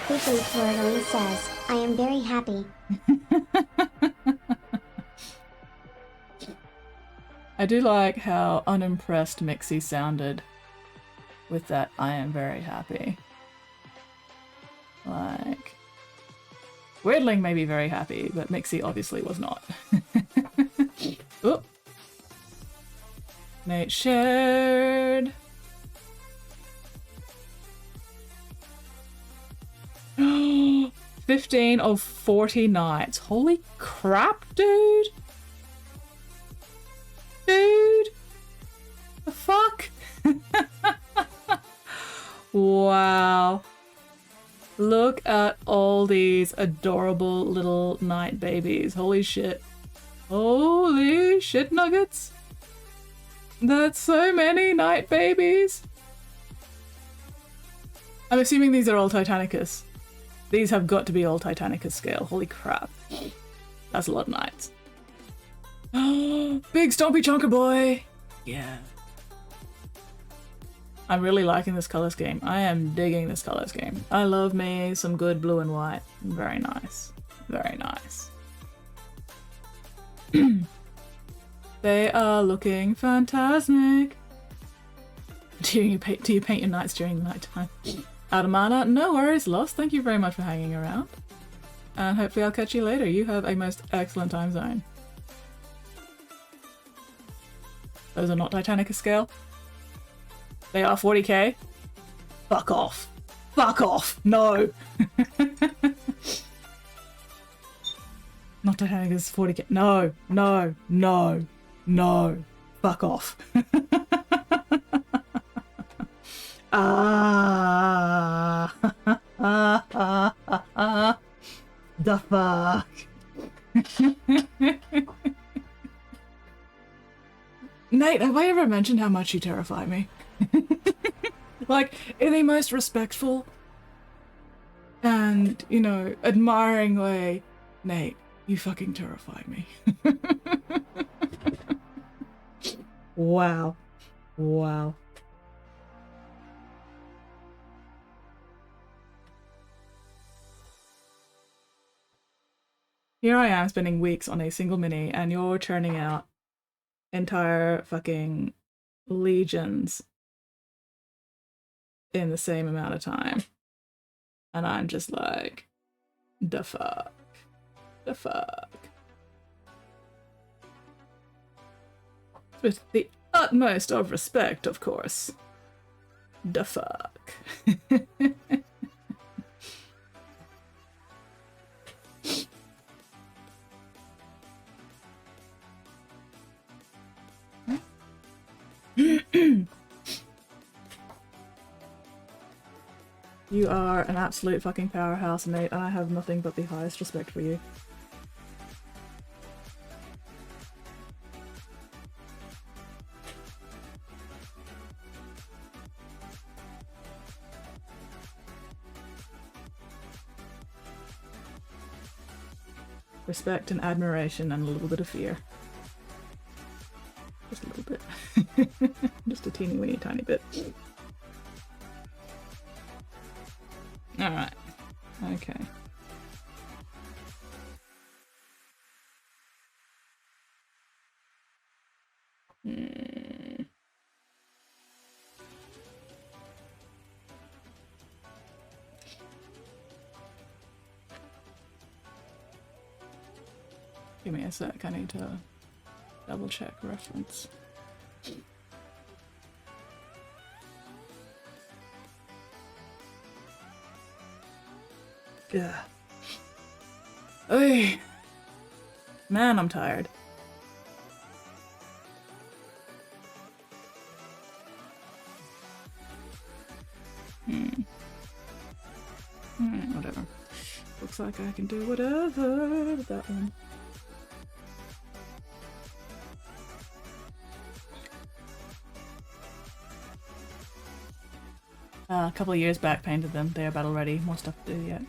Quickly, Florida says, I am very happy. I do like how unimpressed Mixie sounded with that I am very happy. Like, Weirdling may be very happy, but Mixie obviously was not. Oop. Nate shared. 15 of 40 nights. Holy crap, dude. Dude. The fuck? Wow. Look at all these adorable little night babies. Holy shit. Holy shit nuggets. That's so many night babies. I'm assuming these are all Titanicus. These have got to be all Titanicus scale. Holy crap. That's a lot of nights. Big Stompy Chonker boy. Yeah. I'm really liking this color scheme. I am digging this color scheme. I love me some good blue and white. Very nice. Very nice. They are looking fantastic. Do you paint your nights during the night time? Adamana, no worries, Lost. Thank you very much for hanging around. And hopefully I'll catch you later. You have a most excellent time zone. Those are not Titanicus scale. They are 40k. Fuck off. Fuck off. No. Not Titanicus 40k. No. No. No. No. Fuck off. The fuck. Nate, have I ever mentioned how much you terrify me? Like, in the most respectful and, you know, admiring way. Nate, you fucking terrify me. Wow. Wow. Here I am spending weeks on a single mini and you're churning out entire fucking legions in the same amount of time. And I'm just like, the fuck. The fuck. With the utmost of respect, of course. The fuck. You are an absolute fucking powerhouse, Nate, and I have nothing but the highest respect for you. Respect and admiration and a little bit of fear. Just a little bit. Just a teeny weeny tiny bit. Alright. Okay. Give me a sec, I need to double check reference. Yeah. Oy. Man, I'm tired. Whatever. Looks like I can do whatever with that one. A couple of years back painted them. They are battle ready. More stuff to do yet.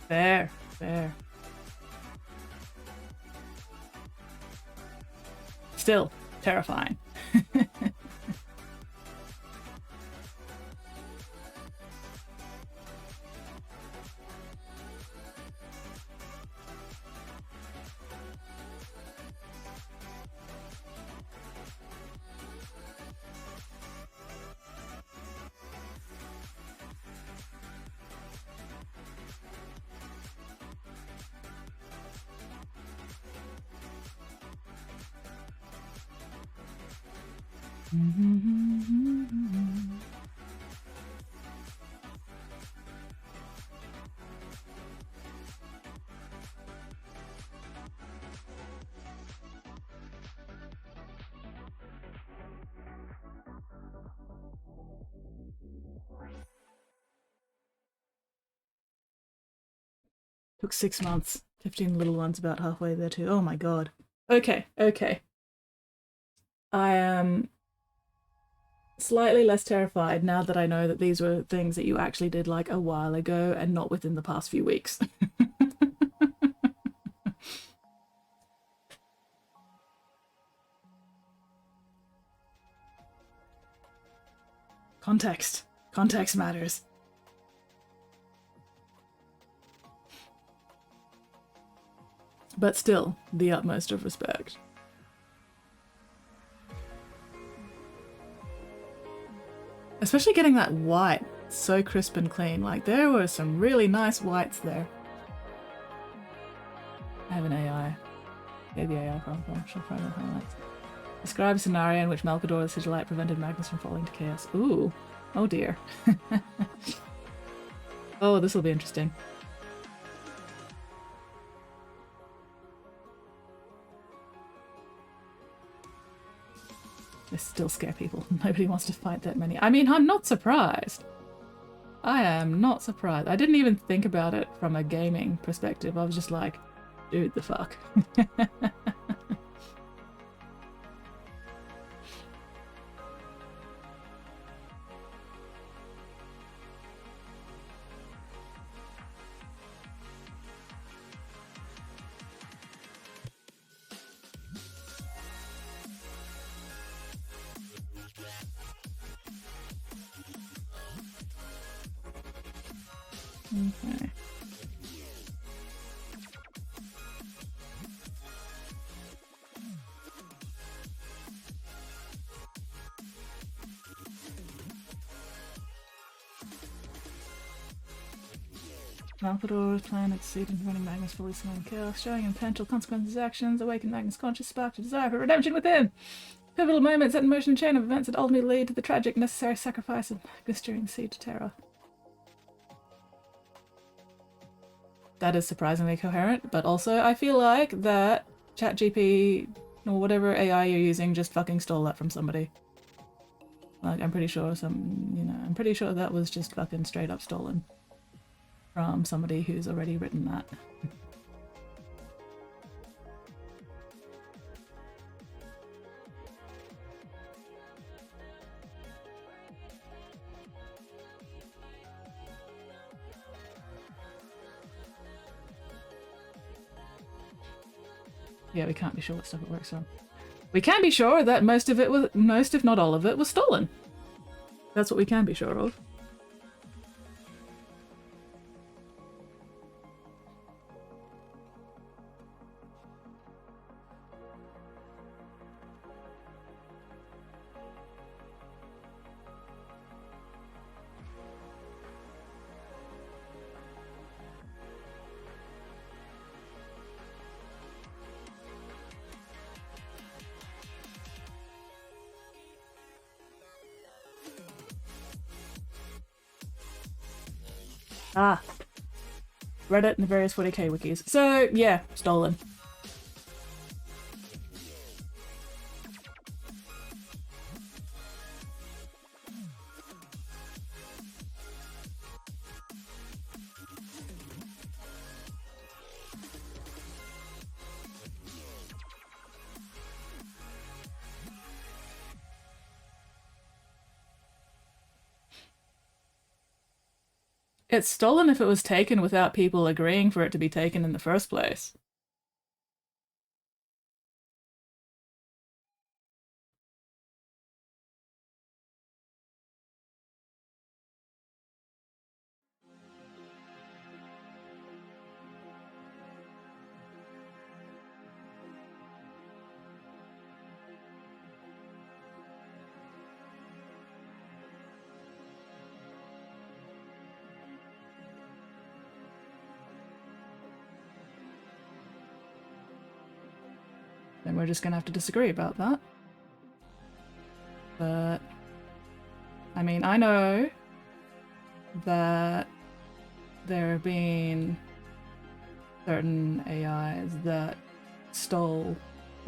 Fair. Fair. Still terrifying. Took 6 months. 15 little ones about halfway there too. Oh my god. Okay, okay. I am slightly less terrified now that I know that these were things that you actually did like a while ago and not within the past few weeks. Context. Context matters. But still, the utmost of respect. Especially getting that white so crisp and clean. Like, there were some really nice whites there. I have an AI. Maybe AI from shall find the highlights. Describe a scenario in which Malkador the Sigillite prevented Magnus from falling to chaos. Ooh. Oh dear. Oh, this will be interesting. They still scare people. Nobody wants to fight that many. I mean, I'm not surprised. I am not surprised. I didn't even think about it from a gaming perspective. I was just like, dude, the fuck. Okay. Malkador's plan exceeded preventing Magnus fully summoning chaos, showing him potential consequences of his actions, awakened Magnus' conscious spark to desire for redemption within. Pivotal moments set in motion a chain of events that ultimately lead to the tragic necessary sacrifice of Magnus during the Siege of Terror. That is surprisingly coherent, but also I feel like that ChatGPT or whatever AI you're using just fucking stole that from somebody. Like, I'm pretty sure I'm pretty sure that was just fucking straight up stolen from somebody who's already written that. Yeah, we can't be sure what stuff it works on. We can be sure that most, if not all of it, was stolen. That's what we can be sure of. Ah. Reddit and the various 40k wikis. So, yeah, stolen. It's stolen if it was taken without people agreeing for it to be taken in the first place. Then we're just gonna have to disagree about that. But, I mean, I know that there have been certain AIs that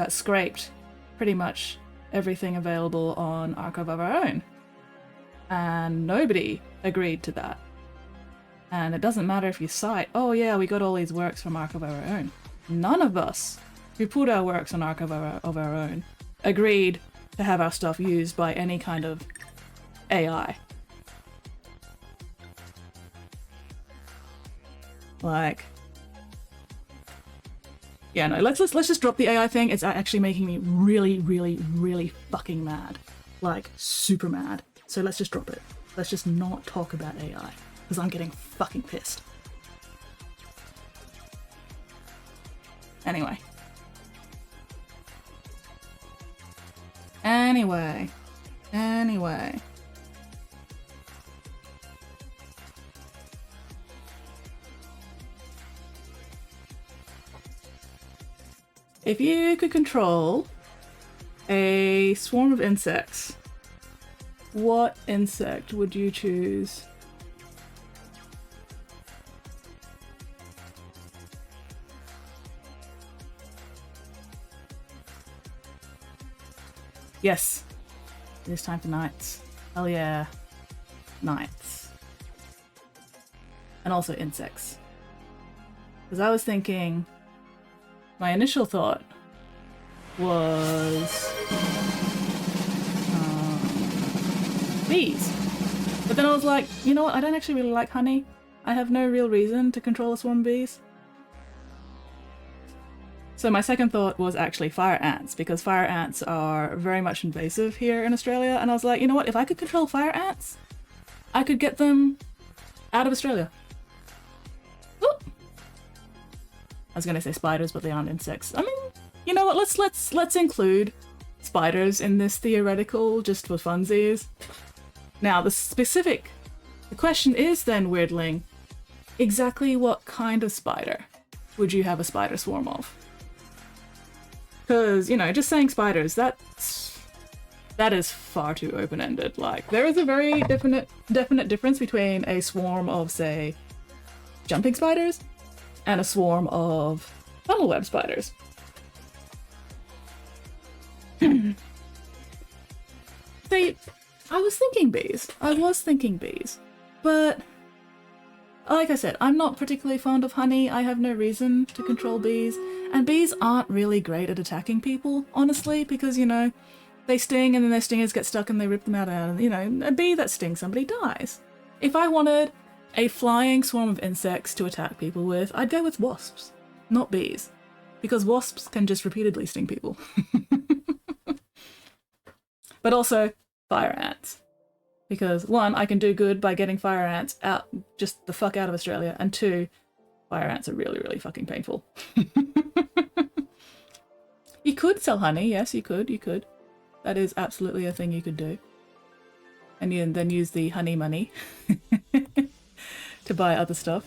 scraped pretty much everything available on Archive of Our Own. And nobody agreed to that. And it doesn't matter if you cite, oh yeah, we got all these works from Archive of Our Own. None of us who put our works on Archive of Our Own agreed to have our stuff used by any kind of AI. Like, yeah, no, let's just drop the AI thing. It's actually making me really, really, really fucking mad. Like, super mad. So let's just drop it. Let's just not talk about AI, because I'm getting fucking pissed. Anyway. If you could control a swarm of insects, what insect would you choose? Yes, it is time for nights. Hell yeah, nights. And also insects. Because I was thinking, my initial thought was bees. But then I was like, you know what, I don't actually really like honey. I have no real reason to control a swarm of bees. So my second thought was actually fire ants, because fire ants are very much invasive here in Australia, and I was like, you know what, if I could control fire ants, I could get them out of Australia. Oop. I was gonna say spiders, but they aren't insects. I mean, you know what, let's include spiders in this theoretical, just for funsies. Now, the question is then, Weirdling, exactly what kind of spider would you have a spider swarm of? Because, you know, just saying spiders, that is far too open-ended. Like, there is a very definite difference between a swarm of, say, jumping spiders and a swarm of funnel web spiders. See, I was thinking bees, but like I said, I'm not particularly fond of honey. I have no reason to control bees, and bees aren't really great at attacking people, honestly, because, you know, they sting and then their stingers get stuck and they rip them out, and, you know, a bee that stings somebody dies. If I wanted a flying swarm of insects to attack people with, I'd go with wasps, not bees, because wasps can just repeatedly sting people. But also fire ants, because one, I can do good by getting fire ants out, just the fuck out of Australia, and two, fire ants are really, really fucking painful. You could sell honey, yes, you could. That is absolutely a thing you could do. And then use the honey money to buy other stuff.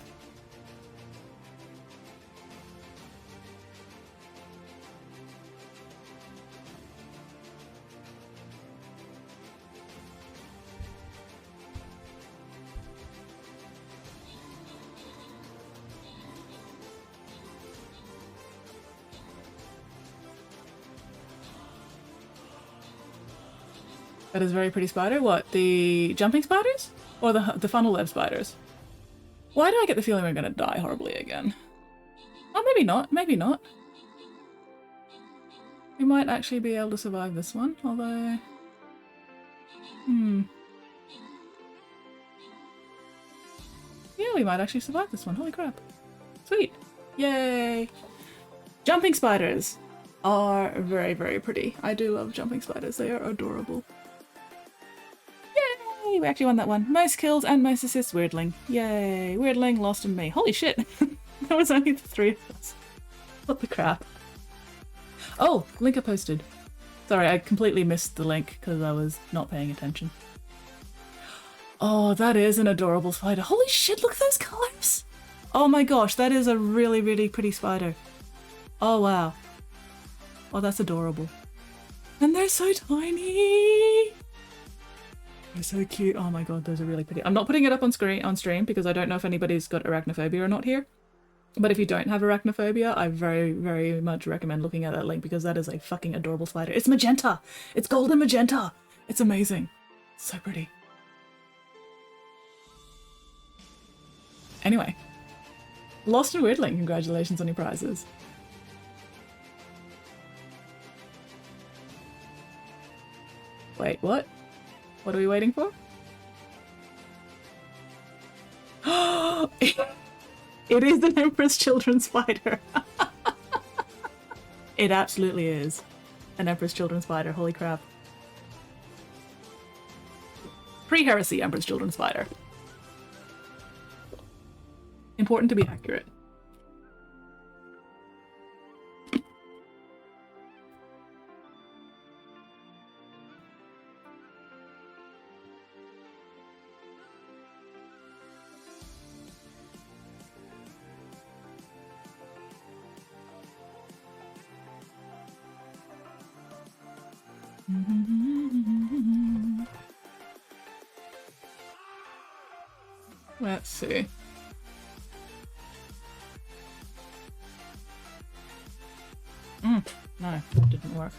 That is a very pretty spider. What, the jumping spiders? Or the funnel web spiders? Why do I get the feeling we're gonna die horribly again? Oh, maybe not, maybe not. We might actually be able to survive this one, although... Yeah, we might actually survive this one, holy crap. Sweet. Yay! Jumping spiders are very, very pretty. I do love jumping spiders, they are adorable. Yay! We actually won that one. Most kills and most assists, Weirdling. Yay! Weirdling, Lost, and me. Holy shit! That was only the three of us. What the crap? Oh! Link I posted. Sorry, I completely missed the link because I was not paying attention. Oh, that is an adorable spider. Holy shit, look at those colours! Oh my gosh, that is a really, really pretty spider. Oh wow. Oh, that's adorable. And they're so tiny! They're so cute. Oh my god, those are really pretty. I'm not putting it up on stream because I don't know if anybody's got arachnophobia or not here. But if you don't have arachnophobia, I very, very much recommend looking at that link because that is a fucking adorable spider. It's magenta! It's golden magenta! It's amazing. So pretty. Anyway. Lost and Weirdling, congratulations on your prizes. Wait, what? What are we waiting for? It is an Emperor's Children spider. It absolutely is an Emperor's Children spider. Holy crap. Pre-heresy Emperor's Children spider. Important to be accurate. Let's see. No, that didn't work.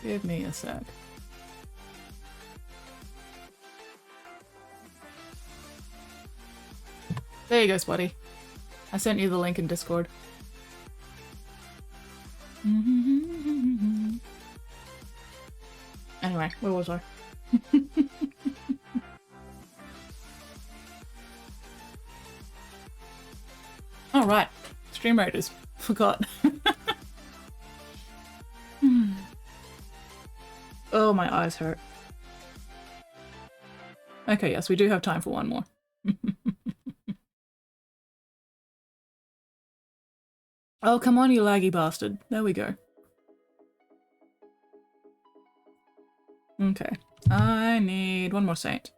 Give me a sec. There you go, Spotty. I sent you the link in Discord. Anyway, where was I? Oh, right. Stream Raiders. Forgot. Oh, my eyes hurt. Okay, yes, we do have time for one more. Oh, come on, you laggy bastard. There we go. Okay. I need one more saint.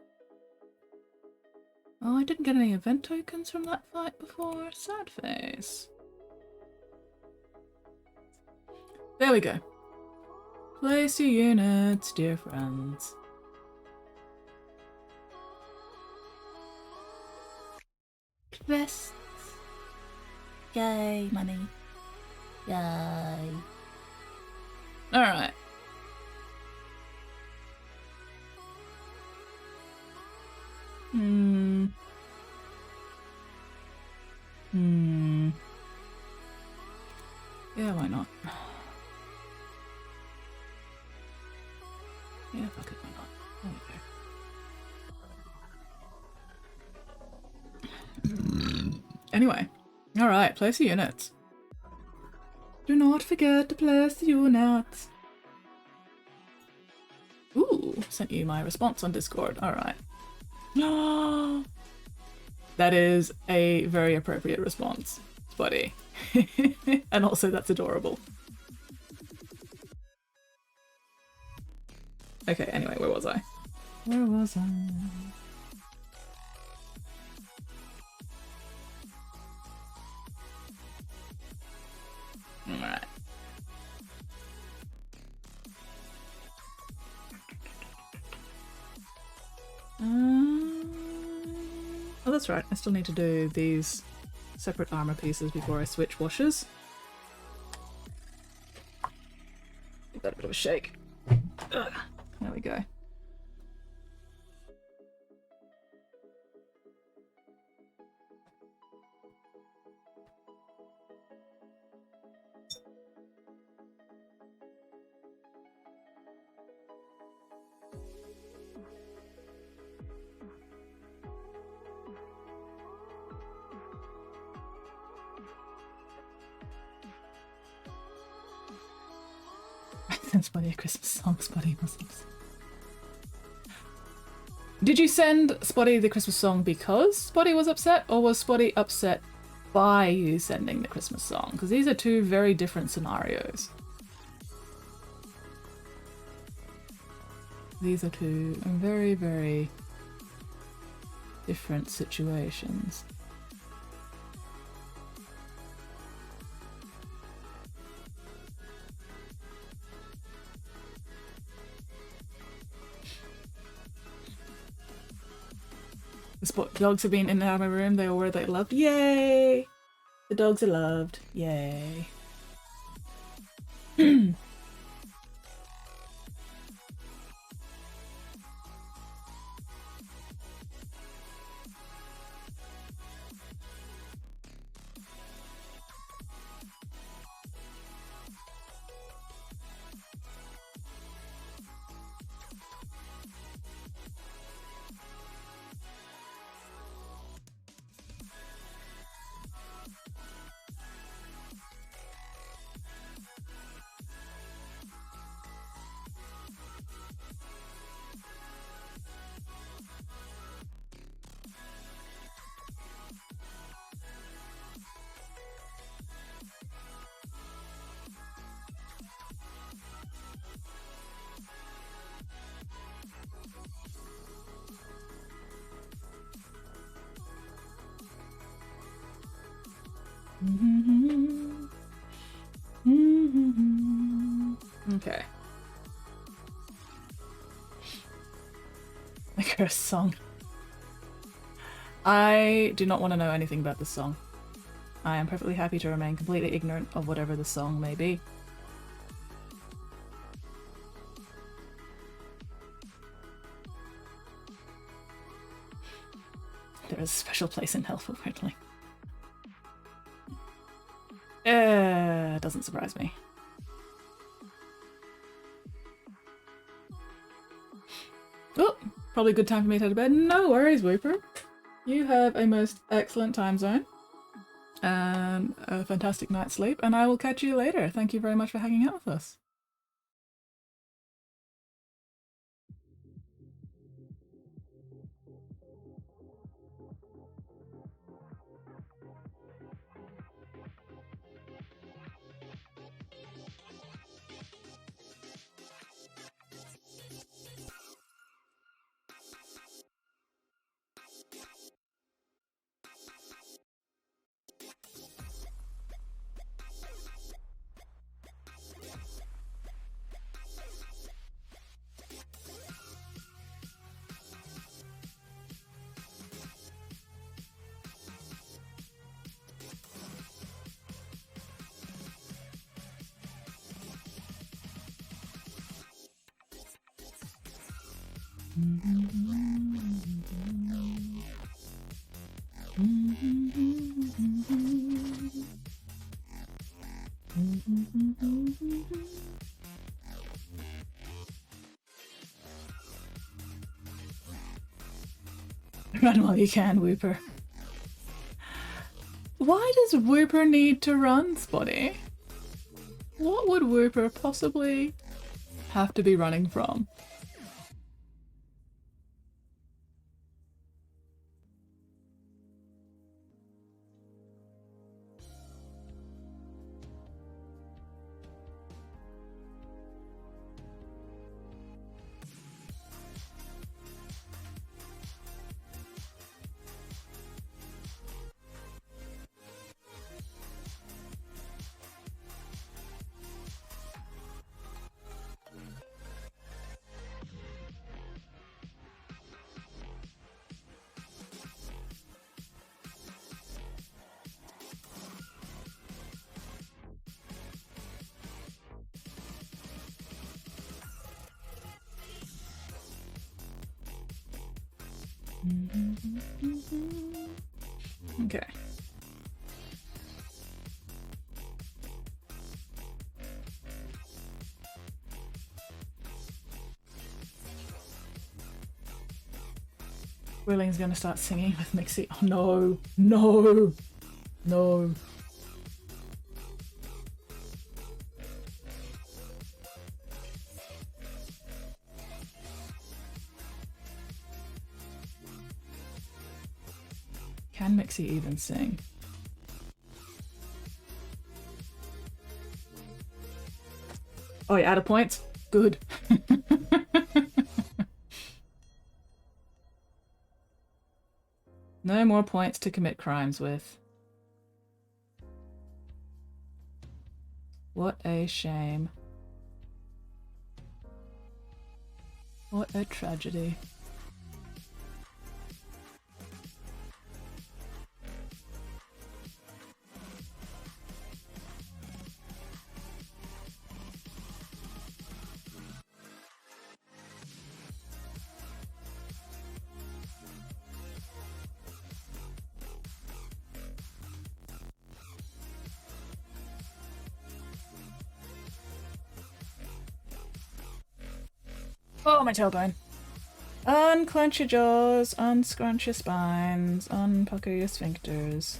Oh, I didn't get any event tokens from that fight before. Sad face. There we go. Place your units, dear friends. Quests. Yay, money. Yay. Alright. Yeah, why not? Yeah, fuck it, why not? There we go. Anyway. Alright, place the units. Do not forget to place the units. Ooh, sent you my response on Discord. Alright. That is a very appropriate response, Spotty. And also that's adorable. Okay, anyway, where was I? Where was I? Alright. Oh, that's right. I still need to do these separate armor pieces before I switch washes. Give that a bit of a shake. Ugh. There we go. Spotty a Christmas song, Spotty Muslims. Did you send Spotty the Christmas song because Spotty was upset, or was Spotty upset by you sending the Christmas song? Because these are two very different scenarios. These are two very, very different situations. The dogs have been in and out of my room. They all were they loved. Yay! The dogs are loved. Yay. Okay. The cursed song. I do not want to know anything about this song. I am perfectly happy to remain completely ignorant of whatever the song may be. There is a special place in hell for Whitley. Doesn't surprise me. Oh, probably a good time for me to head to bed. No worries, Whooper. You have a most excellent time zone and a fantastic night's sleep, and I will catch you later. Thank you very much for hanging out with us. Run while you can, Whooper. Why does Whooper need to run, Spotty? What would Whooper possibly have to be running from? Okay. Willing's gonna start singing with Mixie. Oh no, no, no. Can Mixie even sing? Oh, you're out of points? Good. No more points to commit crimes with. What a shame. What a tragedy. Oh, my tailbone. Unclench your jaws, unscrunch your spines, unpucker your sphincters.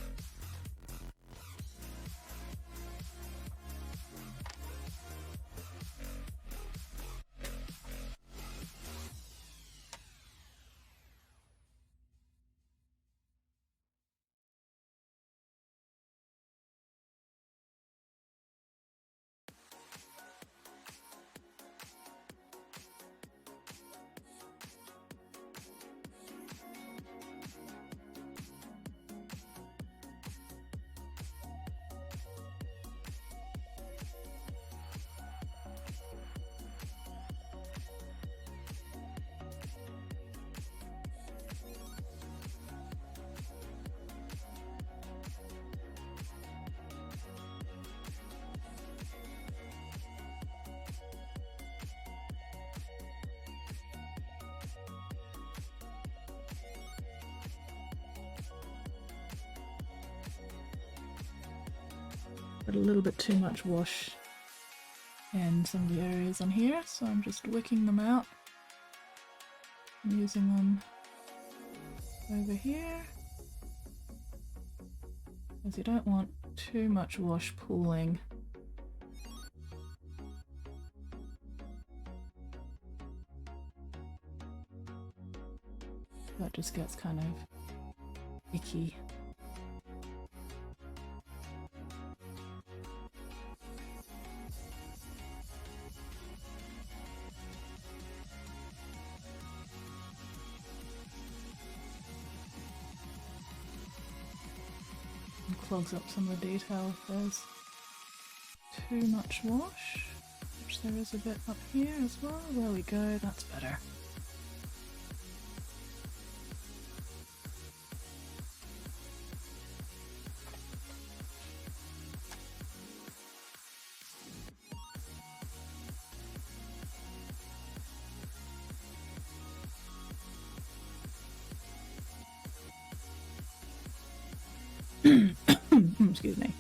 Got a little bit too much wash in some of the areas on here, so I'm just wicking them out and using them over here, because you don't want too much wash pooling. That just gets kind of icky. Clogs up some of the detail if there's too much wash, which there is a bit up here as well. There we go, that's better. Excuse me.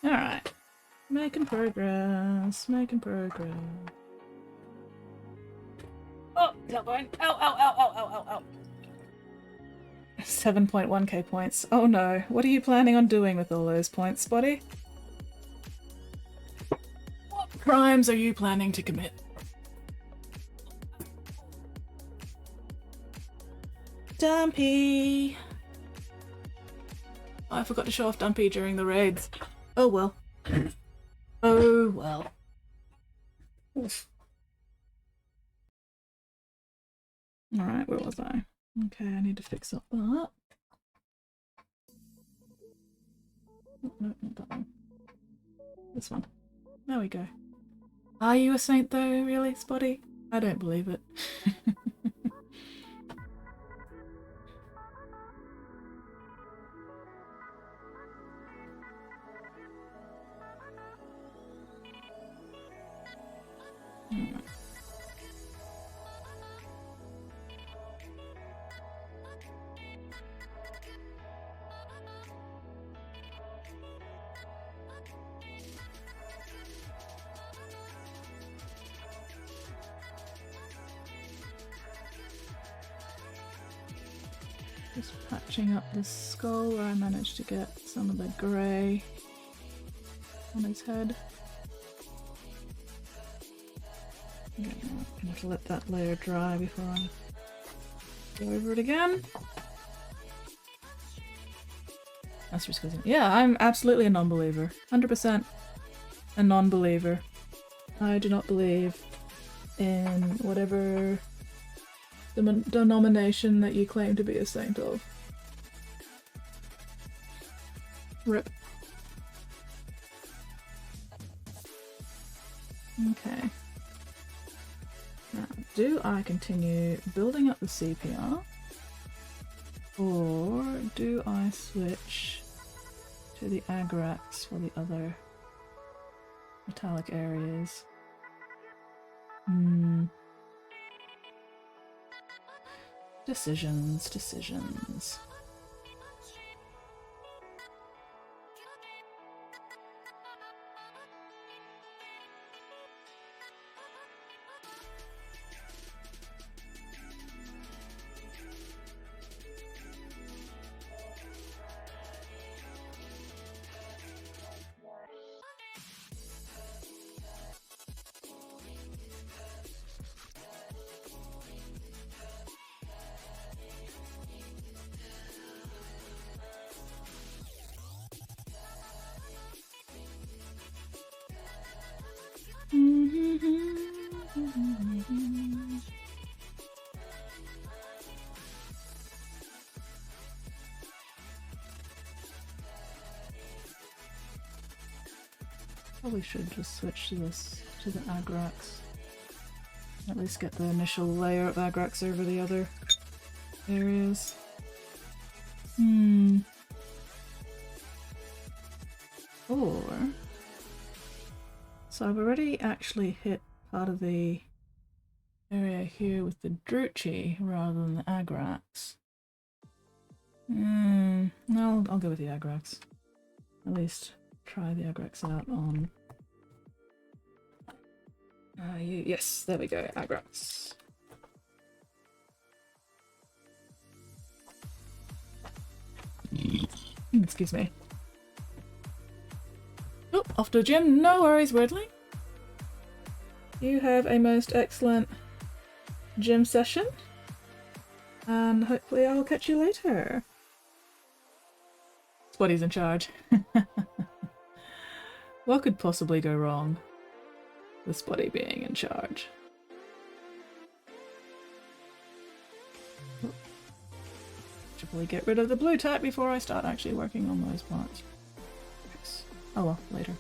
Alright. Making progress. Making progress. Oh, tailbone. Ow, ow, ow, ow, ow, ow, ow. 7.1k points. Oh no. What are you planning on doing with all those points, Spotty? What crimes are you planning to commit? Dumpy! Oh, I forgot to show off Dumpy during the raids. Oh well. Oh well. Oof. Alright, where was I? Okay, I need to fix up that. Oh, no, not that one. This one. There we go. Are you a saint though, really, Spotty? I don't believe it. Just patching up this skull where I managed to get some of the grey on his head. Okay, I'm gonna have to let that layer dry before I go over it again. That's just because, yeah, I'm absolutely a non-believer. 100% a non-believer. I do not believe in whatever denomination that you claim to be a saint of. RIP. Okay. Now, do I continue building up the CPR? Or do I switch to the Agrax for the other metallic areas? Decisions, decisions. Probably should just switch to this, to the Agrax. At least get the initial layer of Agrax over the other areas. Or... So I've already actually hit part of the area here with the Druchii rather than the Agrax. No, I'll go with the Agrax. At least try the Agrax out on... yes, there we go, Agrax. Excuse me. Oh, off to the gym. No worries, Weirdly. You have a most excellent gym session. And hopefully I'll catch you later. Spotty's in charge. What could possibly go wrong with Spotty being in charge? Should probably get rid of the blue type before I start actually working on those parts. Yes. Oh well, later.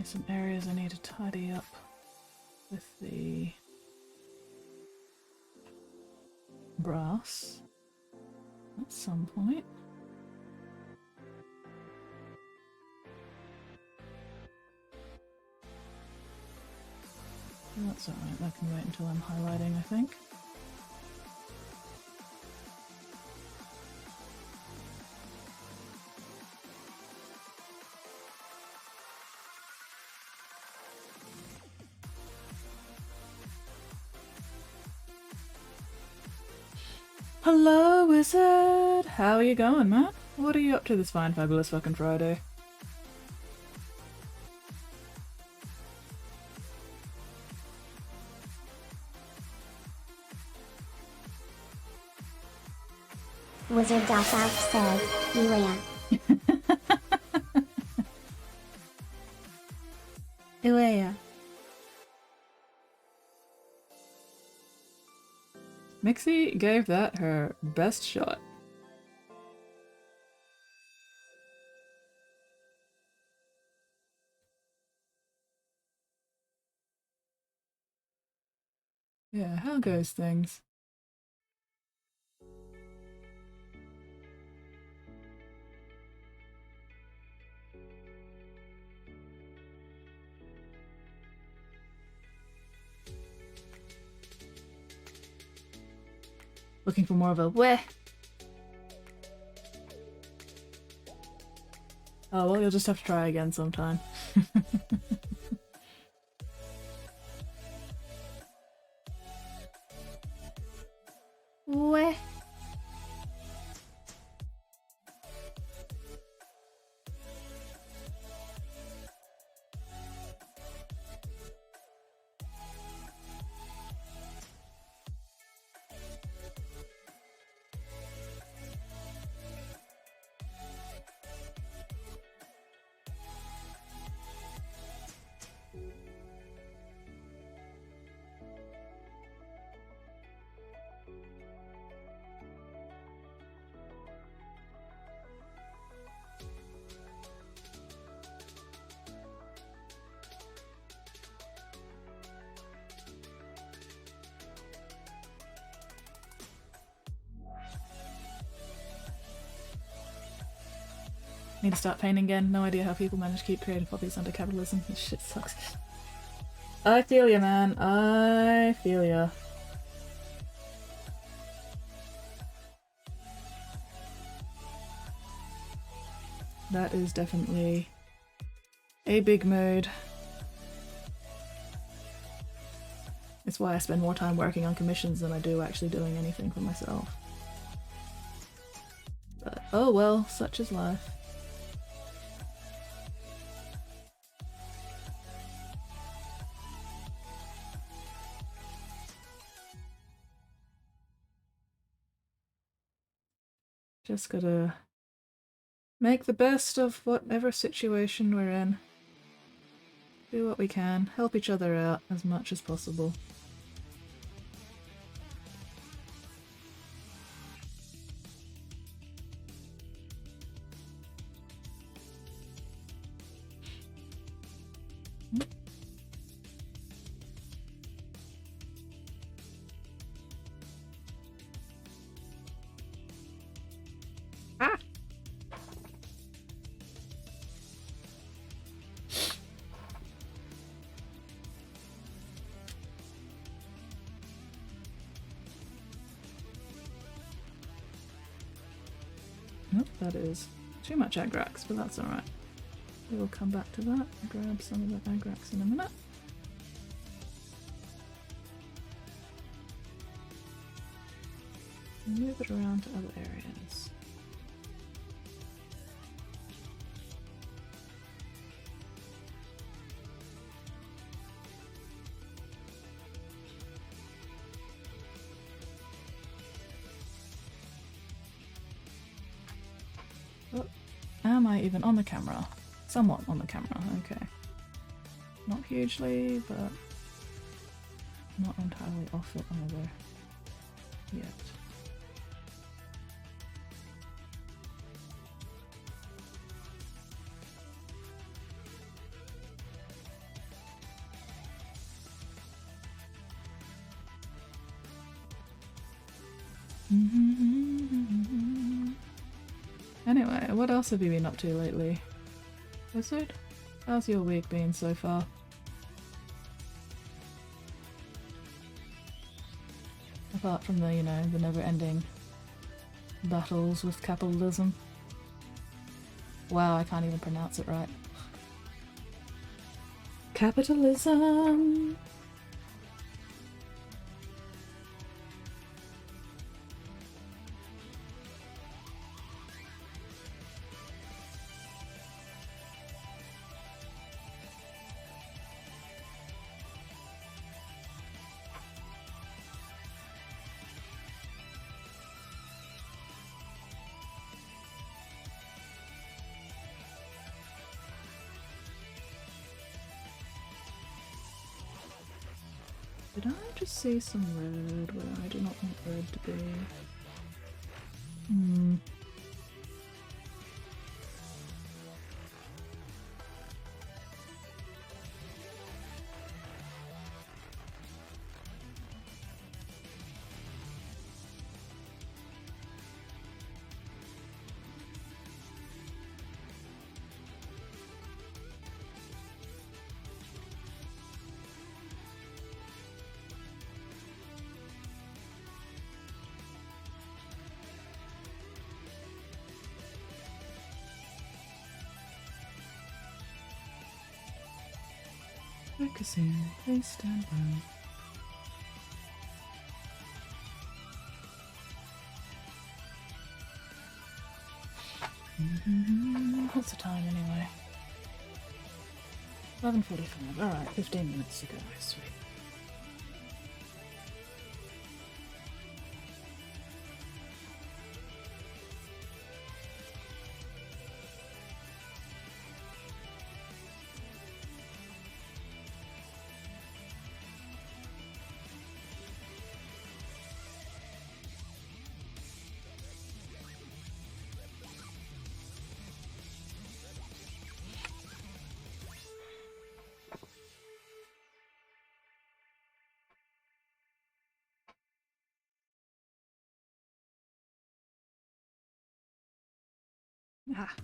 some areas I need to tidy up with the brass at some point. That's alright, that can wait until I'm highlighting, I think. Hello, wizard! How are you going, man? What are you up to this fine, fabulous fucking Friday? Wizard Docile says, Uea. Uea. Mixie gave that her best shot. Yeah, how goes things? Looking for more of a weh. Oh, well, you'll just have to try again sometime. Weh. Need to start painting again. No idea how people manage to keep creative hobbies under capitalism. This shit sucks. I feel ya, man. I feel ya. That is definitely a big mood. It's why I spend more time working on commissions than I do actually doing anything for myself. But oh well, such is life. Just gotta make the best of whatever situation we're in. Do what we can, help each other out as much as possible. Ah! Nope, that is too much agrax, but that's alright. We will come back to that and grab some of the agrax in a minute. Move it around to other areas. Oh, am I even on the camera? Somewhat on the camera, okay. Not hugely, but not entirely off it either yet. Anyway, what else have you been up to lately? Wizard? How's your week been so far? Apart from the, you know, the never-ending battles with capitalism. Wow, I can't even pronounce it right. Capitalism! Did I just see some red where I do not want red to be? Focusing, please stand by. What's the time anyway? 11:45. Alright, 15 minutes to go. Sweet. Ah.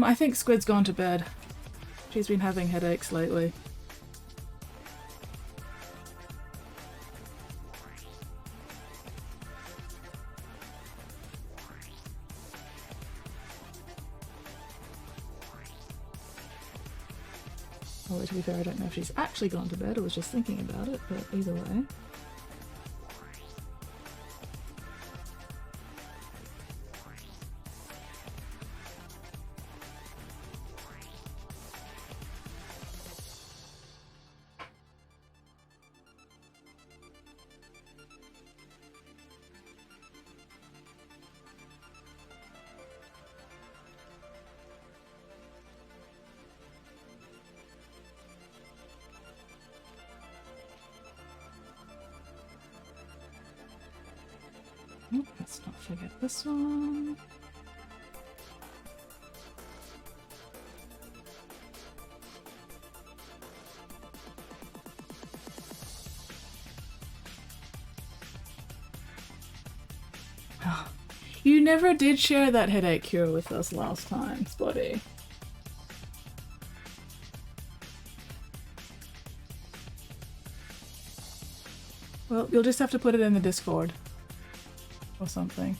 I think Squid's gone to bed. She's been having headaches lately. Although to be fair, I don't know if she's actually gone to bed or was just thinking about it, but either way. Let's not forget this one. You never did share that headache cure with us last time, Spotty. Well, you'll just have to put it in the Discord. Or something.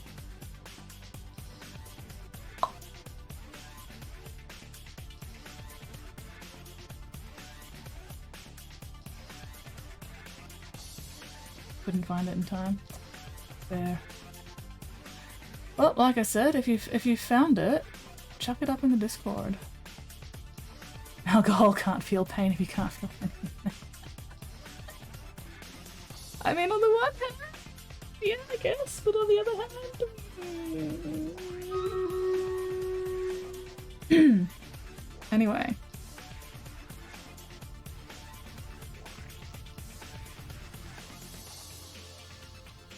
Couldn't find it in time. There. Well, like I said, if you found it, chuck it up in the Discord. Alcohol can't feel pain if you can't feel anything. I mean, on the one hand, yeah, I guess, but on the other hand... Anyway.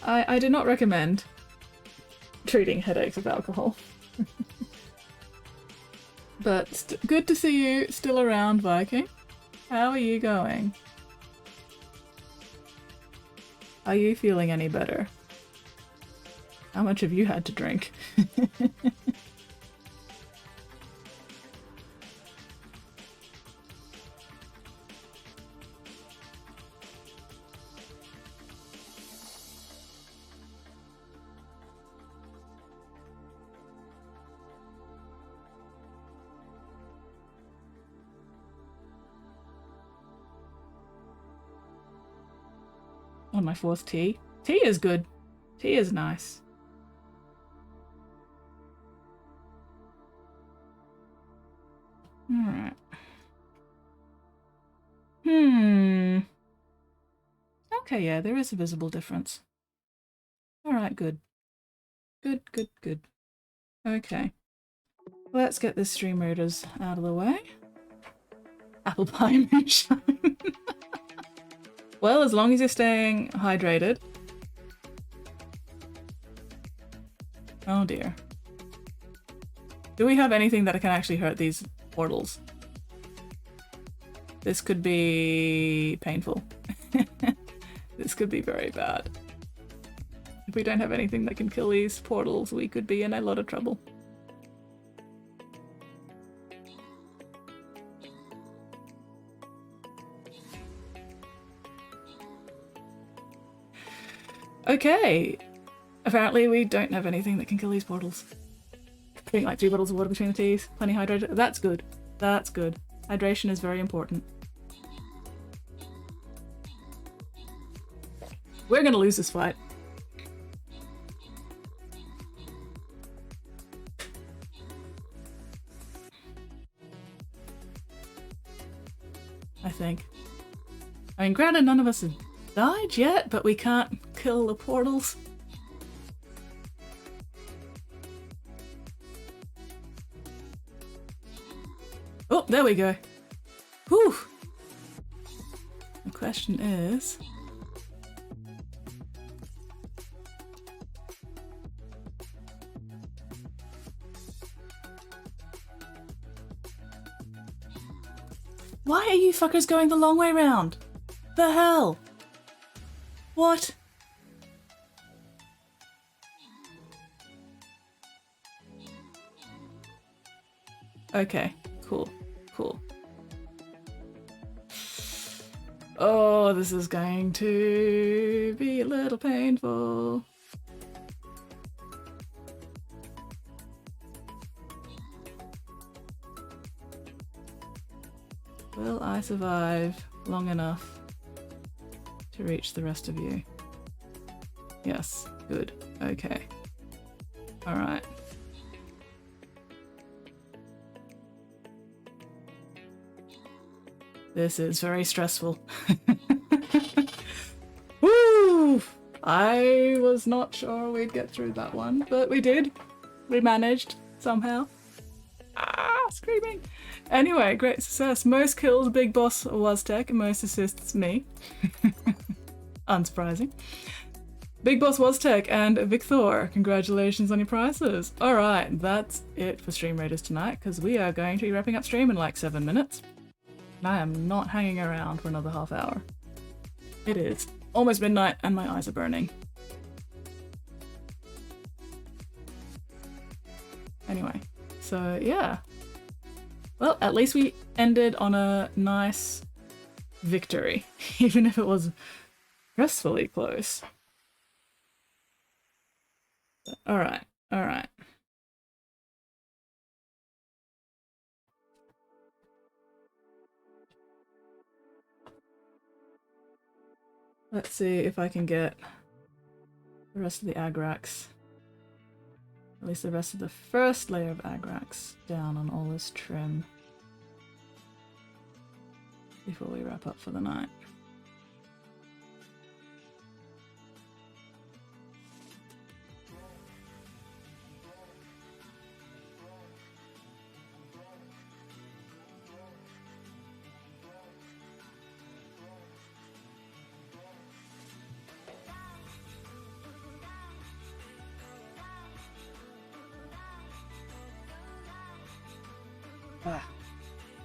I do not recommend treating headaches with alcohol. But good to see you still around, Viking. How are you going? Are you feeling any better? How much have you had to drink? On my fourth tea. Tea is good. Tea is nice. Alright. Okay, yeah, there is a visible difference. Alright, good. Good, good, good. Okay. Let's get this stream raiders out of the way. Apple pie moonshine. Well, as long as you're staying hydrated. Oh dear. Do we have anything that can actually hurt these portals? This could be painful. This could be very bad. If we don't have anything that can kill these portals, we could be in a lot of trouble. Okay, apparently we don't have anything that can kill these portals. Drink like 3 bottles of water between the teas, plenty hydrated. That's good. That's good. Hydration is very important. We're gonna lose this fight. I think. I mean, granted, none of us have died yet, but we can't kill the portals. Oh, there we go. Whew. The question is... why are you fuckers going the long way round? The hell? What? Okay, cool, cool. Oh, this is going to be a little painful. Will I survive long enough to reach the rest of you? Yes, good. Okay. Alright. This is very stressful. Woo! I was not sure we'd get through that one, but we did. We managed, somehow. Ah, screaming! Anyway, great success. Most kills, Big Boss was Tech, and most assists, me. Unsurprising. Big Boss was Tech and Victor, congratulations on your prizes. Alright, that's it for Stream Raiders tonight, because we are going to be wrapping up stream in like 7 minutes. And I am not hanging around for another half hour. It is almost midnight and my eyes are burning. Anyway, so yeah. Well, at least we ended on a nice victory, even if it was stressfully close. Alright, alright. Let's see if I can get the rest of the agrax, at least the rest of the first layer of agrax, down on all this trim before we wrap up for the night.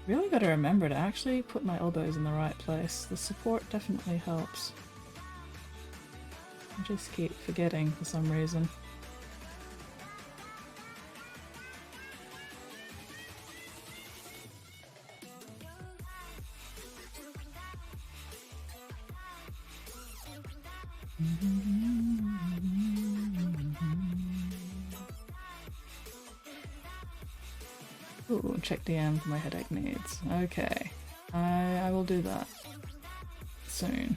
Really gotta remember to actually put my elbows in the right place. The support definitely helps. I just keep forgetting for some reason. Ooh, check DM for my headache needs. Okay, I will do that soon.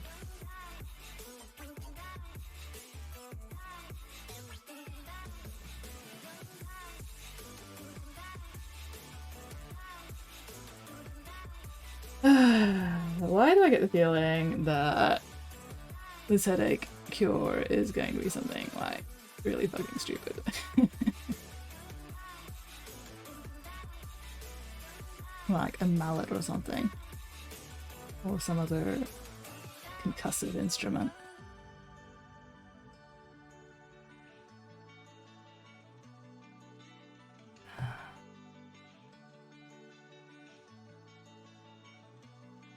Why do I get the feeling that this headache cure is going to be something like really fucking stupid? Like a mallet or something, or some other concussive instrument.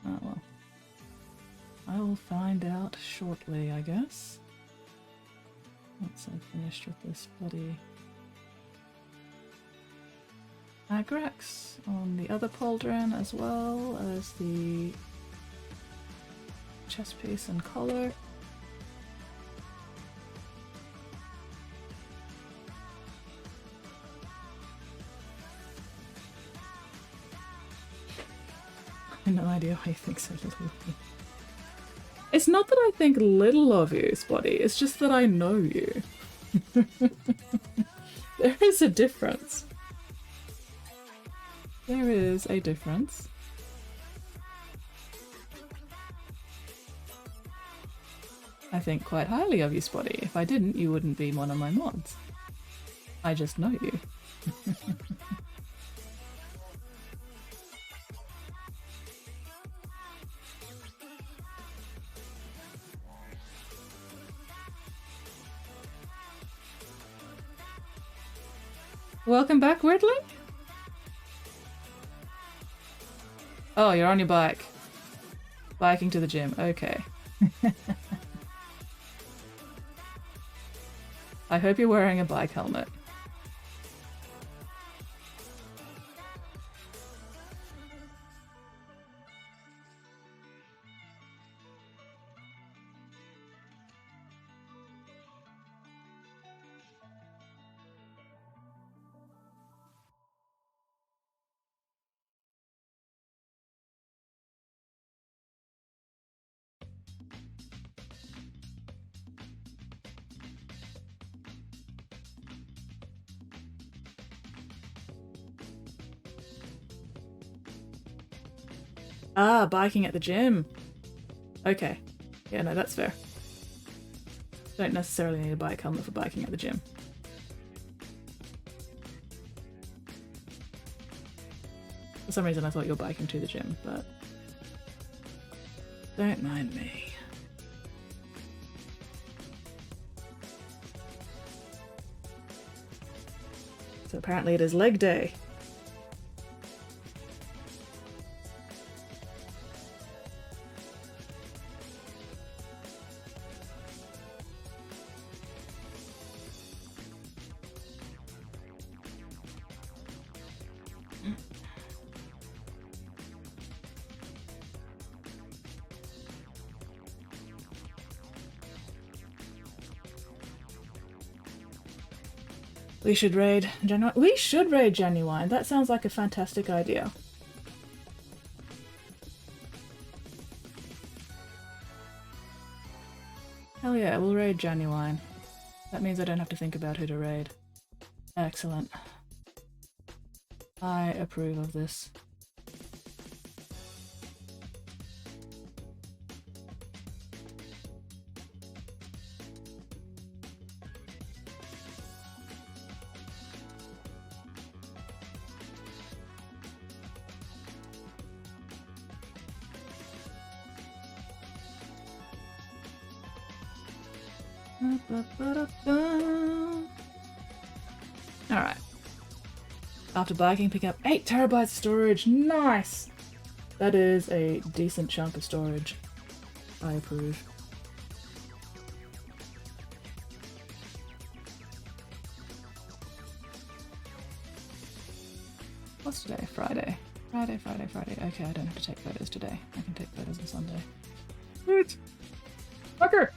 Oh well. I will find out shortly, I guess. Once I've finished with this bloody agrax on the other pauldron, as well as the chest piece and collar. I have no idea why you think so little of me. It's not that I think little of you, Spotty, it's just that I know you. There is a difference. There is a difference. I think quite highly of you, Spotty. If I didn't, you wouldn't be one of my mods. I just know you. Welcome back, Weirdling? Oh, you're on your bike. Biking to the gym, okay. I hope you're wearing a bike helmet. Ah, biking at the gym. Okay. Yeah, no, that's fair. Don't necessarily need a bike helmet for biking at the gym. For some reason I thought you were biking to the gym, but don't mind me. So apparently it is leg day. We should raid Genuine. We should raid Genuine. That sounds like a fantastic idea. Hell yeah, we'll raid Genuine. That means I don't have to think about who to raid. Excellent. I approve of this. Alright. After biking, pick up 8 terabytes of storage. Nice! That is a decent chunk of storage. I approve. What's today? Friday. Friday. Okay, I don't have to take photos today. I can take photos on Sunday. What? Fucker!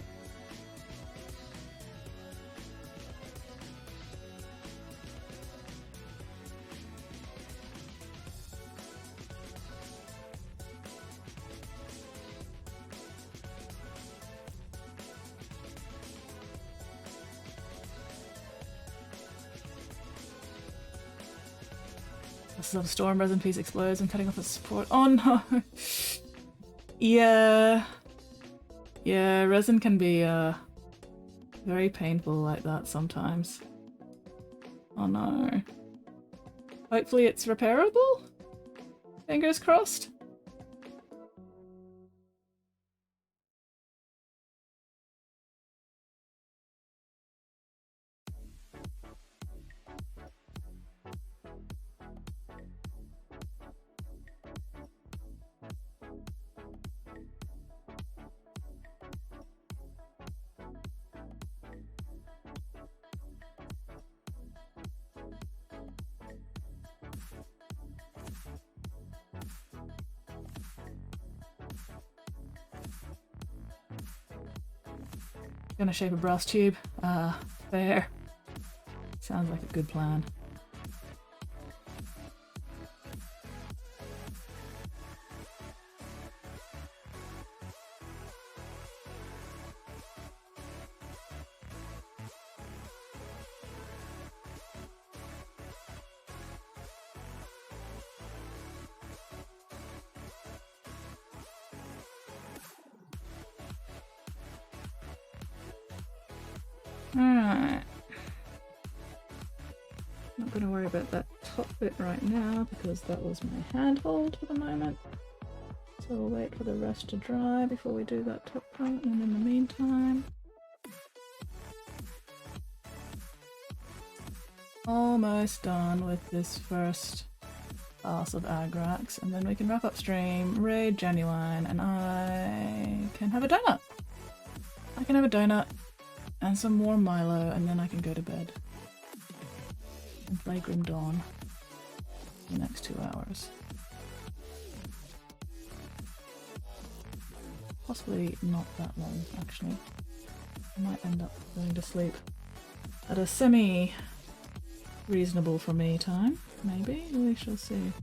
A storm, resin piece explodes and cutting off its support. Oh no! Yeah. Yeah, resin can be very painful like that sometimes. Oh no. Hopefully it's repairable? Fingers crossed? Gonna shape a brass tube. Fair. Sounds like a good plan. Alright. Not gonna worry about that top bit right now because that was my handhold for the moment. So we'll wait for the rest to dry before we do that top part, and in the meantime... Almost done with this first pass of agrax, and then we can wrap upstream, raid Genuine, and I can have a donut! I can have a donut and some warm Milo, and then I can go to bed and play Grim Dawn for the next 2 hours. Possibly not that long, actually. I might end up going to sleep at a semi-reasonable for me time, maybe? We shall see.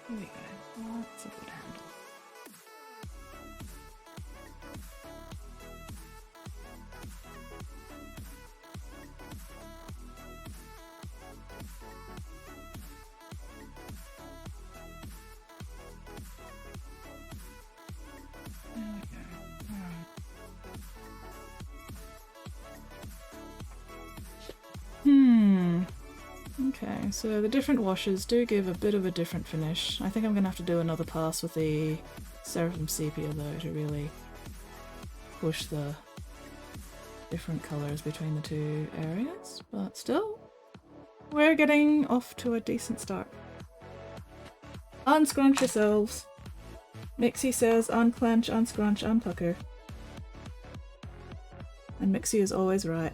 Here we go. That's a good handle. There we go. Alright. Okay, so the different washes do give a bit of a different finish. I think I'm gonna have to do another pass with the Seraphim Sepia though to really push the different colours between the two areas, but still, we're getting off to a decent start. Unscrunch yourselves. Mixie says unclench, unscrunch, unpucker. And Mixie is always right.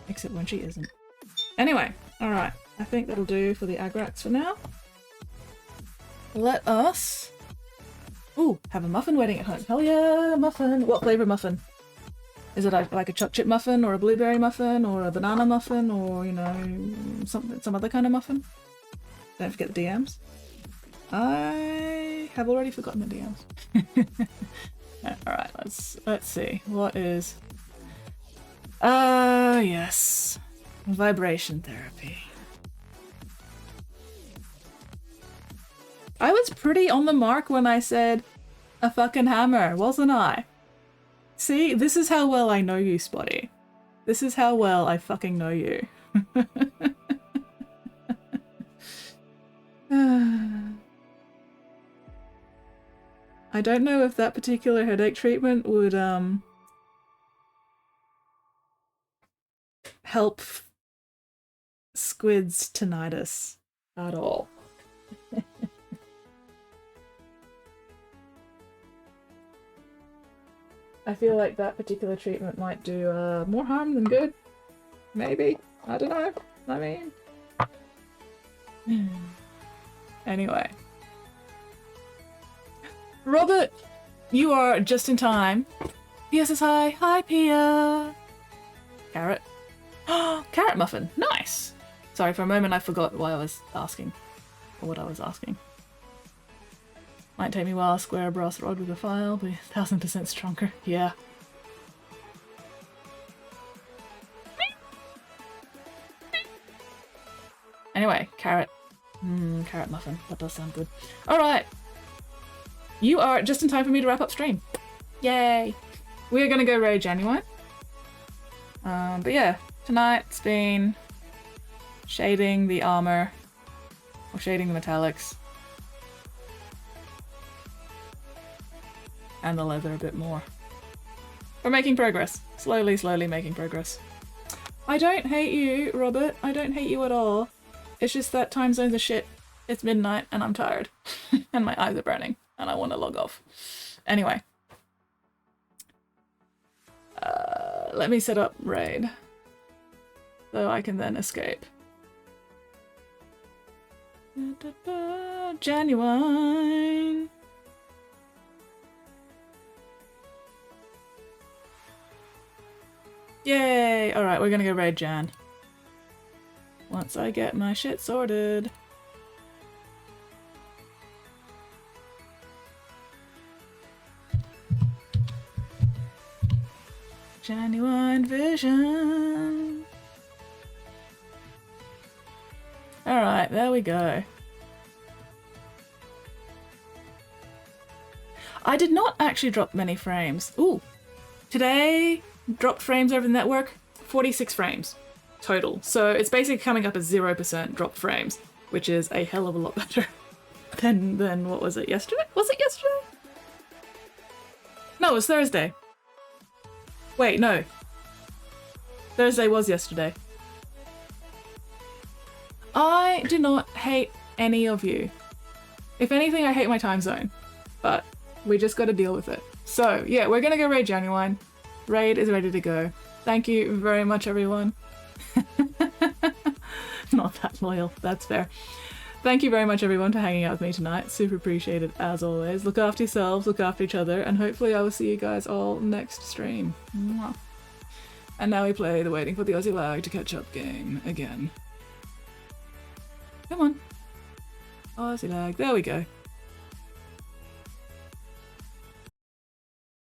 Except when she isn't. Anyway, alright. I think that'll do for the Agrax for now. Let us... Ooh, have a muffin waiting at home. Hell yeah, muffin! What flavour muffin? Is it like a choc chip muffin, or a blueberry muffin, or a banana muffin, or, you know, some other kind of muffin? Don't forget the DMs. I have already forgotten the DMs. Alright, let's see. What is... yes. Vibration therapy. I was pretty on the mark when I said a fucking hammer, wasn't I? See, this is how well I know you, Spotty. This is how well I fucking know you. I don't know if that particular headache treatment would help Squid's tinnitus at all. I feel like that particular treatment might do more harm than good. Maybe. I don't know. I mean... Anyway. Robert! You are just in time. Pia says hi. Hi, Pia! Carrot. Oh, carrot muffin. Nice! Sorry, for a moment I forgot why I was asking. Or what I was asking. Might take me a while to square a brass rod with a file, but 1000% stronger. Yeah. Anyway, carrot. Carrot muffin. That does sound good. Alright. You are just in time for me to wrap up stream. Yay! We are gonna go raid Genuine. But yeah, tonight's been shading the armor, or shading the metallics, and the leather a bit more. We're making progress. Slowly, slowly making progress. I don't hate you, Robert. I don't hate you at all. It's just that time zones are shit. It's midnight and I'm tired. And my eyes are burning. And I want to log off. Anyway. Let me set up raid. So I can then escape. Genuine. Yay! Alright, we're gonna go raid Jan. Once I get my shit sorted. Genuine vision. Alright, there we go. I did not actually drop many frames. Ooh. Today, dropped frames over the network, 46 frames total. So it's basically coming up as 0% dropped frames, which is a hell of a lot better than what was it, yesterday? Was it yesterday? No, it was Thursday. Wait, no. Thursday was yesterday. I do not hate any of you. If anything, I hate my time zone. But we just gotta deal with it. So, yeah, we're gonna go raid Genuine. Raid is ready to go. Thank you very much, everyone. Not that loyal, that's fair. Thank you very much, everyone, for hanging out with me tonight. Super appreciated, as always. Look after yourselves, look after each other, and hopefully I will see you guys all next stream. Mwah. And now we play the Waiting for the Aussie Lag to Catch Up game again. Come on. Aussie Lag, there we go.